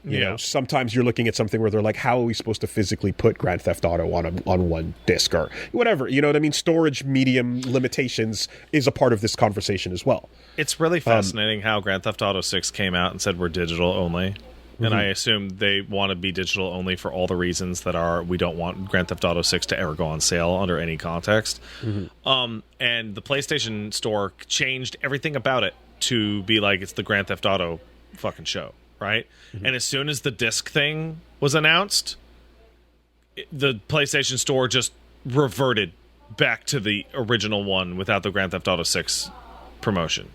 You know, sometimes you're looking at something where they're like, how are we supposed to physically put Grand Theft Auto on one disc or whatever? You know what I mean? Storage medium limitations is a part of this conversation as well. It's really fascinating how Grand Theft Auto 6 came out and said we're digital only. And I assume they want to be digital only for all the reasons that are, we don't want Grand Theft Auto 6 to ever go on sale under any context. And the PlayStation Store changed everything about it to be like it's the Grand Theft Auto fucking show, right? And as soon as the disc thing was announced, the PlayStation Store just reverted back to the original one without the Grand Theft Auto 6 promotion.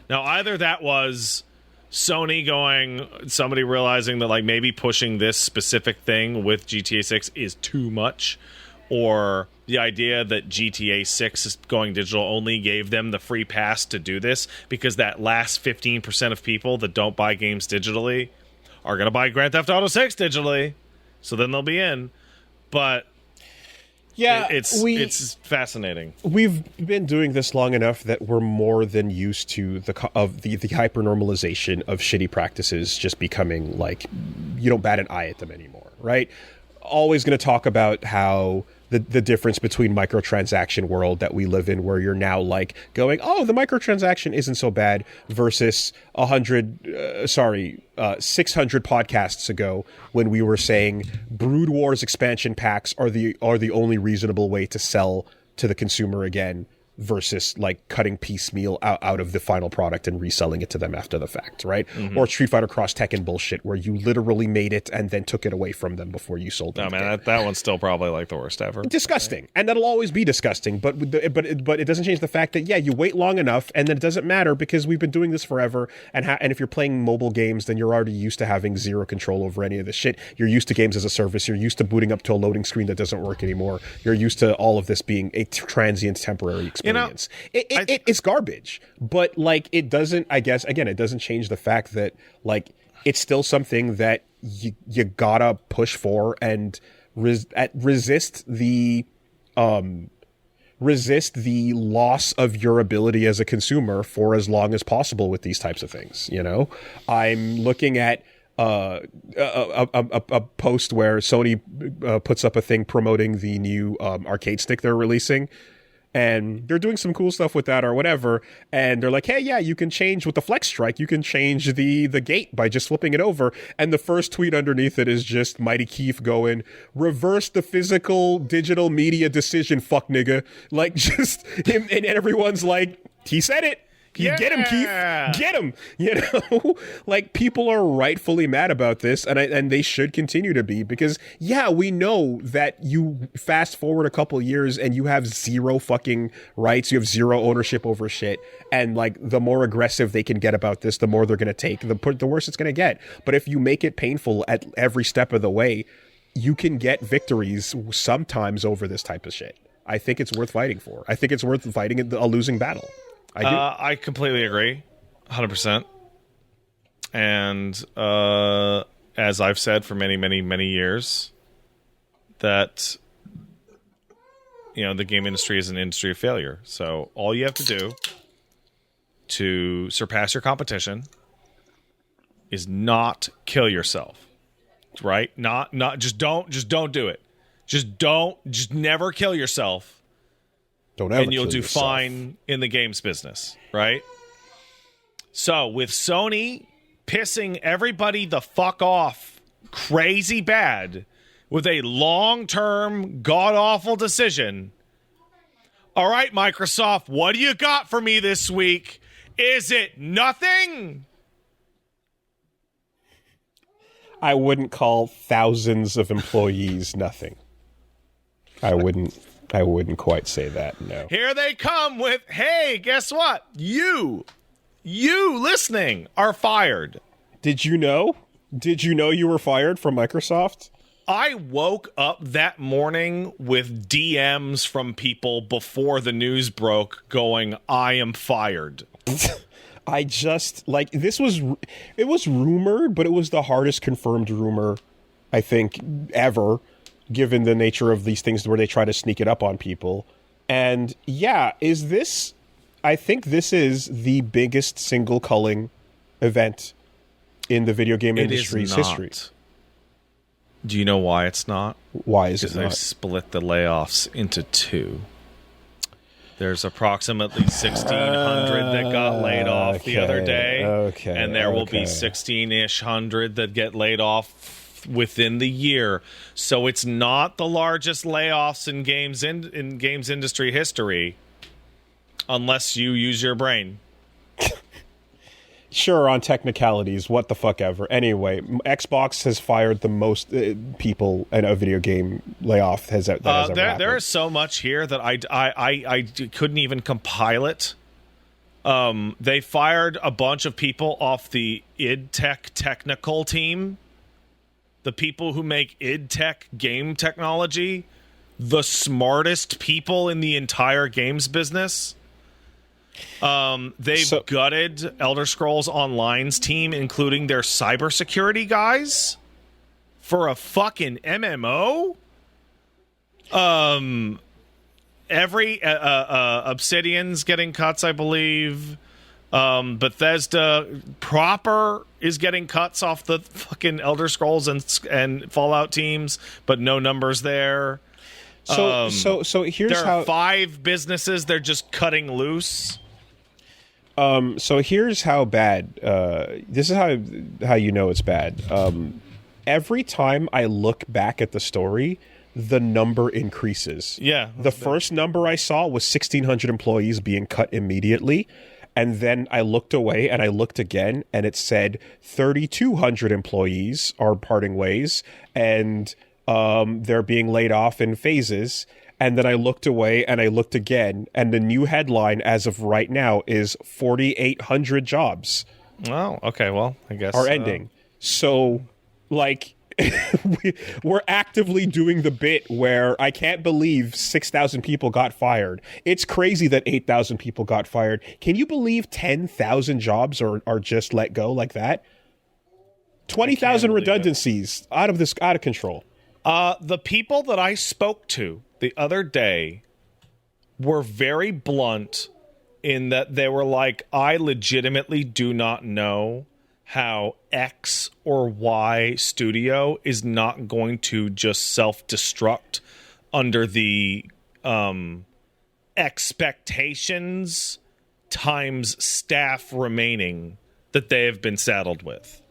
Now, either that was Sony somebody realizing that maybe pushing this specific thing with GTA 6 is too much, or the idea that GTA 6 is going digital only gave them the free pass to do this because that last 15% of people that don't buy games digitally are going to buy Grand Theft Auto 6 digitally, so then they'll be in. But yeah, it's fascinating. We've been doing this long enough that we're more than used to the hyper normalization of shitty practices just becoming you don't bat an eye at them anymore, right? Always going to talk about how the difference between microtransaction world that we live in, where you're now going, oh, the microtransaction isn't so bad, versus 600 podcasts ago when we were saying Brood Wars expansion packs are the only reasonable way to sell to the consumer again. versus like cutting piecemeal out of the final product and reselling it to them after the fact, right? Or Street Fighter Cross Tekken bullshit where you literally made it and then took it away from them before you sold it. No, man, that one's still probably like the worst ever. Disgusting. And that'll always be disgusting, but it doesn't change the fact that, yeah, you wait long enough and then it doesn't matter because we've been doing this forever, and if you're playing mobile games, then you're already used to having zero control over any of this shit. You're used to games as a service. You're used to booting up to a loading screen that doesn't work anymore. You're used to all of this being a transient, temporary experience. It's garbage, but like it doesn't, I guess, again, it doesn't change the fact that like it's still something that you gotta push for and resist the loss of your ability as a consumer for as long as possible with these types of things. You know, I'm looking at a post where Sony puts up a thing promoting the new arcade stick they're releasing. And they're doing some cool stuff with that or whatever. And they're like, hey, yeah, you can change with the FlexStrike. You can change the gate by just flipping it over. And the first tweet underneath it is just MightyKeef going, reverse the physical digital media decision, fuck nigga. Like, just him, and everyone's like, he said it. Yeah. Get him, Keith. Get him. You know, like people are rightfully mad about this, and they should continue to be because, yeah, we know that you fast forward a couple years and you have zero fucking rights. You have zero ownership over shit, and like the more aggressive they can get about this, the more they're going to take. The worse it's going to get. But if you make it painful at every step of the way, you can get victories sometimes over this type of shit. I think it's worth fighting for. I think it's worth fighting a losing battle. I completely agree, 100%. And as I've said for many, many, many years, that the game industry is an industry of failure. So all you have to do to surpass your competition is not kill yourself, right? Just don't do it. Just never kill yourself. Don't ever and you'll do yourself. Fine in the games business, right? So with Sony pissing everybody the fuck off crazy bad with a long-term god-awful decision, all right, Microsoft, what do you got for me this week? Is it nothing? I wouldn't call thousands of employees nothing. I wouldn't quite say that, no. Here they come with, hey, guess what? You listening are fired. Did you know? Did you know you were fired from Microsoft? I woke up that morning with DMs from people before the news broke going, I am fired. I just, like, it was rumored, but it was the hardest confirmed rumor, I think, ever, given the nature of these things where they try to sneak it up on people. And yeah, I think this is the biggest single culling event in the video game industry's history. Do you know why it's not? Why is it not? Because they've split the layoffs into two. There's approximately 1,600 that got laid off the other day. And there will be 16-ish hundred that get laid off within the year. So it's not the largest layoffs in games industry history unless you use your brain. Sure, on technicalities, what the fuck ever. Anyway, Xbox has fired the most people in a video game layoff has ever happened. There is so much here that I couldn't even compile it. They fired a bunch of people off the id Tech technical team. The people who make id Tech game technology, the smartest people in the entire games business. They've gutted Elder Scrolls Online's team, including their cybersecurity guys, for a fucking MMO. Every Obsidian's getting cuts, I believe. Bethesda proper is getting cuts off the fucking Elder Scrolls and Fallout teams, but no numbers there. So here's there how are 5 businesses they're just cutting loose. So here's how bad. This is how you know it's bad. Every time I look back at the story, the number increases. Yeah. The first number I saw was 1,600 employees being cut immediately. And then I looked away and I looked again and it said 3,200 employees are parting ways and they're being laid off in phases. And then I looked away and I looked again. And the new headline as of right now is 4,800 jobs. Oh, okay. Well, I guess are ending. So, like, we're actively doing the bit where I can't believe 6,000 people got fired. It's crazy that 8,000 people got fired. Can you believe 10,000 jobs are just let go like that? 20,000 redundancies out of control. The people that I spoke to the other day were very blunt in that they were like, I legitimately do not know how X or Y studio is not going to just self-destruct under the expectations times staff remaining that they have been saddled with.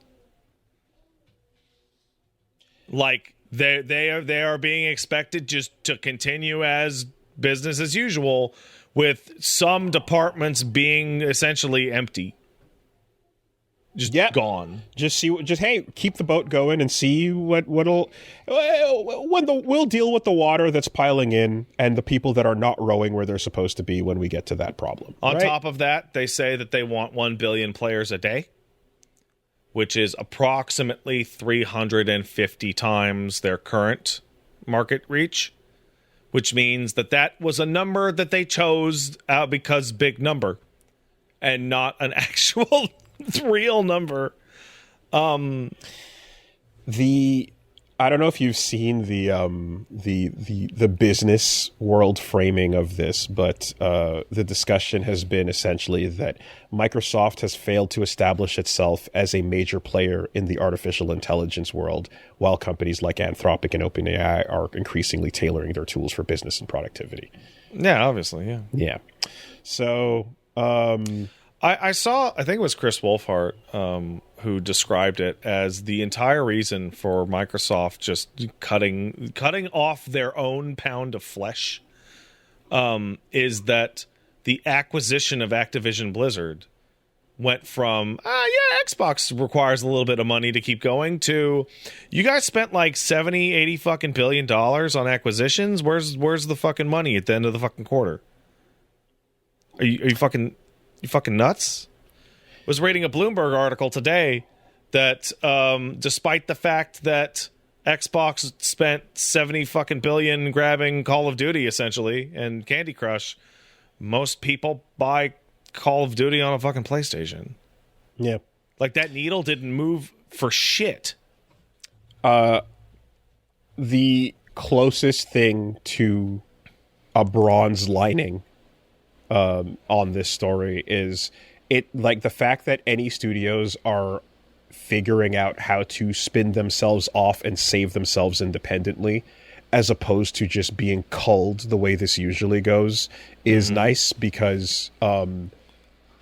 Like, they are being expected just to continue as business as usual, with some departments being essentially empty. Just gone. Hey, keep the boat going and see we'll deal with the water that's piling in and the people that are not rowing where they're supposed to be when we get to that problem. On top of that, they say that they want 1 billion players a day, which is approximately 350 times their current market reach, which means that was a number that they chose because big number and not an actual real number. I don't know if you've seen the business world framing of this, but the discussion has been essentially that Microsoft has failed to establish itself as a major player in the artificial intelligence world, while companies like Anthropic and OpenAI are increasingly tailoring their tools for business and productivity. Yeah, obviously, yeah. Yeah. So I saw, I think it was Chris Wolfhart who described it as the entire reason for Microsoft just cutting off their own pound of flesh is that the acquisition of Activision Blizzard went from, Xbox requires a little bit of money to keep going, to you guys spent like 70, 80 fucking billion dollars on acquisitions. Where's the fucking money at the end of the fucking quarter? Are you fucking nuts? Was reading a Bloomberg article today that despite the fact that Xbox spent 70 fucking billion grabbing Call of Duty essentially and Candy Crush, most people buy Call of Duty on a fucking PlayStation. Yeah. Like, that needle didn't move for shit. The closest thing to a bronze lining on this story is the fact that any studios are figuring out how to spin themselves off and save themselves independently, as opposed to just being culled the way this usually goes, is nice, because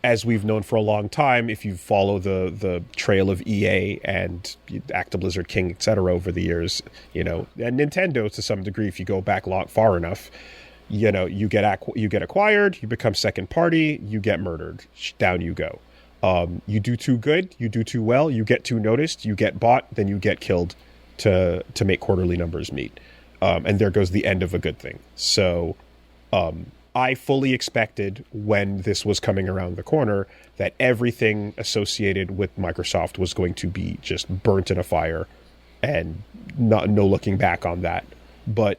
as we've known for a long time, if you follow the trail of EA and Activision Blizzard King, etc., over the years, and Nintendo to some degree, if you go back far enough, you get acquired, you become second party, you get murdered, down you go. You do too good, you do too well, you get too noticed, you get bought, then you get killed to make quarterly numbers meet. And there goes the end of a good thing. So I fully expected, when this was coming around the corner, that everything associated with Microsoft was going to be just burnt in a fire and no looking back on that. But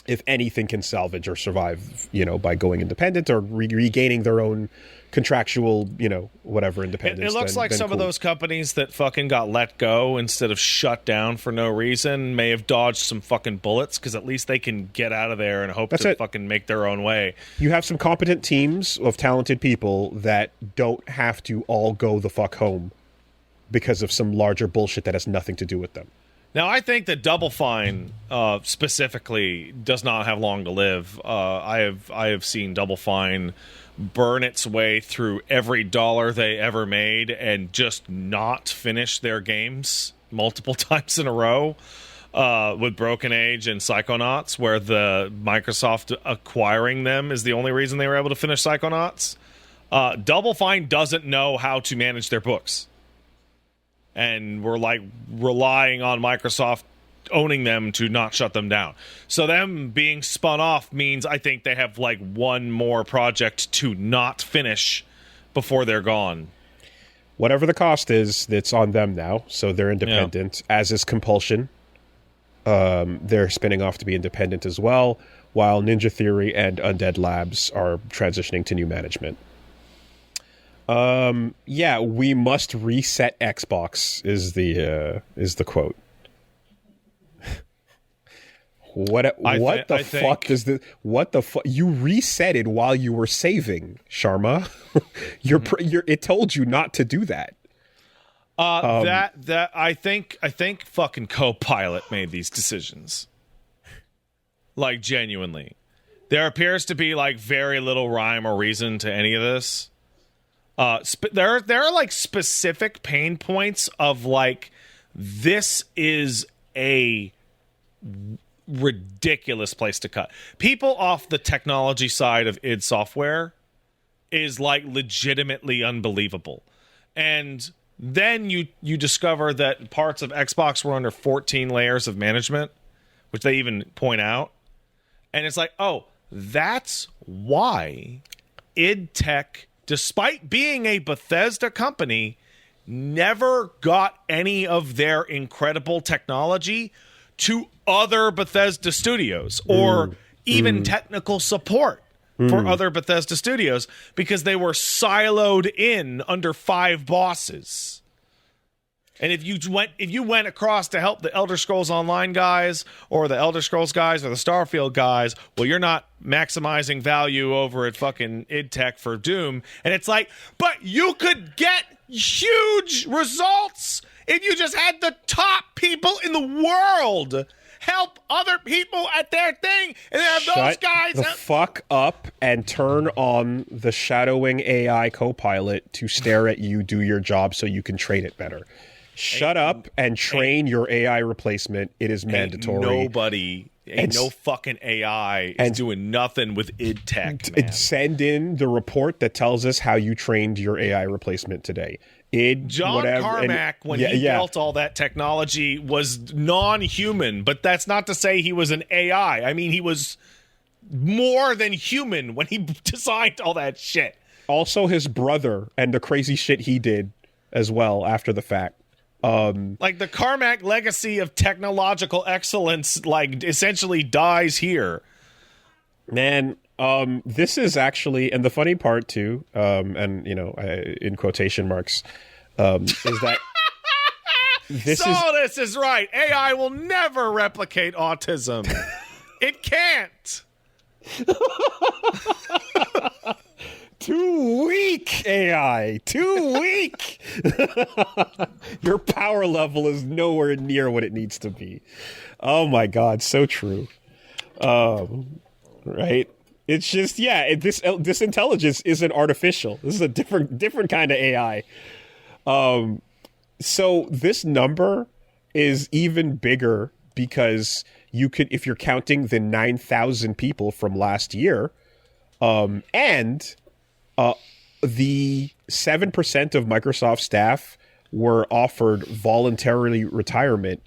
if anything can salvage or survive, by going independent or regaining their own contractual, whatever independence. It looks like some of those companies that fucking got let go instead of shut down for no reason may have dodged some fucking bullets, because at least they can get out of there and hope to fucking make their own way. You have some competent teams of talented people that don't have to all go the fuck home because of some larger bullshit that has nothing to do with them. Now, I think that Double Fine specifically does not have long to live. I have seen Double Fine burn its way through every dollar they ever made and just not finish their games multiple times in a row. with Broken Age and Psychonauts, where the Microsoft acquiring them is the only reason they were able to finish Psychonauts. Double Fine doesn't know how to manage their books. And we're like relying on Microsoft owning them to not shut them down. So them being spun off means I think they have like one more project to not finish before they're gone. Whatever the cost is, it's on them now. So they're independent, as is Compulsion. They're spinning off to be independent as well, while Ninja Theory and Undead Labs are transitioning to new management. Yeah, we must reset Xbox is the quote. What the fuck you reset it while you were saving, Sharma. It told you not to do that. I think fucking Copilot made these decisions. Like, genuinely. There appears to be like very little rhyme or reason to any of this. There are like specific pain points of like, this is a ridiculous place to cut. People off the technology side of id Software is like legitimately unbelievable. And then you discover that parts of Xbox were under 14 layers of management, which they even point out. And it's like, oh, that's why id Tech, despite being a Bethesda company, never got any of their incredible technology to other Bethesda studios or even technical support for other Bethesda studios, because they were siloed in under 5 bosses. And if you went across to help the Elder Scrolls Online guys or the Elder Scrolls guys or the Starfield guys, well, you're not maximizing value over at fucking id Tech for Doom. And it's like, but you could get huge results if you just had the top people in the world help other people at their thing, and then have those guys the fuck up and turn on the shadowing AI Copilot to stare at you do your job so you can train it better. Shut up and train your AI replacement. It is mandatory. No fucking AI is doing nothing with id Tech, man. Send in the report that tells us how you trained your AI replacement today. John Carmack, when he built all that technology, was non-human, but that's not to say he was an AI. I mean, he was more than human when he designed all that shit. Also, his brother and the crazy shit he did as well after the fact. Like, the Carmack legacy of technological excellence, like, essentially dies here. Man, this is actually, and the funny part too, and in quotation marks, is that this is right. AI will never replicate autism. It can't. Too weak, AI. Too weak. Your power level is nowhere near what it needs to be. Oh my God, so true. Right? It's just, this intelligence isn't artificial. This is a different kind of AI. So this number is even bigger because you could, if you're counting the 9,000 people from last year, and the 7% of Microsoft staff were offered voluntarily retirement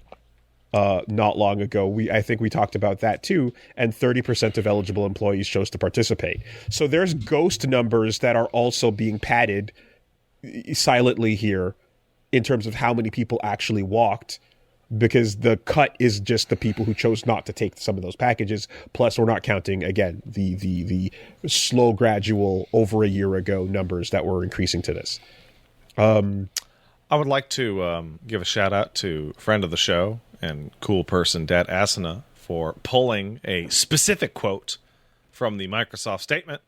not long ago. I think we talked about that too, and 30% of eligible employees chose to participate. So there's ghost numbers that are also being padded silently here in terms of how many people actually walked, because the cut is just the people who chose not to take some of those packages. Plus, we're not counting, again, the slow, gradual, over a year ago numbers that were increasing to this. I would like to give a shout out to friend of the show and cool person, Dat Asana, for pulling a specific quote from the Microsoft statement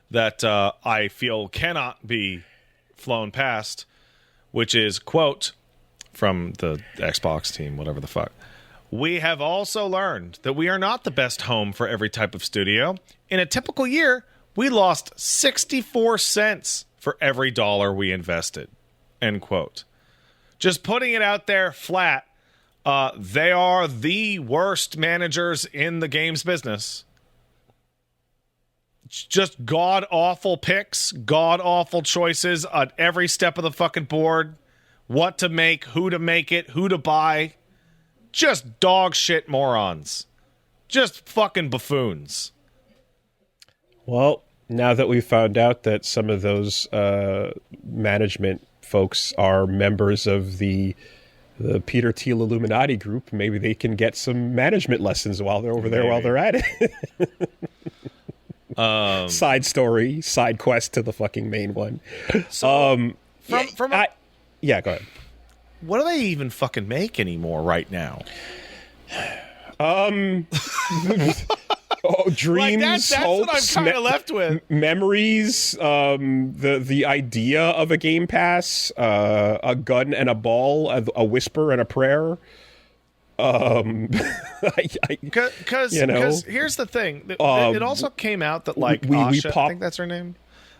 that I feel cannot be flown past, which is, quote, from the Xbox team, whatever the fuck. We have also learned that we are not the best home for every type of studio. In a typical year, we lost 64 cents for every dollar we invested. End quote. Just putting it out there flat. They are the worst managers in the games business. Just god-awful picks, god-awful choices on every step of the fucking board. What to make, who to make it, who to buy. Just dog shit morons. Just fucking buffoons. Well, now that we've found out that some of those management folks are members of the Peter Thiel Illuminati group, maybe they can get some management lessons while they're over there while they're at it. Side story, side quest to the fucking main one. So, go ahead. What do they even fucking make anymore right now? Dreams, that's hopes, what I'm kind of left with. Memories, the idea of a Game Pass, a gun and a ball, a whisper and a prayer. Because here's the thing. It also came out that Asha, I think that's her name.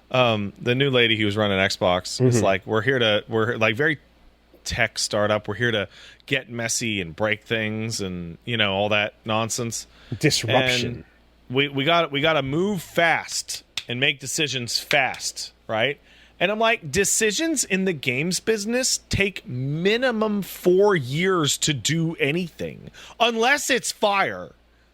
The new lady who was running Xbox was like, we're like very tech startup. We're here to get messy and break things and all that nonsense. Disruption. And we got to move fast and make decisions fast, right? And I'm like, decisions in the games business take minimum 4 years to do anything, unless it's fire.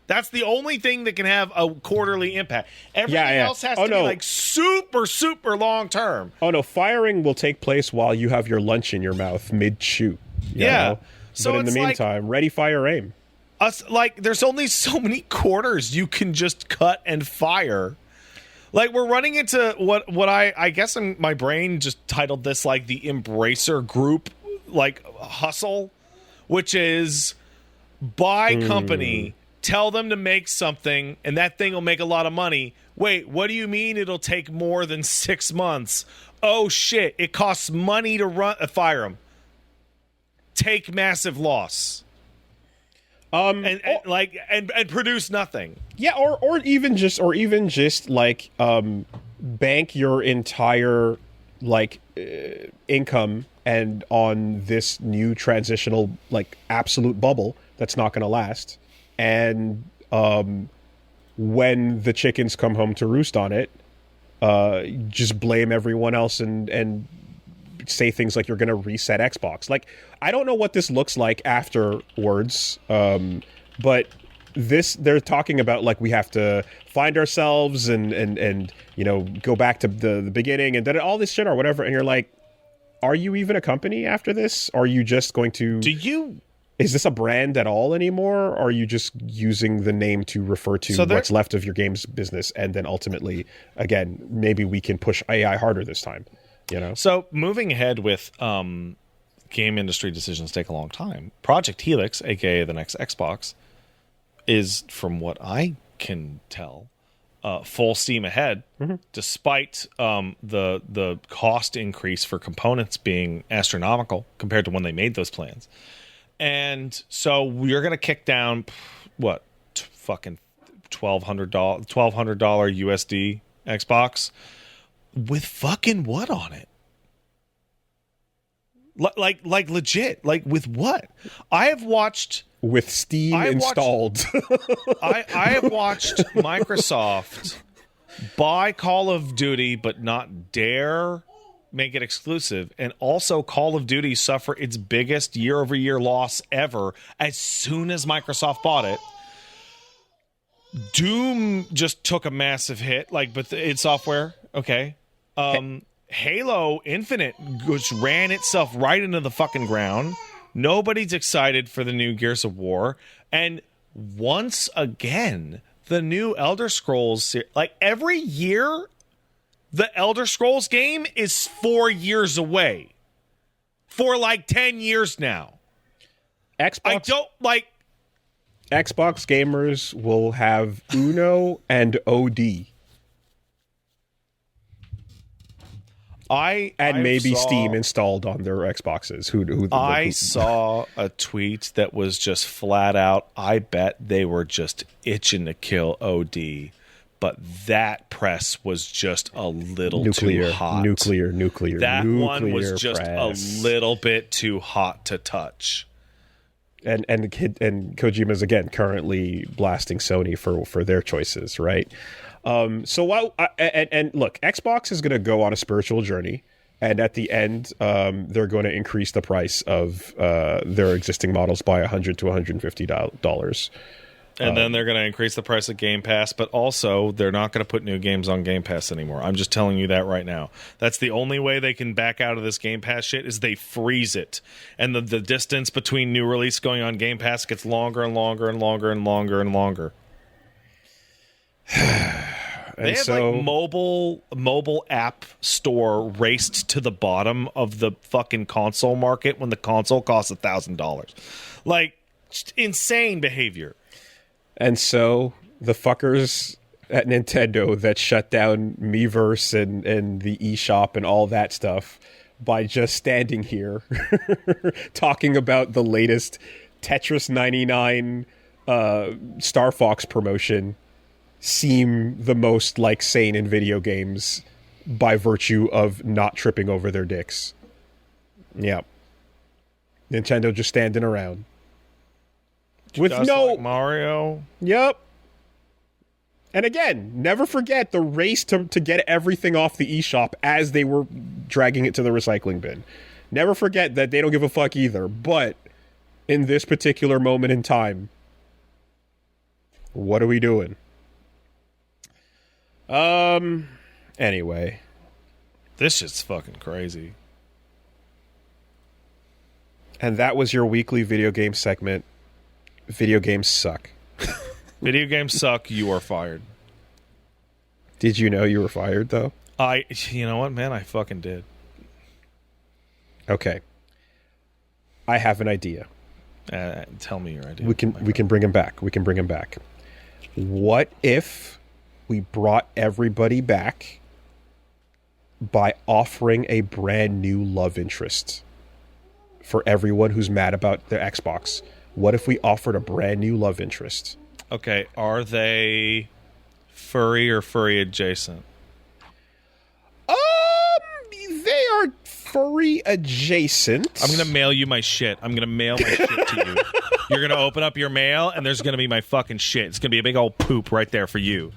That's the only thing that can have a quarterly impact. Everything else has to be like super, super long term. Oh, no. Firing will take place while you have your lunch in your mouth mid-shoot. Yeah. So but in the meantime, ready, fire, aim. There's only so many quarters you can just cut and fire. Like, we're running into what I guess my brain just titled this, like, the Embracer Group, like, hustle, which is buy company, tell them to make something, and that thing will make a lot of money. Wait, what do you mean it'll take more than 6 months? Oh, shit, it costs money to fire them. Take massive loss. And produce nothing. Yeah, or even just like bank your entire income and on this new transitional absolute bubble that's not going to last. And when the chickens come home to roost on it, just blame everyone else and say things like you're going to reset Xbox. Like, I don't know what this looks like afterwards, but they're talking about we have to find ourselves and go back to the beginning and all this shit or whatever. And you're like, are you even a company after this? Are you just going to... Is this a brand at all anymore? Or are you just using the name to refer to what's left of your games business? And then ultimately, again, maybe we can push AI harder this time. So moving ahead with game industry decisions take a long time. Project Helix, aka the next Xbox, is, from what I can tell, full steam ahead, despite the cost increase for components being astronomical compared to when they made those plans. And so we're going to kick down fucking $1,200 USD Xbox. With fucking what on it? Like legit. Like, with what? I have watched... With Steam installed. I have watched Microsoft buy Call of Duty but not dare make it exclusive, and also Call of Duty suffer its biggest year-over-year loss ever as soon as Microsoft bought it. Doom just took a massive hit, but id Software, okay. Halo Infinite just ran itself right into the fucking ground. Nobody's excited for the new Gears of War. And once again, the new Elder Scrolls, every year, the Elder Scrolls game is 4 years away. For 10 years now. Xbox gamers will have Uno and OD. Maybe Steam installed on their Xboxes. I saw a tweet that was just flat out, I bet they were just itching to kill OD, but that press was just a little too hot. Nuclear. That one was just press. A little bit too hot to touch. And Kojima's again currently blasting Sony for their choices, right? So while and look, Xbox is going to go on a spiritual journey, and at the end, they're going to increase the price of their existing models by $100 to $150. And then they're going to increase the price of Game Pass, but also they're not going to put new games on Game Pass anymore. I'm just telling you that right now. That's the only way they can back out of this Game Pass shit is they freeze it. And the distance between new release going on Game Pass gets longer and longer and longer and longer and longer. They had like mobile app store raced to the bottom of the fucking console market when the console costs $1,000. Like, insane behavior. And so the fuckers at Nintendo that shut down Miiverse and the eShop and all that stuff by just standing here talking about the latest Tetris 99 Star Fox promotion seem the most like sane in video games by virtue of not tripping over their dicks. Yep. Nintendo just standing around. With no like Mario. Yep. And again, never forget the race to get everything off the eShop as they were dragging it to the recycling bin. Never forget that they don't give a fuck either. But in this particular moment in time, what are we doing? Anyway. This shit's fucking crazy. And that was your weekly video game segment. Video games suck. Video games suck. You are fired. Did you know you were fired, though? You know what, man? I fucking did. Okay. I have an idea. Tell me your idea. We can bring him back. We can bring him back. What if we brought everybody back by offering a brand new love interest for everyone who's mad about their Xbox? What if we offered a brand new love interest? Okay, are they furry or furry adjacent? They are furry adjacent. I'm going to mail you my shit. I'm going to mail my shit to you. You're going to open up your mail, and there's going to be my fucking shit. It's going to be a big old poop right there for you.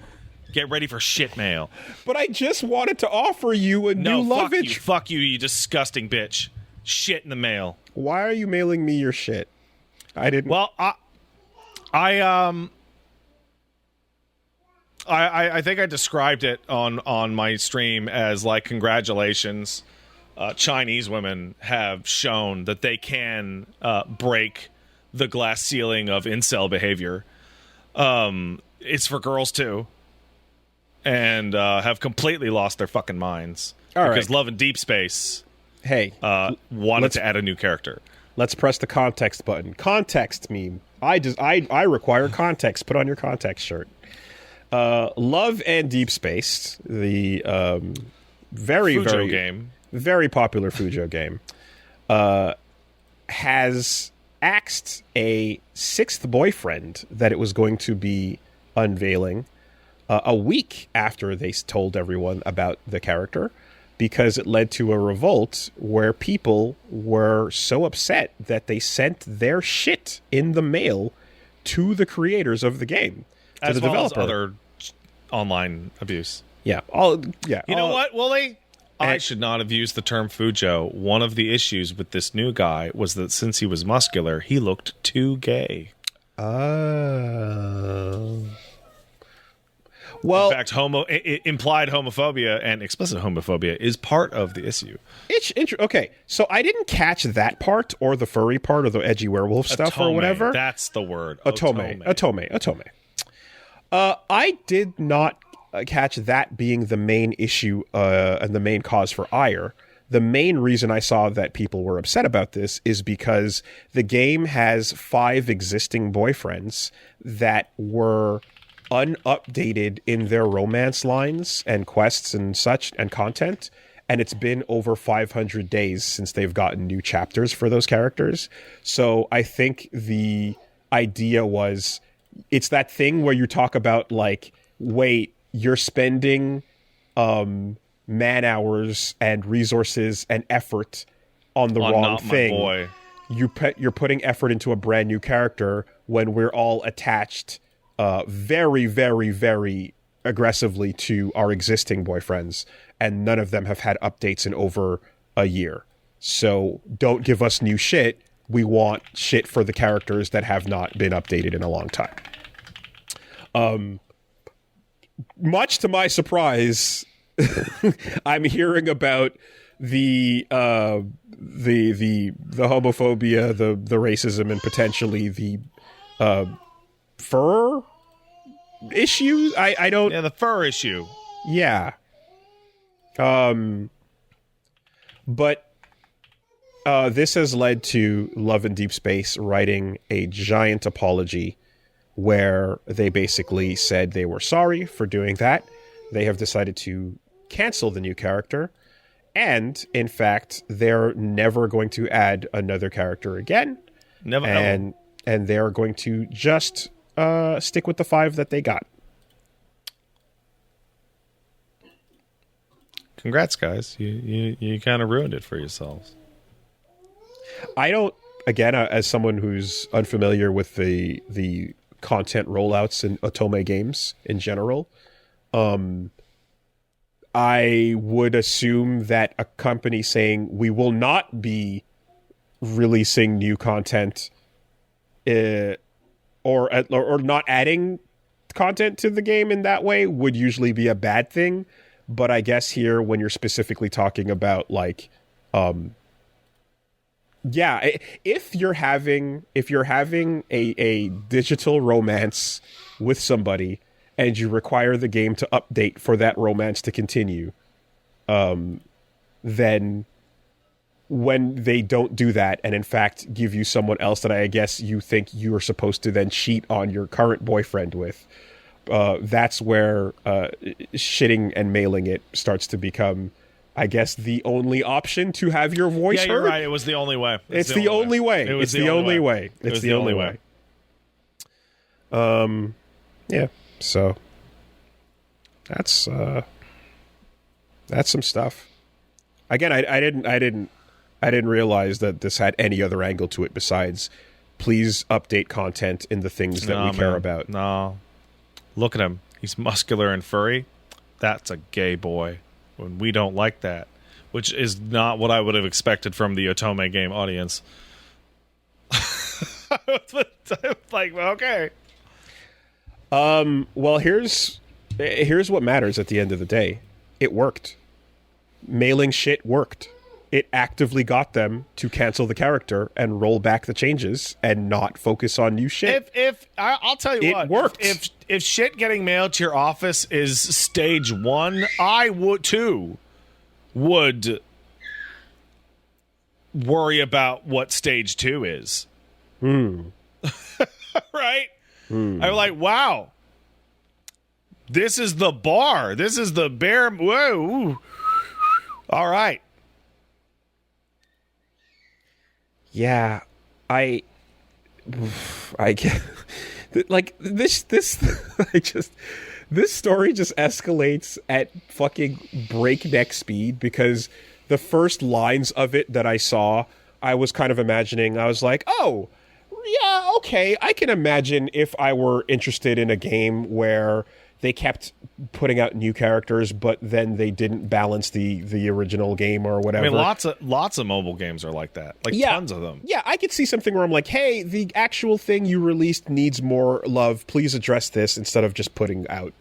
Get ready for shit mail. But I just wanted to offer you a new love interest. Fuck you, you disgusting bitch. Shit in the mail. Why are you mailing me your shit? I didn't. Well, I think I described it on my stream as like, congratulations, Chinese women have shown that they can break the glass ceiling of incel behavior. It's for girls too, and have completely lost their fucking minds. All because right. Love and Deepspace wanted to add a new character. Let's press the context button. Context me. I require context. Put on your context shirt. Love and Deepspace, the very popular Fujo game, has axed a sixth boyfriend that it was going to be unveiling a week after they told everyone about the character, because it led to a revolt where people were so upset that they sent their shit in the mail to the creators of the game, to as the well developer. as other online abuse. Yeah. You know what, Wooly? I should not have used the term Fujo. One of the issues with this new guy was that since he was muscular, he looked too gay. Well, in fact, implied homophobia and explicit homophobia is part of the issue. Okay, so I didn't catch that part or the furry part or the edgy werewolf stuff or whatever. That's the word. Otome. I did not catch that being the main issue and the main cause for ire. The main reason I saw that people were upset about this is because the game has 5 existing boyfriends that were unupdated in their romance lines and quests and such and content, and it's been over 500 days since they've gotten new chapters for those characters. So I think the idea was, it's that thing where you talk about like, wait, you're spending man hours and resources and effort on the wrong thing. My boy. you're putting effort into a brand new character when we're all attached very, very, very aggressively to our existing boyfriends, and none of them have had updates in over a year. So don't give us new shit. We want shit for the characters that have not been updated in a long time. Much to my surprise, I'm hearing about the homophobia, the racism, and potentially the fur issue. I don't. Yeah, the fur issue. Yeah. But this has led to Love and Deepspace writing a giant apology where they basically said they were sorry for doing that. They have decided to cancel the new character. And, in fact, they're never going to add another character again. Never. And they're going to just stick with the 5 that they got. Congrats, guys. You kind of ruined it for yourselves. I don't, again, as someone who's unfamiliar with the content rollouts in Otome games in general, I would assume that a company saying we will not be releasing new content or not adding content to the game in that way would usually be a bad thing. But I guess here, when you're specifically talking about like, if you're having a digital romance with somebody and you require the game to update for that romance to continue, then when they don't do that and in fact give you someone else that I guess you think you are supposed to then cheat on your current boyfriend with, that's where shitting and mailing it starts to become, I guess, the only option to have your voice heard. Yeah, you're right. It was the only way. It's the only way. It's the only way. It's the only way. Yeah. So that's some stuff. Again, I didn't realize that this had any other angle to it besides please update content in the things that we care about. No. Look at him. He's muscular and furry. That's a gay boy. And we don't like that, which is not what I would have expected from the Otome game audience. Like, okay. Well, here's what matters at the end of the day. It worked. Mailing shit worked. It actively got them to cancel the character and roll back the changes and not focus on new shit. If I'll tell you what, it worked. If shit getting mailed to your office is stage 1, I would worry about what stage 2 is. Right? I'm like, wow. This is the bar. This is the bare. Whoa. All right. Yeah, I get like this this story just escalates at fucking breakneck speed because the first lines of it that I saw, I was kind of imagining, I was like, oh, yeah, okay, I can imagine if I were interested in a game where they kept putting out new characters, but then they didn't balance the original game or whatever. I mean, lots of mobile games are like that. Like, tons of them. Yeah, I could see something where I'm like, hey, the actual thing you released needs more love. Please address this instead of just putting out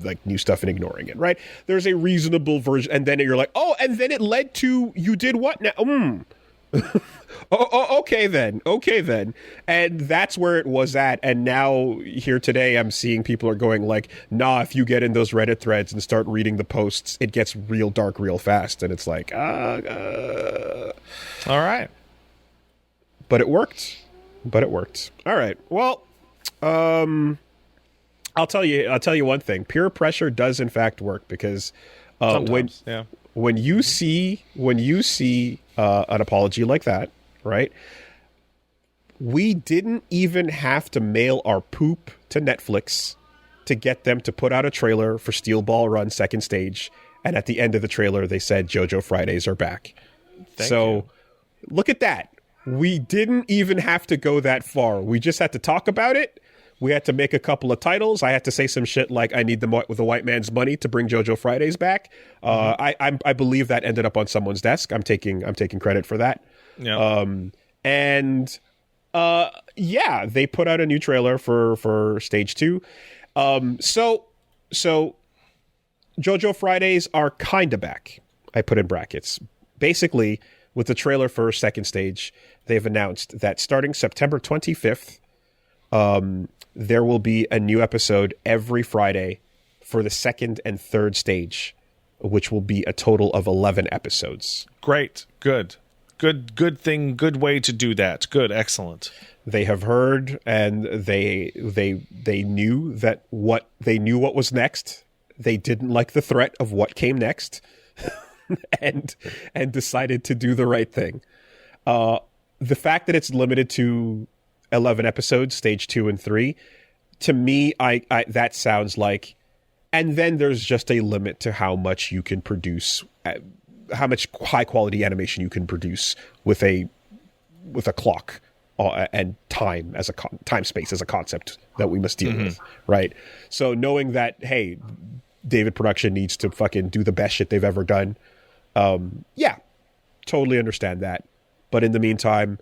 like new stuff and ignoring it, right? There's a reasonable version, and then you're like, oh, and then it led to you did what now? Okay then. And that's where it was at. And now here today, I'm seeing people are going like, nah, if you get in those Reddit threads and start reading the posts, it gets real dark real fast. And it's like, all right. But it worked. All right. Well, I'll tell you one thing. Peer pressure does in fact work because when you see an apology like that, right? We didn't even have to mail our poop to Netflix to get them to put out a trailer for Steel Ball Run second stage, and at the end of the trailer they said JoJo Fridays are back. Thank you. Look at that. We didn't even have to go that far. We just had to talk about it. We had to make a couple of titles. I had to say some shit like, I need the white man's money to bring JoJo Fridays back. I believe that ended up on someone's desk. I'm taking credit for that. Yeah. They put out a new trailer for Stage 2. So JoJo Fridays are kind of back. I put in brackets. Basically, with the trailer for second stage, they've announced that starting September 25th, there will be a new episode every Friday for the second and third stage, which will be a total of 11 episodes. Great. Good thing. Good way to do that. Good. Excellent. They have heard, and they knew what was next. They didn't like the threat of what came next, and decided to do the right thing. The fact that it's limited to 11 episodes, stage 2 and 3, to me, I that sounds like, and then there's just a limit to how much you can produce, how much high quality animation you can produce with a clock and time as time space as a concept that we must deal with, right? So knowing that, hey, David Production needs to fucking do the best shit they've ever done, totally understand that. But in the meantime,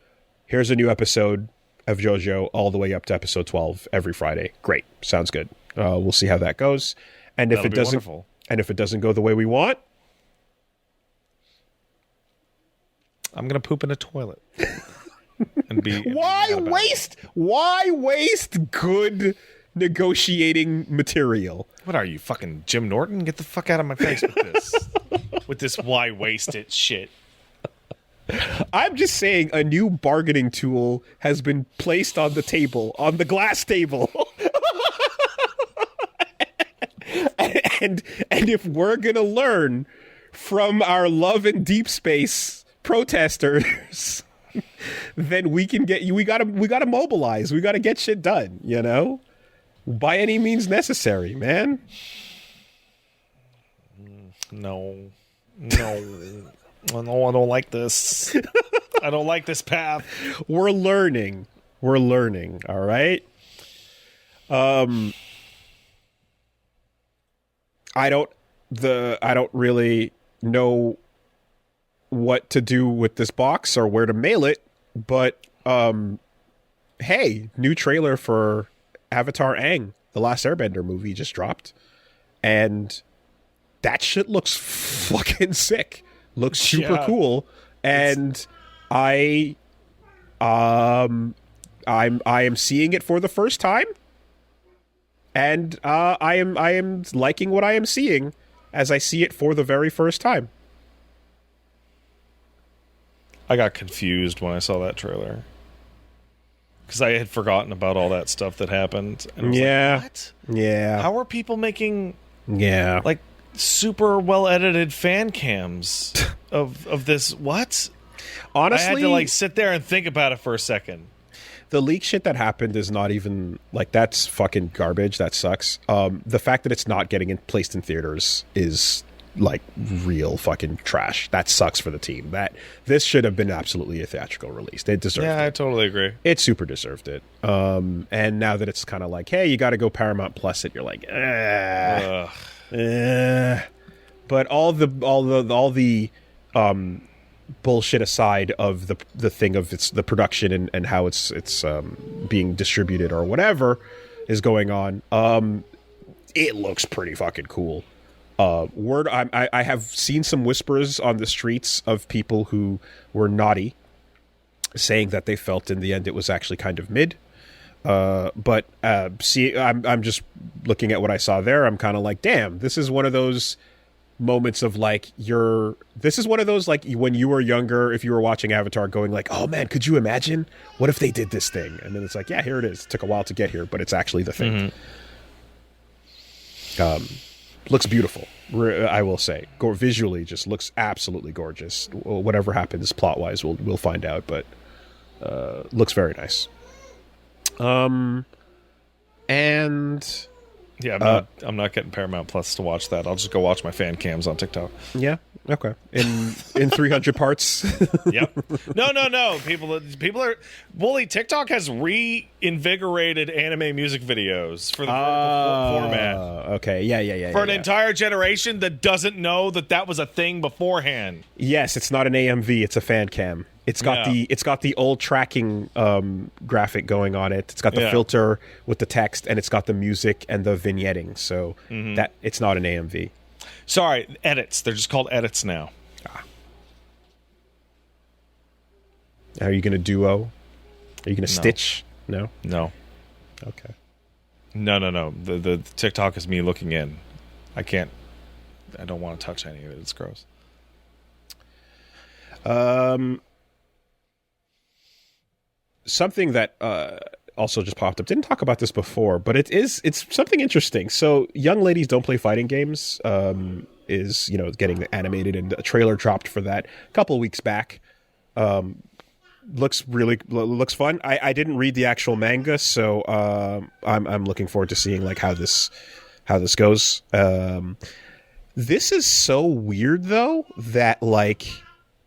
here's a new episode of JoJo all the way up to episode 12 every Friday. Great. Sounds good. We'll see how that goes. And if it doesn't go the way we want, I'm going to poop in a toilet. Why waste good negotiating material? What are you, fucking Jim Norton? Get the fuck out of my face with this. With this why waste it shit. I'm just saying a new bargaining tool has been placed on the table, on the glass table. and if we're going to learn from our Love and Deepspace protesters, then we got to mobilize. We got to get shit done, you know? By any means necessary, man. No, I don't like this. I don't like this path. We're learning, all right? I don't really know what to do with this box or where to mail it, but hey, new trailer for Avatar Aang, The Last Airbender movie just dropped, and that shit looks fucking sick. Looks super cool, and I am seeing it for the first time, and I am liking what I am seeing as I see it for the very first time. I got confused when I saw that trailer because I had forgotten about all that stuff that happened. And I was like, what? Yeah. How are people making like super well edited fan cams of this? What? Honestly, I had to sit there and think about it for a second. The leak shit that happened is not even that's fucking garbage. That sucks. The fact that it's not getting placed in theaters is real fucking trash. That sucks for the team. This should have been absolutely a theatrical release. It deserved it. Yeah, I totally agree. It super deserved it. And now that it's kind of hey, you got to go Paramount Plus it, you're like, but all the bullshit aside of the thing of the production and how it's being distributed or whatever is going on, it looks pretty fucking cool. I have seen some whispers on the streets of people who were naughty saying that they felt in the end it was actually kind of mid. But I'm just looking at what I saw there. I'm kind of damn, this is one of those moments of this is one of those when you were younger, if you were watching Avatar going oh man, could you imagine? What if they did this thing? And then it's yeah, here it is. It took a while to get here, but it's actually the thing. Looks beautiful, I will say. Visually, just looks absolutely gorgeous. Whatever happens plot-wise, we'll find out, but looks very nice. And Yeah, I'm not getting Paramount Plus to watch that. I'll just go watch my fan cams on TikTok. Yeah. Okay. In 300 parts. Yep. No. People are Wooly. TikTok has reinvigorated anime music videos for the vertical format. Okay. Yeah. For an entire generation that doesn't know that was a thing beforehand. Yes, it's not an AMV. It's a fan cam. It's got the old tracking graphic going on it. It's got the filter with the text, and it's got the music and the vignetting. So that it's not an AMV. Sorry, edits. They're just called edits now. Are you going to duo? Are you going to stitch? No. Okay. No. The TikTok is me looking in. I don't want to touch any of it. It's gross. Something that also just popped up. Didn't talk about this before, but it's something interesting. So young ladies don't play fighting games. Is getting animated, and a trailer dropped for that a couple of weeks back. Looks fun. I didn't read the actual manga, so I'm looking forward to seeing like how this goes. This is so weird though that like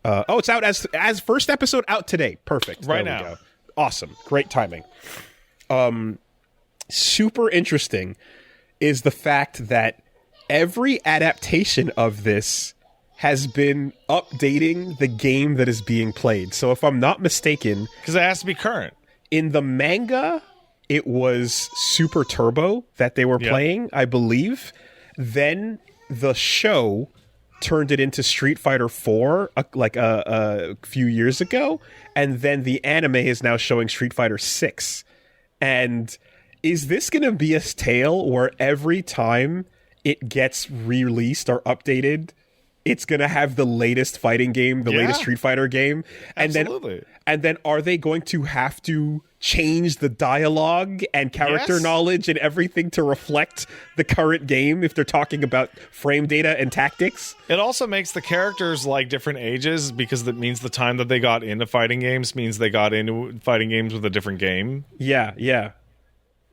it's out as first episode out today. Perfect. Right there now. We go. Awesome. Great timing. Super interesting is the fact that every adaptation of this has been updating the game that is being played. So if I'm not mistaken, because it has to be current. In the manga, it was Super Turbo that they were playing, I believe. Then the show turned it into Street Fighter 4 a few years ago, and then the anime is now showing Street Fighter 6. And is this going to be a tale where every time it gets released or updated, it's going to have the latest fighting game, the latest Street Fighter game? And Absolutely. then are they going to have to change the dialogue and character knowledge and everything to reflect the current game if they're talking about frame data and tactics? It also makes the characters like different ages, because that means the time that they got into fighting games means they got into fighting games with a different game. Yeah.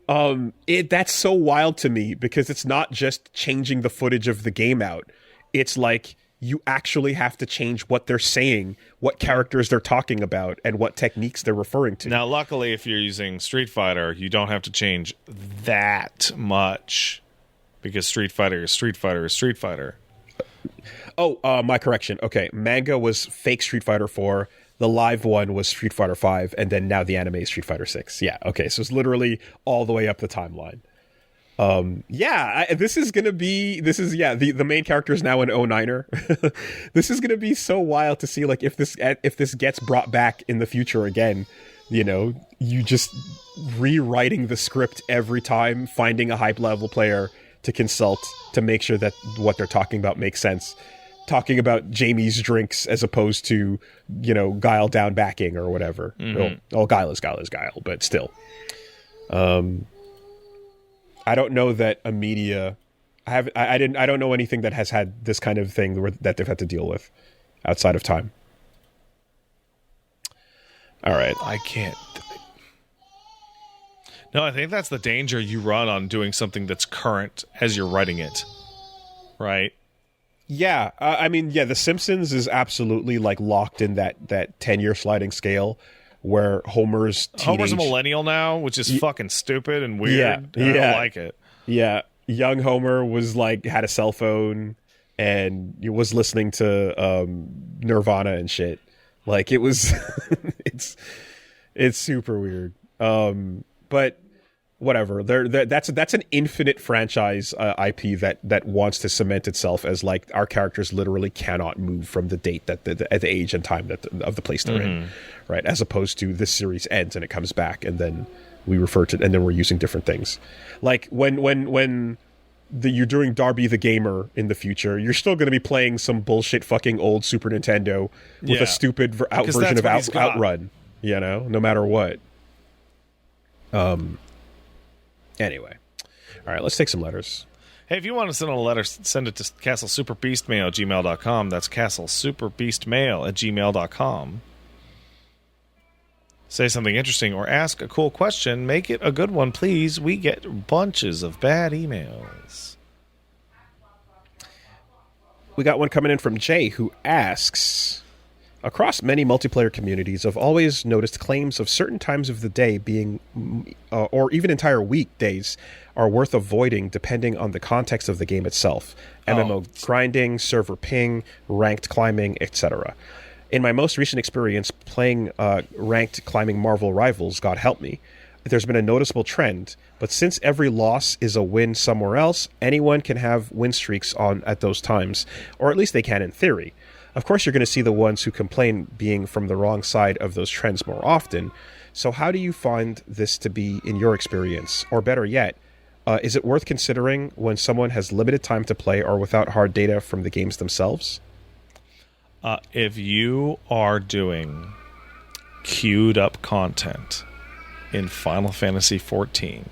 That's so wild to me, because it's not just changing the footage of the game out. It's like you actually have to change what they're saying, what characters they're talking about, and what techniques they're referring to. Now, luckily, if you're using Street Fighter, you don't have to change that much, because Street Fighter is Street Fighter is Street Fighter. My correction. Okay, manga was fake Street Fighter 4. The live one was Street Fighter 5, and then now the anime is Street Fighter 6. Yeah, okay, so it's literally all the way up the timeline. This is the main character is now an 09er. This is gonna be so wild to see, like, if this gets brought back in the future again. You just rewriting the script every time, finding a hype level player to consult to make sure that what they're talking about makes sense. Talking about Jamie's drinks as opposed to, Guile down backing or whatever. Guile is Guile, but still. I don't know that a media. I don't know anything that has had this kind of thing that they've had to deal with outside of time. All right, I can't. No, I think that's the danger you run on doing something that's current as you're writing it, right? Yeah, The Simpsons is absolutely like locked in that 10-year sliding scale where Homer's a millennial now, which is fucking stupid and weird. I don't like it. Yeah, young Homer was like had a cell phone and was listening to Nirvana and shit. Like it was, it's super weird. But whatever. That's an infinite franchise IP that wants to cement itself as like our characters literally cannot move from the date at the age and time of the place they're in, right? As opposed to this series ends and it comes back and then we refer to and then we're using different things. Like when you're doing Darby the Gamer in the future, you're still going to be playing some bullshit fucking old Super Nintendo with a stupid version of Outrun, no matter what. Anyway. All right, let's take some letters. Hey, if you want to send a letter, send it to castlesuperbeastmail@gmail.com. That's castlesuperbeastmail@gmail.com. say something interesting, or ask a cool question, make it a good one, please. We get bunches of bad emails. We got one coming in from Jay, who asks, across many multiplayer communities, I've always noticed claims of certain times of the day being, or even entire weekdays, are worth avoiding depending on the context of the game itself. MMO grinding, server ping, ranked climbing, etc. In my most recent experience playing ranked climbing Marvel Rivals, God help me, there's been a noticeable trend, but since every loss is a win somewhere else, anyone can have win streaks on at those times, or at least they can in theory. Of course, you're going to see the ones who complain being from the wrong side of those trends more often. So how do you find this to be in your experience? Or better yet, is it worth considering when someone has limited time to play or without hard data from the games themselves? If you are doing queued up content in Final Fantasy XIV,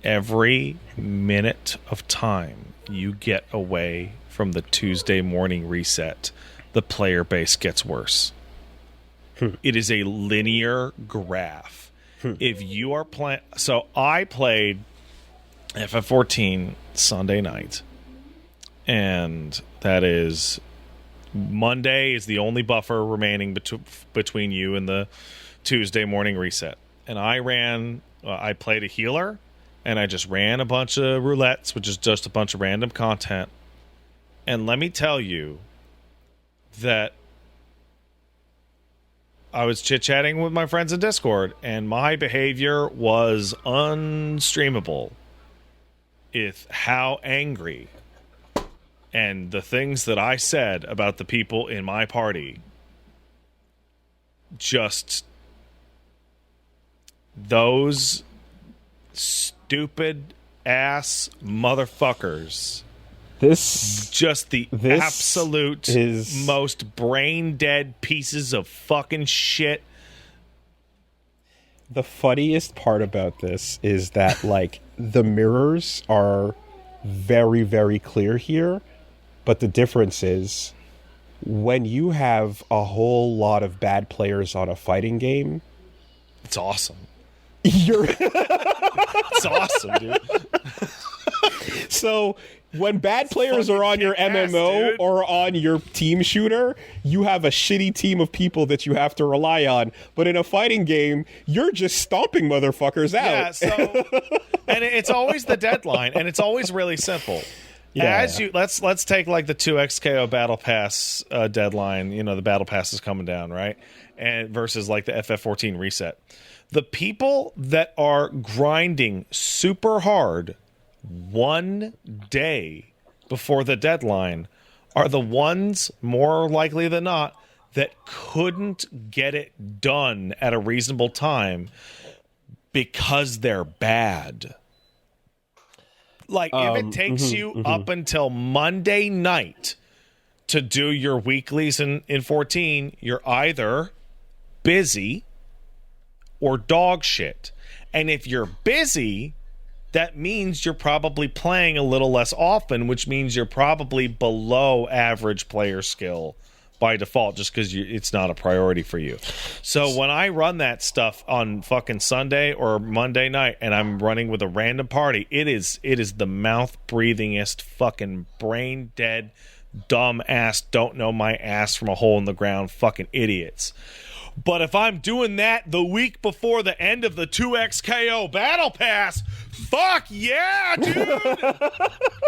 every minute of time you get away from the Tuesday morning reset, the player base gets worse. It is a linear graph. If you are playing... So I played FF14 Sunday night, and that is... Monday is the only buffer remaining between you and the Tuesday morning reset. And I played a healer, and I just ran a bunch of roulettes, which is just a bunch of random content. And let me tell you that I was chit-chatting with my friends in Discord, and my behavior was unstreamable. With how angry and the things that I said about the people in my party, just those stupid ass motherfuckers. Just the absolute most brain dead pieces of fucking shit. The funniest part about this is that, like, the mirrors are very, very clear here. But the difference is, when you have a whole lot of bad players on a fighting game, it's awesome. It's awesome, dude. So when bad players are on your MMO or on your team shooter, you have a shitty team of people that you have to rely on. But in a fighting game, you're just stomping motherfuckers out. Yeah, so and it's always the deadline, and it's always really simple. Yeah. Let's take like the 2XKO Battle Pass deadline. You know, the Battle Pass is coming down, right? And versus like the FF14 reset. The people that are grinding super hard one day before the deadline are the ones, more likely than not, that couldn't get it done at a reasonable time because they're bad. Like, if it takes you up until Monday night to do your weeklies in 14, you're either busy or dog shit. And if you're busy, that means you're probably playing a little less often, which means you're probably below average player skill by default, just because it's not a priority for you. So when I run that stuff on fucking Sunday or Monday night and I'm running with a random party, it is the mouth-breathingest fucking brain-dead, dumb-ass, don't know my ass from a hole in the ground fucking idiots. But if I'm doing that the week before the end of the 2XKO Battle Pass, fuck yeah, dude!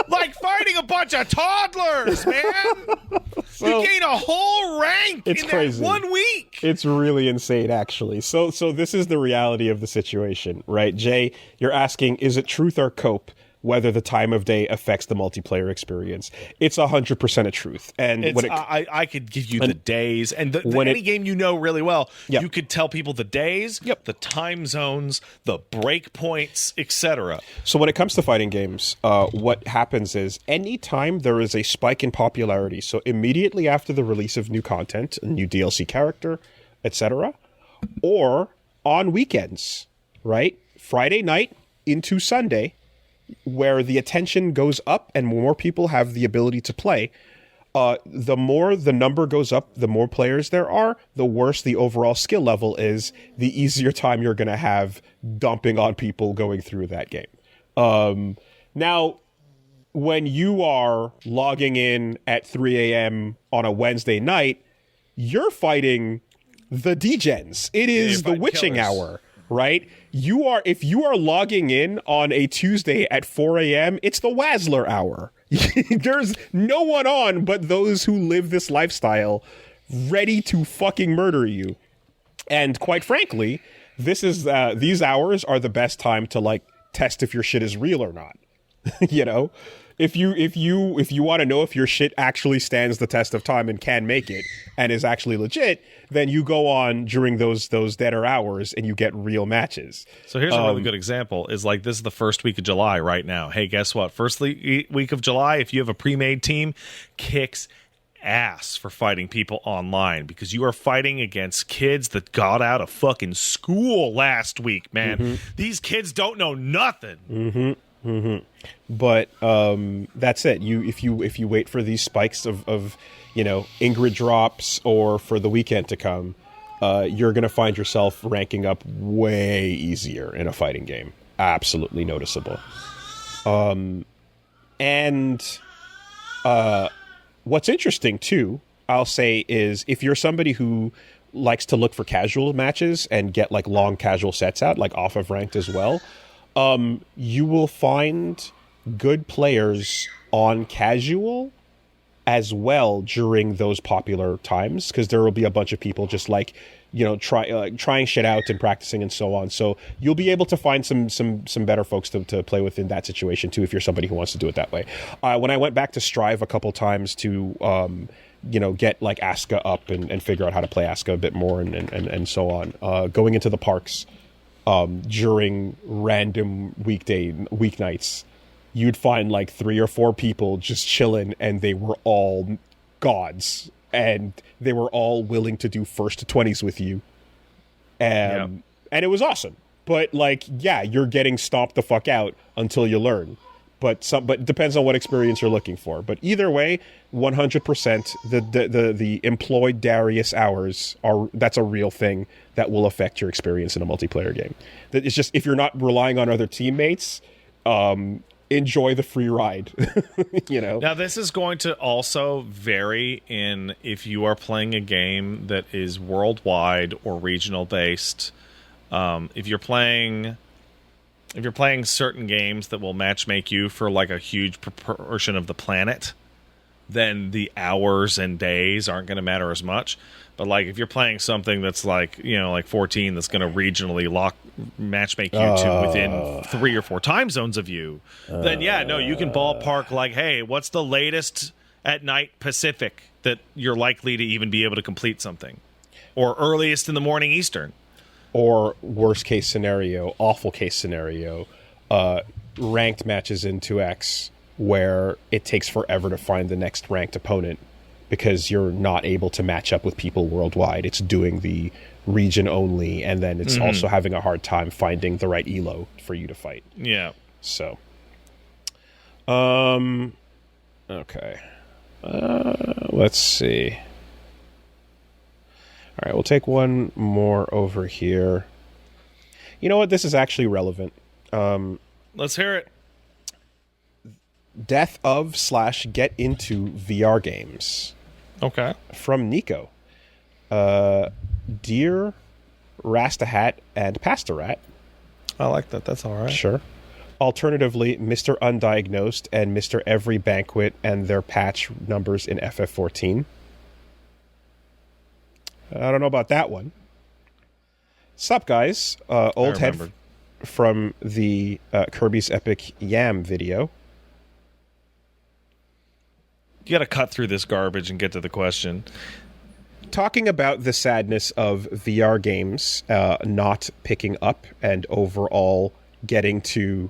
Like fighting a bunch of toddlers, man! So, you gain a whole rank in crazy. That 1 week! It's really insane, actually. So this is the reality of the situation, right? Jay, you're asking, is it truth or cope whether the time of day affects the multiplayer experience? It's 100% a truth. And I could give you the days, and any game you know really well, you could tell people the days, the time zones, the break points, etc. So when it comes to fighting games, what happens is anytime there is a spike in popularity, so immediately after the release of new content, a new DLC character, etc., or on weekends, right? Friday night into Sunday, where the attention goes up and more people have the ability to play, the more the number goes up, the more players there are, the worse the overall skill level is, the easier time you're going to have dumping on people going through that game. Now, when you are logging in at 3 a.m. on a Wednesday night, you're fighting the degens. It is the witching hour, right? If you are logging in on a Tuesday at 4 a.m., it's the Wazzler hour. There's no one on but those who live this lifestyle ready to fucking murder you. And quite frankly, these hours are the best time to like test if your shit is real or not. You know? If you want to know if your shit actually stands the test of time and can make it and is actually legit, then you go on during those deader hours and you get real matches. So here's a really good example. Is like this is the first week of July right now. Hey, guess what? First week of July, if you have a pre-made team, kicks ass for fighting people online because you are fighting against kids that got out of fucking school last week, man. Mm-hmm. These kids don't know nothing. Mm-hmm. Mm-hmm. But that's it. If you wait for these spikes of Ingrid drops or for the weekend to come, you're gonna find yourself ranking up way easier in a fighting game. Absolutely noticeable. And what's interesting too, I'll say, is if you're somebody who likes to look for casual matches and get like long casual sets out, like off of ranked as well. You will find good players on casual as well during those popular times, because there will be a bunch of people just like, trying shit out and practicing and so on. So you'll be able to find some better folks to play with in that situation too, if you're somebody who wants to do it that way. When I went back to Strive a couple times to get like Asuka up and figure out how to play Asuka a bit more and so on, going into the parks during random weeknights, you'd find like 3 or 4 people just chilling, and they were all gods, and they were all willing to do first to 20s with you. And it was awesome. But like, yeah, you're getting stomped the fuck out until you learn. But it depends on what experience you're looking for. But either way, 100% the employed Darius hours that's a real thing that will affect your experience in a multiplayer game. That it's just, if you're not relying on other teammates, enjoy the free ride. Now this is going to also vary in if you are playing a game that is worldwide or regional based. If you're playing certain games that will matchmake you for like a huge proportion of the planet, then the hours and days aren't going to matter as much. But like if you're playing something that's like, like 14, that's going to regionally matchmake you to within 3 or 4 time zones of you, then you can ballpark like, hey, what's the latest at night Pacific that you're likely to even be able to complete something, or earliest in the morning Eastern. Or worst case scenario, awful case scenario, ranked matches in 2X where it takes forever to find the next ranked opponent because you're not able to match up with people worldwide. It's doing the region only, and then it's also having a hard time finding the right elo for you to fight. Yeah. So, okay. Let's see. All right, we'll take one more over here. You know what? This is actually relevant. Let's hear it. Death of / get into VR games. Okay. From Nico. Dear Rastahat and Pastorat. I like that. That's all right. Sure. Alternatively, Mr. Undiagnosed and Mr. Every Banquet and their patch numbers in FF14. I don't know about that one. Sup, guys? Old head from the Kirby's Epic Yam video. You got to cut through this garbage and get to the question. Talking about the sadness of VR games not picking up and overall getting to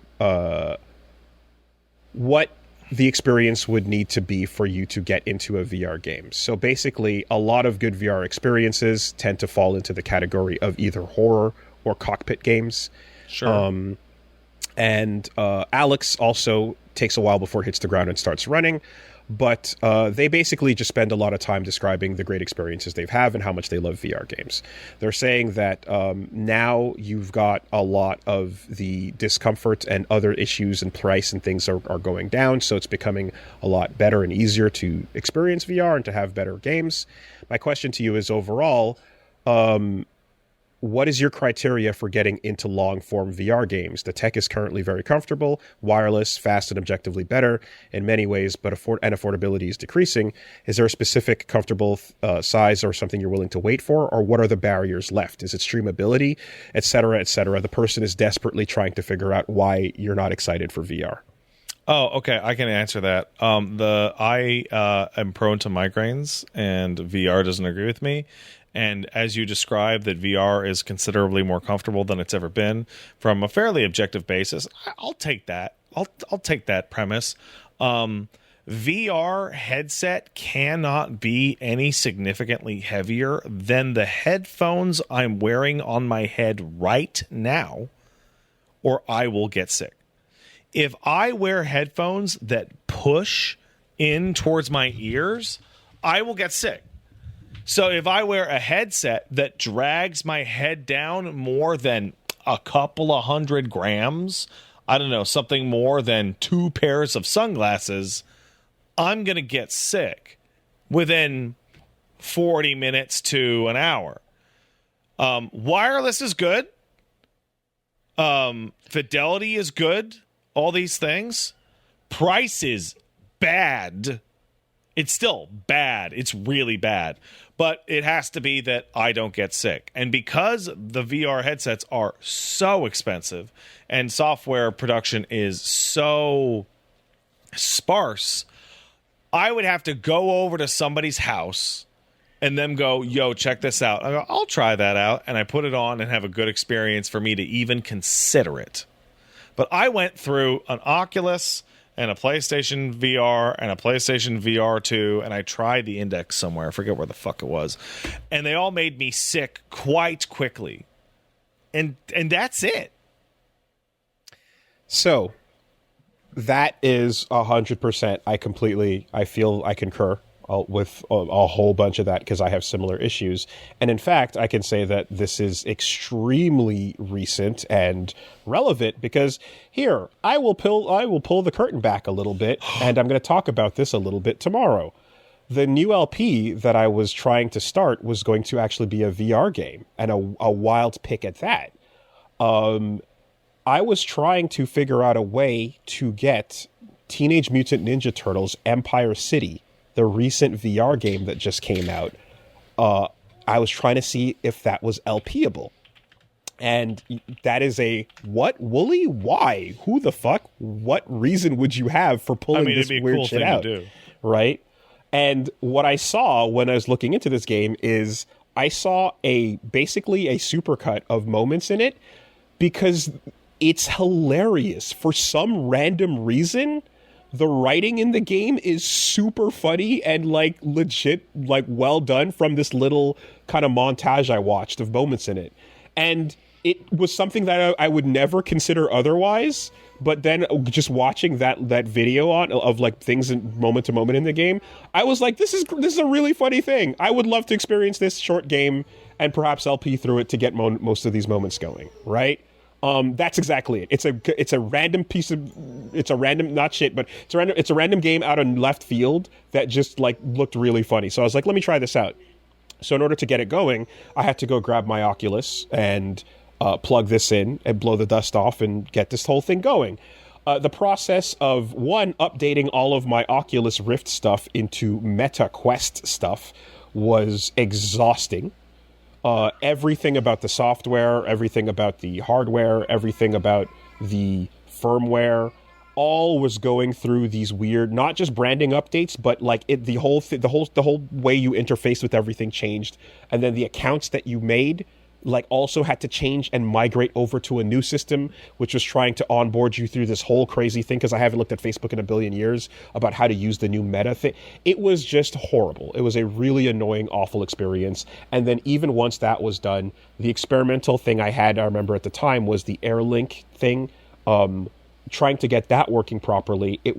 what the experience would need to be for you to get into a VR game. So basically, a lot of good VR experiences tend to fall into the category of either horror or cockpit games. Sure. And Alex also takes a while before it hits the ground and starts running. but they basically just spend a lot of time describing the great experiences they've had and how much they love VR games. They're saying that now you've got a lot of the discomfort and other issues and price and things are going down, so it's becoming a lot better and easier to experience VR and to have better games. My question to you is overall, what is your criteria for getting into long-form VR games? The tech is currently very comfortable, wireless, fast, and objectively better in many ways, but affordability is decreasing. Is there a specific comfortable size or something you're willing to wait for, or what are the barriers left? Is it streamability, et cetera, et cetera? The person is desperately trying to figure out why you're not excited for VR. Oh, okay. I can answer that. I am prone to migraines, and VR doesn't agree with me. And as you described, that VR is considerably more comfortable than it's ever been from a fairly objective basis, I'll take that. I'll take that premise. VR headset cannot be any significantly heavier than the headphones I'm wearing on my head right now, or I will get sick. If I wear headphones that push in towards my ears, I will get sick. So if I wear a headset that drags my head down more than a couple of 100 grams, I don't know, something more than 2 pairs of sunglasses, I'm going to get sick within 40 minutes to an hour. Wireless is good. Fidelity is good. All these things. Price is bad. It's still bad. It's really bad. But it has to be that I don't get sick. And because the VR headsets are so expensive and software production is so sparse, I would have to go over to somebody's house and them go, yo, check this out. I go, I'll try that out. And I put it on and have a good experience for me to even consider it. But I went through an Oculus and a PlayStation VR and a PlayStation VR 2, and I tried the Index somewhere. I forget where the fuck it was. And they all made me sick quite quickly. And that's it. So, that is 100%. I concur with a whole bunch of that because I have similar issues. And in fact, I can say that this is extremely recent and relevant because here, I will pull the curtain back a little bit, and I'm going to talk about this a little bit tomorrow. The new LP that I was trying to start was going to actually be a VR game, and a wild pick at that. I was trying to figure out a way to get Teenage Mutant Ninja Turtles Empire City, the recent VR game that just came out. I was trying to see if that was LPable. And that is a, what, Wooly? Why? Who the fuck? What reason would you have for pulling this weird cool shit out? To do. Right? And what I saw when I was looking into this game is I saw basically a supercut of moments in it because it's hilarious. For some random reason, the writing in the game is super funny and like legit, like well done from this little kind of montage I watched of moments in it. And it was something that I would never consider otherwise. But then just watching that video of like things in moment to moment in the game, I was like, this is a really funny thing. I would love to experience this short game and perhaps LP through it to get most of these moments going. Right. That's exactly it. It's a random game out in left field that just like looked really funny. So I was like, let me try this out. So in order to get it going, I had to go grab my Oculus and plug this in and blow the dust off and get this whole thing going. The process of updating all of my Oculus Rift stuff into Meta Quest stuff was exhausting. Everything about the software, everything about the hardware, everything about the firmware, all was going through these weird, not just branding updates, but like the whole way you interface with everything changed, and then the accounts that you made like also had to change and migrate over to a new system, which was trying to onboard you through this whole crazy thing, because I haven't looked at Facebook in a billion years about how to use the new meta thing. It was just horrible. It was a really annoying, awful experience. And then even once that was done, the experimental thing I remember at the time was the AirLink thing. trying to get that working properly, it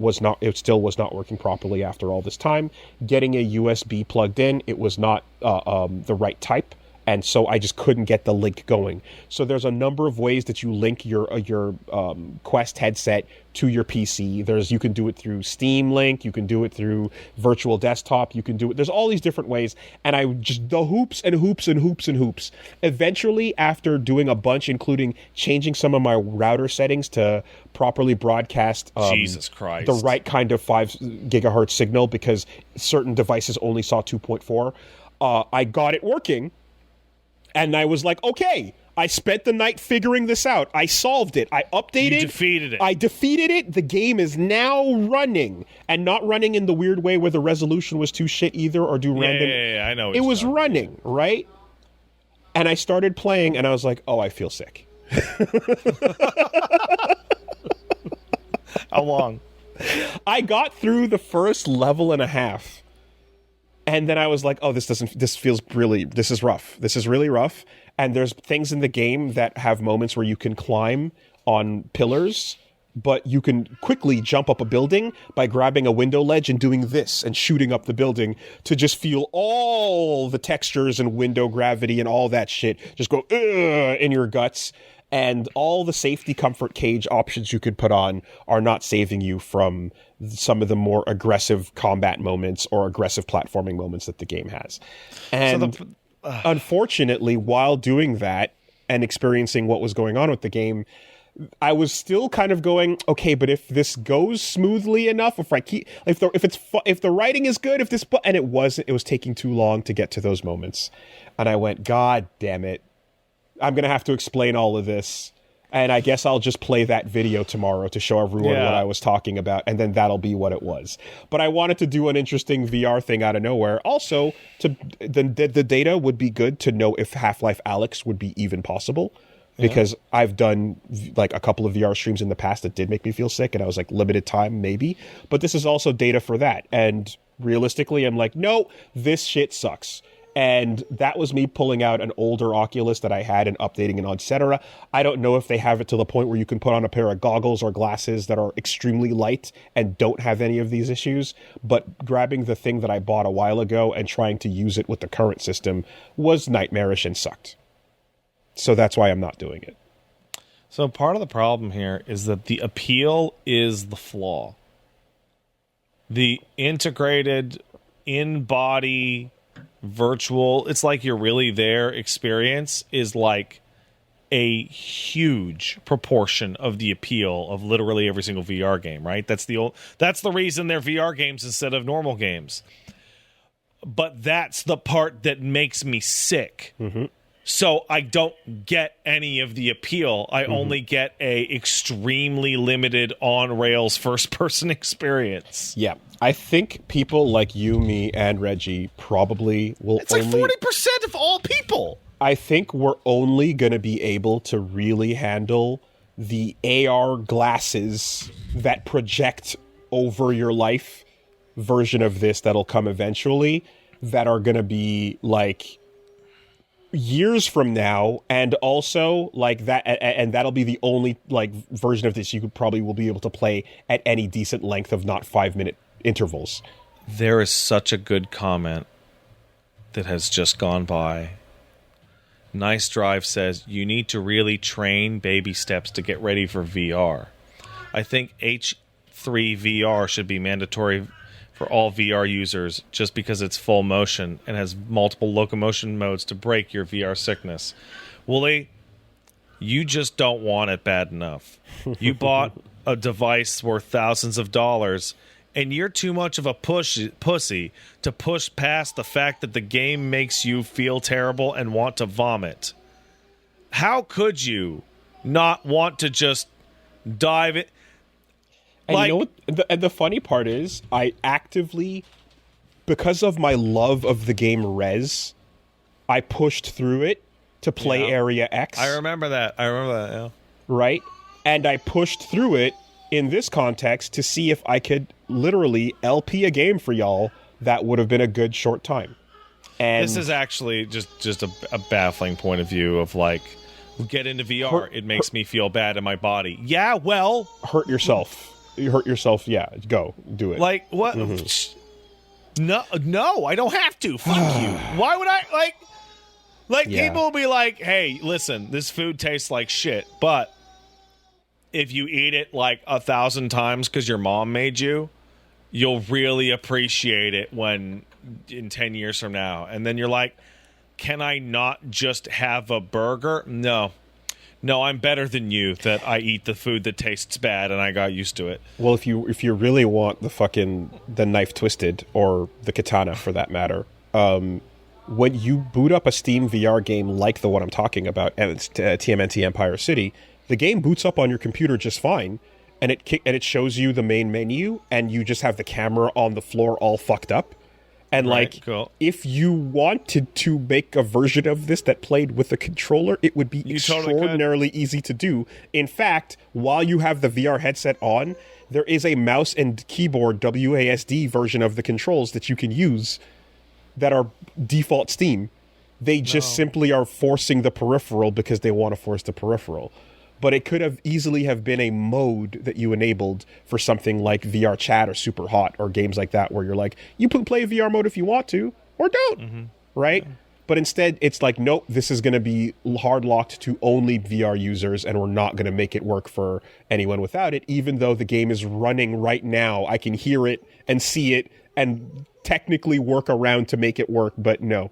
still was not working properly after all this time. Getting a USB plugged in, it was not the right type. And so I just couldn't get the link going. So there's a number of ways that you link your Quest headset to your PC. You can do it through Steam Link. You can do it through Virtual Desktop. You can do it. There's all these different ways. And the hoops and hoops and hoops and hoops. Eventually, after doing a bunch, including changing some of my router settings to properly broadcast Jesus Christ, the right kind of 5 gigahertz signal, because certain devices only saw 2.4, I got it working. And I was like, okay, I spent the night figuring this out. I solved it. I updated. You defeated it. I defeated it. The game is now running. And not running in the weird way where the resolution was too shit either, or do random. Yeah, I know. It was running, right? And I started playing, and I was like, oh, I feel sick. How long? I got through the first level and a half. And then I was like, oh, this is rough. This is really rough. And there's things in the game that have moments where you can climb on pillars, but you can quickly jump up a building by grabbing a window ledge and doing this and shooting up the building to just feel all the textures and window gravity and all that shit just go in your guts. And all the safety comfort cage options you could put on are not saving you from some of the more aggressive combat moments or aggressive platforming moments that the game has. And unfortunately, while doing that and experiencing what was going on with the game, I was still kind of going, okay, but if this goes smoothly enough, if the writing is good, and it was taking too long to get to those moments. And I went, God damn it. I'm going to have to explain all of this, and I guess I'll just play that video tomorrow to show everyone what I was talking about, and then that'll be what it was. But I wanted to do an interesting VR thing out of nowhere. Also, the data would be good to know if Half-Life Alyx would be even possible, because I've done like a couple of VR streams in the past that did make me feel sick, and I was like, limited time, maybe. But this is also data for that, and realistically, I'm like, no, this shit sucks. And that was me pulling out an older Oculus that I had and updating it, etc. I don't know if they have it to the point where you can put on a pair of goggles or glasses that are extremely light and don't have any of these issues. But grabbing the thing that I bought a while ago and trying to use it with the current system was nightmarish and sucked. So that's why I'm not doing it. So part of the problem here is that the appeal is the flaw. The integrated in-body virtual, it's like you're really there experience is like a huge proportion of the appeal of literally every single VR game, right? That's the reason they're VR games instead of normal games. But that's the part that makes me sick. Mm-hmm. So I don't get any of the appeal. I only get a extremely limited on-rails first-person experience. Yeah. I think people like you, me, and Reggie probably will It's like 40% of all people. I think we're only going to be able to really handle the AR glasses that project over your life version of this that'll come eventually, that are going to be like years from now, and also like that, and that'll be the only like version of this you could probably will be able to play at any decent length of not 5-minute intervals. There is such a good comment that has just gone by. Nice Drive says, you need to really train baby steps to get ready for VR. I think H3 VR should be mandatory for all VR users just because it's full motion and has multiple locomotion modes to break your VR sickness. Wooly, you just don't want it bad enough. You bought a device worth thousands of dollars, and you're too much of a pussy to push past the fact that the game makes you feel terrible and want to vomit. How could you not want to just dive in? And you know what? The funny part is, I actively, because of my love of the game Rez, I pushed through it to play Area X. I remember that. Yeah. Right? And I pushed through it in this context to see if I could literally LP a game for y'all that would have been a good short time. And this is actually just a baffling point of view of like get into VR. It makes me feel bad in my body. Yeah, well, hurt yourself. You hurt yourself. Yeah, go do it. Like what? No, I don't have to. Fuck you. Why would I like? People will be like, "Hey, listen, this food tastes like shit," but if you eat it like 1,000 times because your mom made you, you'll really appreciate it when in 10 years from now. And then you're like, can I not just have a burger? No, I'm better than you that I eat the food that tastes bad and I got used to it. Well, if you really want the knife twisted, or the katana for that matter, when you boot up a Steam VR game like the one I'm talking about, and it's TMNT Empire City, the game boots up on your computer just fine, and it shows you the main menu, and you just have the camera on the floor all fucked up. And cool. If you wanted to make a version of this that played with a controller, it would be extraordinarily easy to do. In fact, while you have the VR headset on, there is a mouse and keyboard WASD version of the controls that you can use that are default Steam. They just simply are forcing the peripheral because they want to force the peripheral. But it could have easily have been a mode that you enabled for something like VR Chat or Super Hot or games like that, where you're like, you can play VR mode if you want to, or don't, right? Yeah. But instead, it's like, nope, this is going to be hard locked to only VR users, and we're not going to make it work for anyone without it, even though the game is running right now. I can hear it and see it and technically work around to make it work, but no.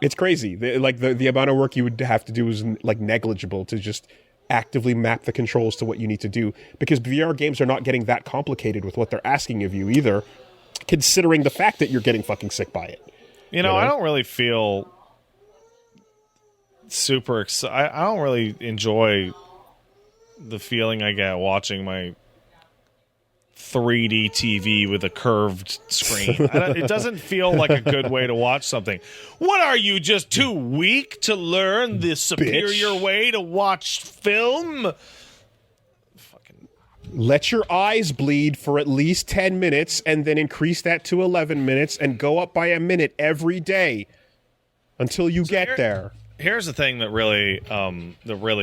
It's crazy. The amount of work you would have to do is like negligible to just actively map the controls to what you need to do, because VR games are not getting that complicated with what they're asking of you either, considering the fact that you're getting fucking sick by it. You know? I don't really feel super excited. I don't really enjoy the feeling I get watching my 3D TV with a curved screen. It doesn't feel like a good way to watch something. What are you, just too weak to learn the superior way to watch film? Fucking let your eyes bleed for at least 10 minutes and then increase that to 11 minutes and go up by a minute every day until you get there. Here's the thing that really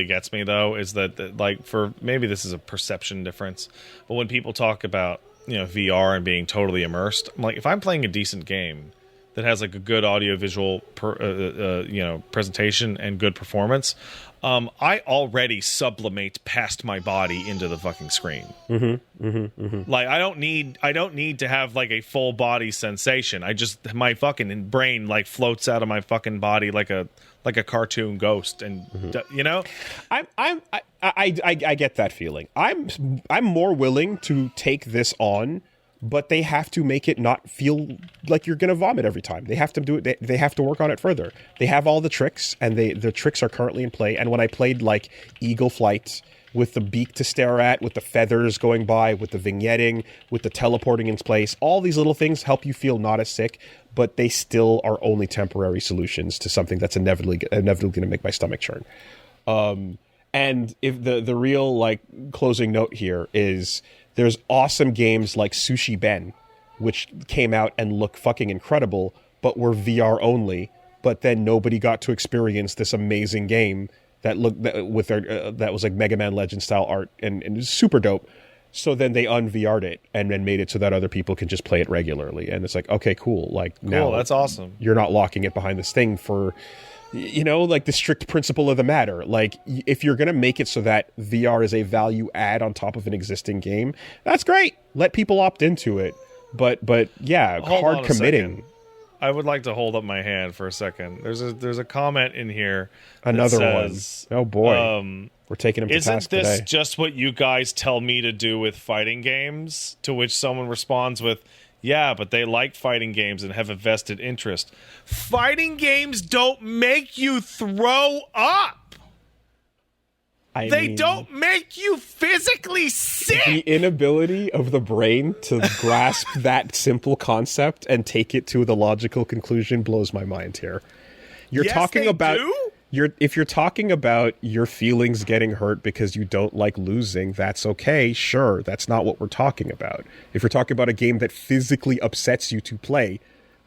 gets me, though, is that like, for maybe this is a perception difference, but when people talk about, VR and being totally immersed, I'm like, if I'm playing a decent game that has like a good audiovisual presentation and good performance, I already sublimate past my body into the fucking screen. Like, I don't need to have like a full body sensation. My fucking brain like floats out of my fucking body like a cartoon ghost, and I get that feeling. I'm more willing to take this on, but they have to make it not feel like you're gonna vomit every time. They have to do it. They have to work on it further. They have all the tricks, and the tricks are currently in play. And when I played like Eagle Flight, with the beak to stare at, with the feathers going by, with the vignetting, with the teleporting in place, all these little things help you feel not as sick, but they still are only temporary solutions to something that's inevitably going to make my stomach churn. And if the real like closing note here is, there's awesome games like Sushi Ben, which came out and looked fucking incredible, but were VR only. But then nobody got to experience this amazing game that was like Mega Man Legend style art and it was super dope. So then they un-VR'd it and then made it so that other people can just play it regularly. And it's like, okay, cool. Like, now that's awesome. You're not locking it behind this thing for, like the strict principle of the matter. Like, if you're going to make it so that VR is a value add on top of an existing game, that's great. Let people opt into it. But yeah, hard committing. I would like to hold up my hand for a second. There's a comment in here. Another says, one. Oh boy. We're taking him to task today. Isn't this just what you guys tell me to do with fighting games? To which someone responds with, yeah, but they like fighting games and have a vested interest. Fighting games don't make you throw up. They don't make you physically sick. The inability of the brain to grasp that simple concept and take it to the logical conclusion blows my mind here. If you're talking about your feelings getting hurt because you don't like losing, that's okay, sure. That's not what we're talking about. If you're talking about a game that physically upsets you to play,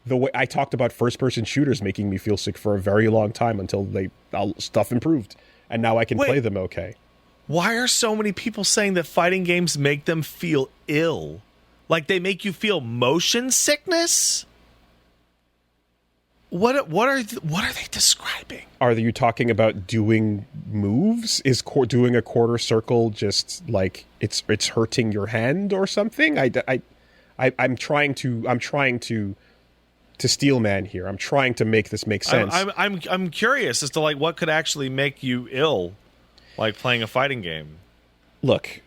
the way I talked about first-person shooters making me feel sick for a very long time until stuff improved, and now I can play them okay. Why are so many people saying that fighting games make them feel ill? Like they make you feel motion sickness? What are they describing? Are you talking about doing moves? Is doing a quarter circle just like it's hurting your hand or something? I'm trying to steel man here. I'm trying to make this make sense. I'm curious as to like what could actually make you ill, like playing a fighting game. Look.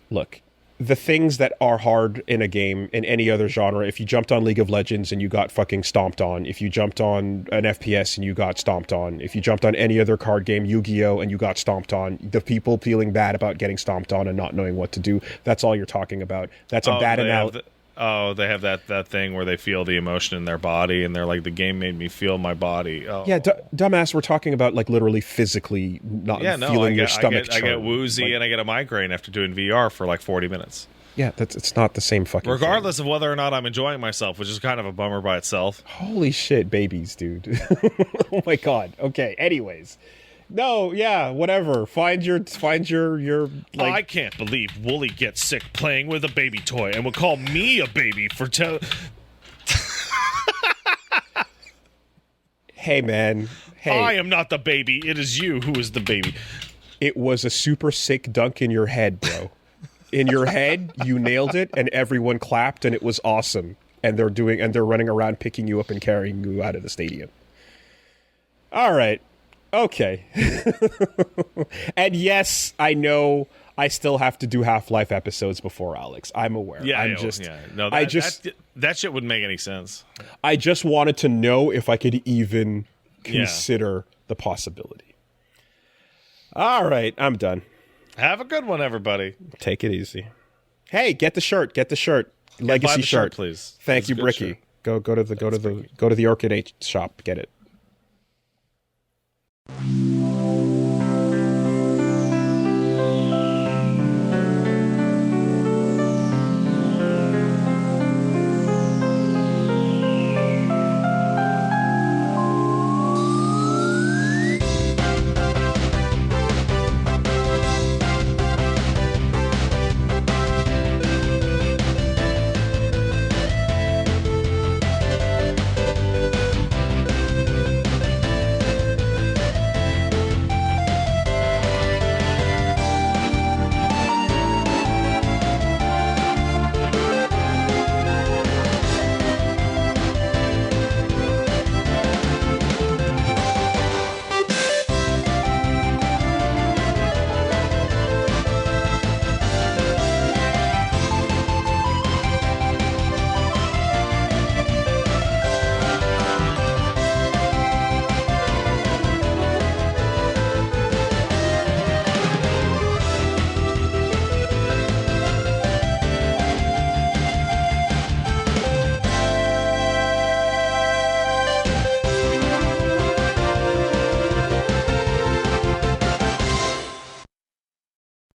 The things that are hard in a game, in any other genre, if you jumped on League of Legends and you got fucking stomped on, if you jumped on an FPS and you got stomped on, if you jumped on any other card game, Yu-Gi-Oh, and you got stomped on, the people feeling bad about getting stomped on and not knowing what to do, that's all you're talking about. That's a bad analogy. They have that thing where they feel the emotion in their body, and they're like, the game made me feel my body. Oh. Yeah, dumbass, we're talking about like literally physically not feeling your stomach I get woozy and I get a migraine after doing VR for like 40 minutes. Yeah, it's not the same fucking regardless thing. of whether or not I'm enjoying myself, which is kind of a bummer by itself. Holy shit, babies, dude. Oh my god. Okay, anyways. No, yeah, whatever. Find your like. I can't believe Wooly gets sick playing with a baby toy and would call me a baby for Hey, man. Hey. I am not the baby. It is you who is the baby. It was a super sick dunk in your head, bro. In your head, you nailed it, and everyone clapped, and it was awesome. And they're running around picking you up and carrying you out of the stadium. All right. Okay. And yes, I know I still have to do Half-Life episodes before Alex. I'm aware. Yeah, No, that shit wouldn't make any sense. I just wanted to know if I could even consider the possibility. All right, I'm done. Have a good one, everybody. Take it easy. Hey, get the shirt. Legacy shirt, please. Thank you, Bricky. Go to the Orchid 8 shop. Get it.